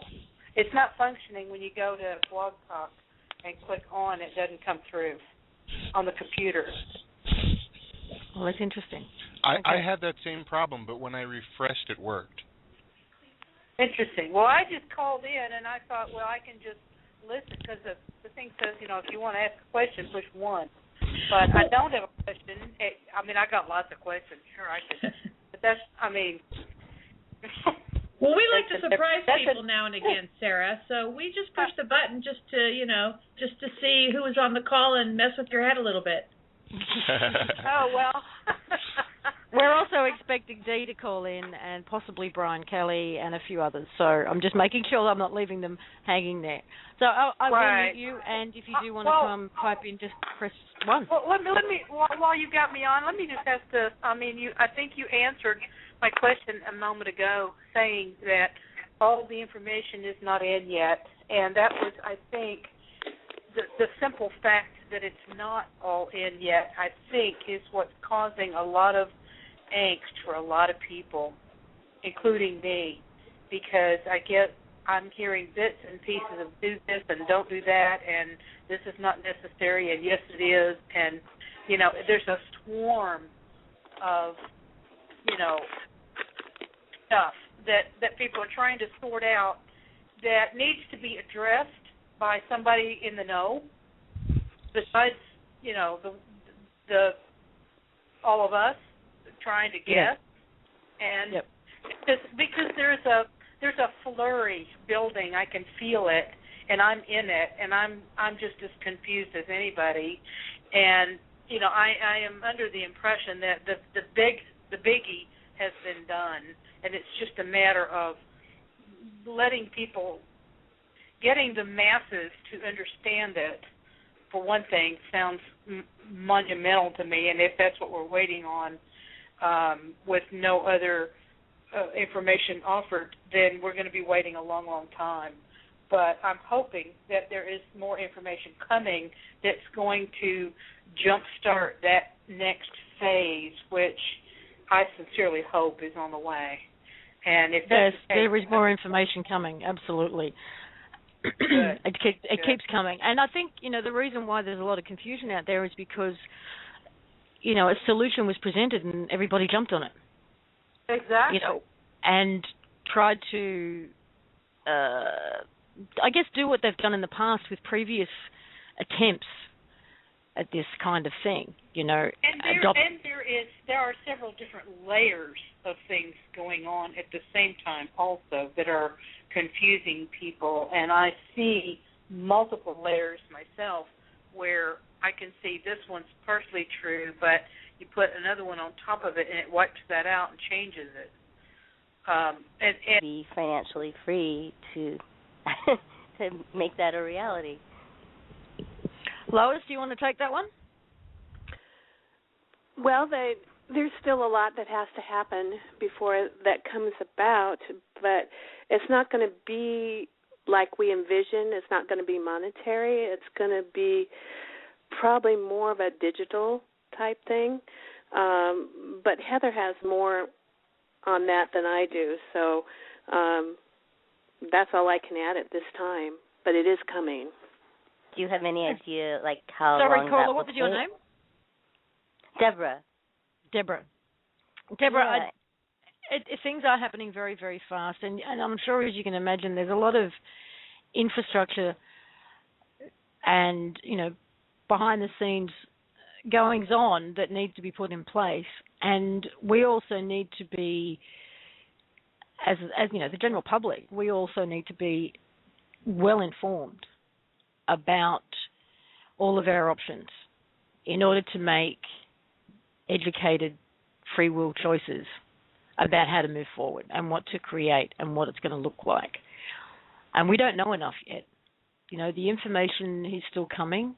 It's not functioning when you go to Blog Talk and click on. It doesn't come through on the computer. Well, that's interesting. I had that same problem, but when I refreshed, it worked. Interesting. Well, I just called in, and I thought, well, I can just listen, because the thing says, if you want to ask a question, push 1. But I don't have a question. I got lots of questions. Sure, I could. But that's, Well, we like to surprise people now and again, Sarah. So we just push the button just to see who was on the call and mess with your head a little bit. Oh, well. We're also expecting Dee to call in, and possibly Brian Kelly and a few others. So I'm just making sure I'm not leaving them hanging there. So I will mute you, and if you do want to come pipe in, just press 1. Well, let me while you got me on, let me just ask this. I think you answered my question a moment ago, saying that all the information is not in yet, and that was, I think, the simple fact that it's not all in yet, I think, is what's causing a lot of angst for a lot of people, including me, because I'm hearing bits and pieces of do this and don't do that, and this is not necessary, and yes it is, and, there's a swarm of, stuff that people are trying to sort out that needs to be addressed by somebody in the know, besides, the all of us trying to guess, and because there's a flurry building, I can feel it, and I'm in it, and I'm just as confused as anybody, and I am under the impression that the biggie has been done, and it's just a matter of getting the masses to understand it. For one thing, sounds monumental to me, and if that's what we're waiting on, with no other information offered, then we're going to be waiting a long, long time. But I'm hoping that there is more information coming that's going to jumpstart that next phase, which I sincerely hope is on the way. And if that's there is more information coming, absolutely. It keeps coming. And I think, the reason why there's a lot of confusion out there is because, a solution was presented and everybody jumped on it. Exactly. And tried to, do what they've done in the past with previous attempts at this kind of thing, And there are several different layers of things going on at the same time also that are confusing people, and I see multiple layers myself where I can see this one's partially true, but you put another one on top of it and it wipes that out and changes it. And be financially free to to make that a reality. Lois, do you want to take that one? Well, there's still a lot that has to happen before that comes about, but it's not going to be like we envision. It's not going to be monetary. It's going to be probably more of a digital type thing. But Heather has more on that than I do, so that's all I can add at this time. But it is coming. Do you have any idea, how Sorry, long caller, that what was your name? Deborah. Yeah. Things are happening very, very fast, and I'm sure, as you can imagine, there's a lot of infrastructure and, behind-the-scenes goings-on that need to be put in place, and we also need to be, as the general public, we also need to be well-informed about all of our options in order to make educated free will choices about how to move forward and what to create and what it's going to look like. And we don't know enough yet. The information is still coming,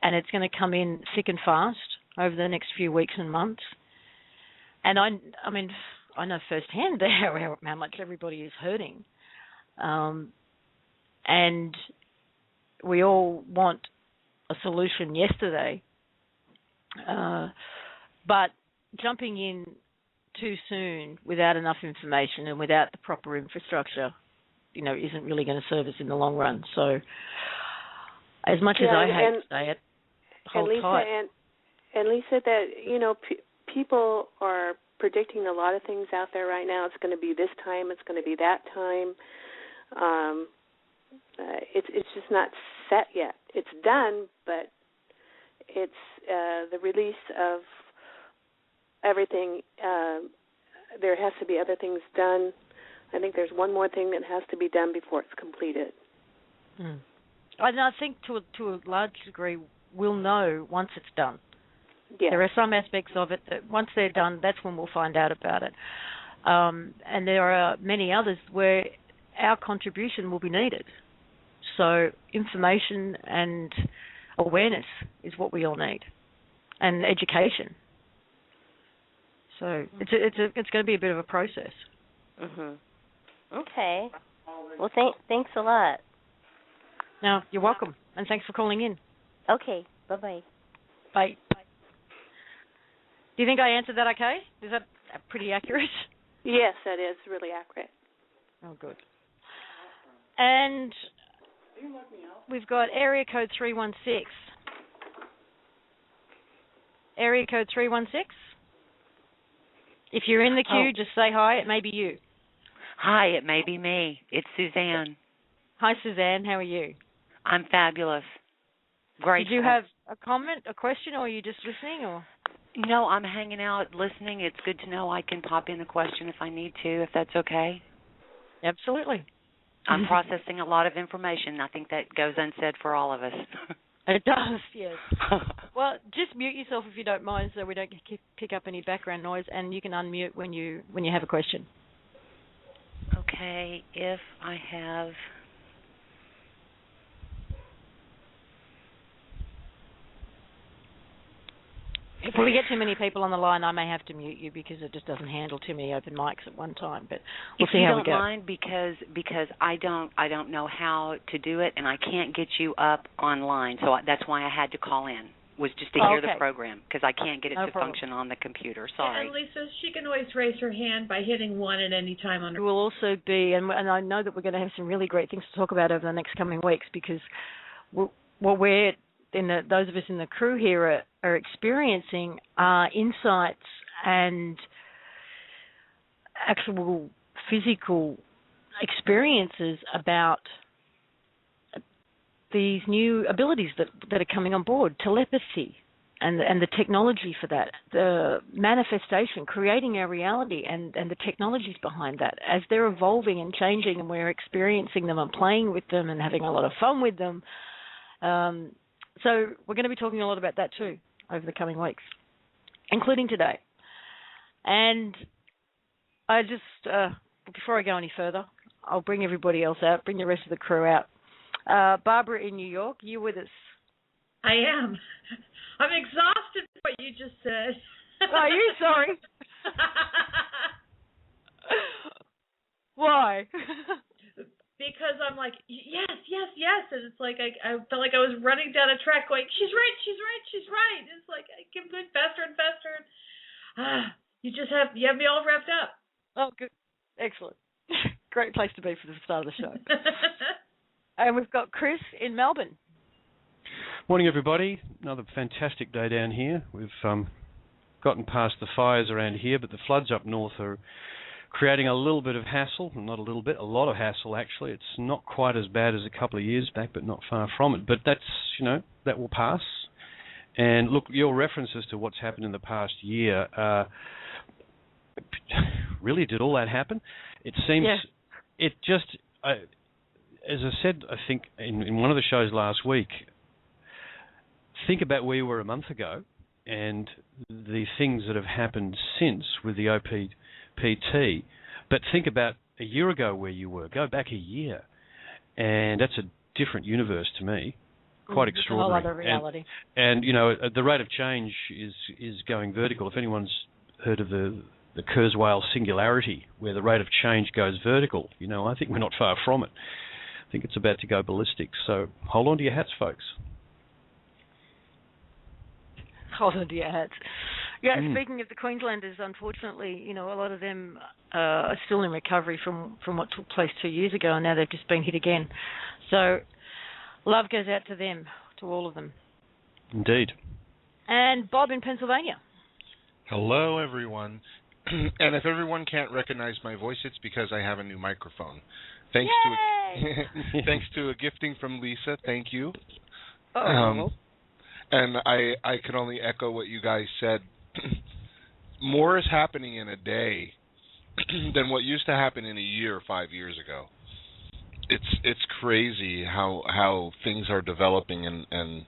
and it's going to come in thick and fast over the next few weeks and months. And I know firsthand how much everybody is hurting. And we all want a solution yesterday. But jumping in too soon without enough information and without the proper infrastructure, isn't really going to serve us in the long run. So as much as I hate to say it, hold tight. And Lisa, that, people are predicting a lot of things out there right now. It's going to be this time, it's going to be that time. It's just not set yet. It's done, but it's the release of everything. There has to be other things done. I think there's one more thing that has to be done before it's completed. And I think to a large degree we'll know once it's done. Yes. There are some aspects of it that once they're done, that's when we'll find out about it. And there are many others where our contribution will be needed. So information and awareness is what we all need, and education. So it's going to be a bit of a process. Mhm. Okay. Well, thanks a lot. No, you're welcome, and thanks for calling in. Okay. Bye-bye. Bye. Do you think I answered that okay? Is that pretty accurate? Yes, that is really accurate. Oh, good. And we've got area code 316. Area code 316. If you're in the queue, just say hi. It may be you. Hi, it may be me. It's Suzanne. Hi, Suzanne. How are you? I'm fabulous. Grateful. Did you have a comment, a question, or are you just listening? Or No, I'm hanging out, listening. It's good to know I can pop in a question if I need to, if that's okay. Absolutely. I'm processing a lot of information. I think that goes unsaid for all of us. It does, yes. Well, just mute yourself if you don't mind, so we don't pick up any background noise, and you can unmute when you have a question. Okay, if I have... If we get too many people on the line, I may have to mute you because it just doesn't handle too many open mics at one time. But we'll see how we go. If you don't mind, because I don't know how to do it, and I can't get you up online, so that's why I had to call in. Was just to hear the program because I can't get it to function on the computer. Sorry. And Lisa, she can always raise her hand by hitting 1 at any time on her. It will also be, and I know that we're going to have some really great things to talk about over the next coming weeks because what we're those of us in the crew here are experiencing insights and actual physical experiences about these new abilities that are coming on board, telepathy and the technology for that, the manifestation, creating our reality and the technologies behind that as they're evolving and changing, and we're experiencing them and playing with them and having a lot of fun with them. So we're going to be talking a lot about that too over the coming weeks, including today. And I just, before I go any further, I'll bring everybody else out, bring the rest of the crew out. Barbara in New York, you with us? I am. I'm exhausted with what you just said. Are you? Sorry. Why? Because I'm like, yes, and it's like I felt like I was running down a track going, she's right. It's like I kept going faster and faster. You have me all wrapped up. Oh, good, excellent, great place to be for the start of the show. And we've got Chris in Melbourne. Morning, everybody. Another fantastic day down here. We've gotten past the fires around here, but the floods up north are creating a little bit of hassle. Not a little bit, a lot of hassle, actually. It's not quite as bad as a couple of years back, but not far from it. But that's, that will pass. And look, your references to what's happened in the past year, really, did all that happen? It seems, it just, as I said, I think, in one of the shows last week, think about where you were a month ago and the things that have happened since with the OPPT, but think about a year ago where you were. Go back a year, and that's a different universe to me. Quite extraordinary. It's a whole other reality. And the rate of change is going vertical. If anyone's heard of the Kurzweil singularity, where the rate of change goes vertical, I think we're not far from it. I think it's about to go ballistic. So hold on to your hats, folks. Hold on to your hats. Yeah, speaking of the Queenslanders, unfortunately, a lot of them are still in recovery from what took place 2 years ago, and now they've just been hit again. So love goes out to them, to all of them. Indeed. And Bob in Pennsylvania. Hello, everyone. And if everyone can't recognize my voice, it's because I have a new microphone. Thanks to a gifting from Lisa. Thank you. And I can only echo what you guys said. More is happening in a day than what used to happen in a year 5 years ago. It's crazy how things are developing, and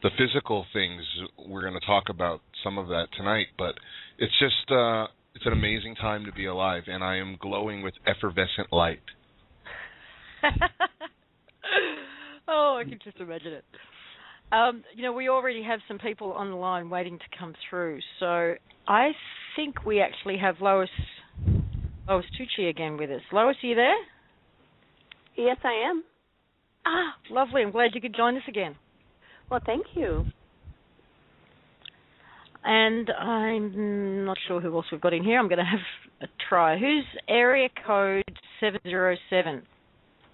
the physical things. We're going to talk about some of that tonight, but it's just it's an amazing time to be alive, and I am glowing with effervescent light. Oh, I can just imagine it. We already have some people on the line waiting to come through, so I think we actually have Lois Tucci again with us. Lois, are you there? Yes, I am. Ah, lovely. I'm glad you could join us again. Well, thank you. And I'm not sure who else we've got in here. I'm going to have a try. Who's area code 707?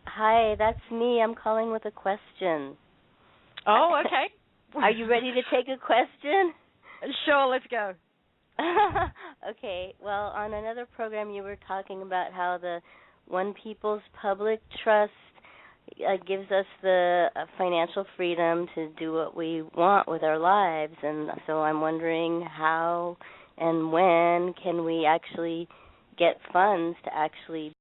Hi, that's me. I'm calling with a question. Oh, okay. Are you ready to take a question? Sure, let's go. Okay. Well, on another program you were talking about how the One People's Public Trust gives us the financial freedom to do what we want with our lives, and so I'm wondering how and when can we actually get funds to actually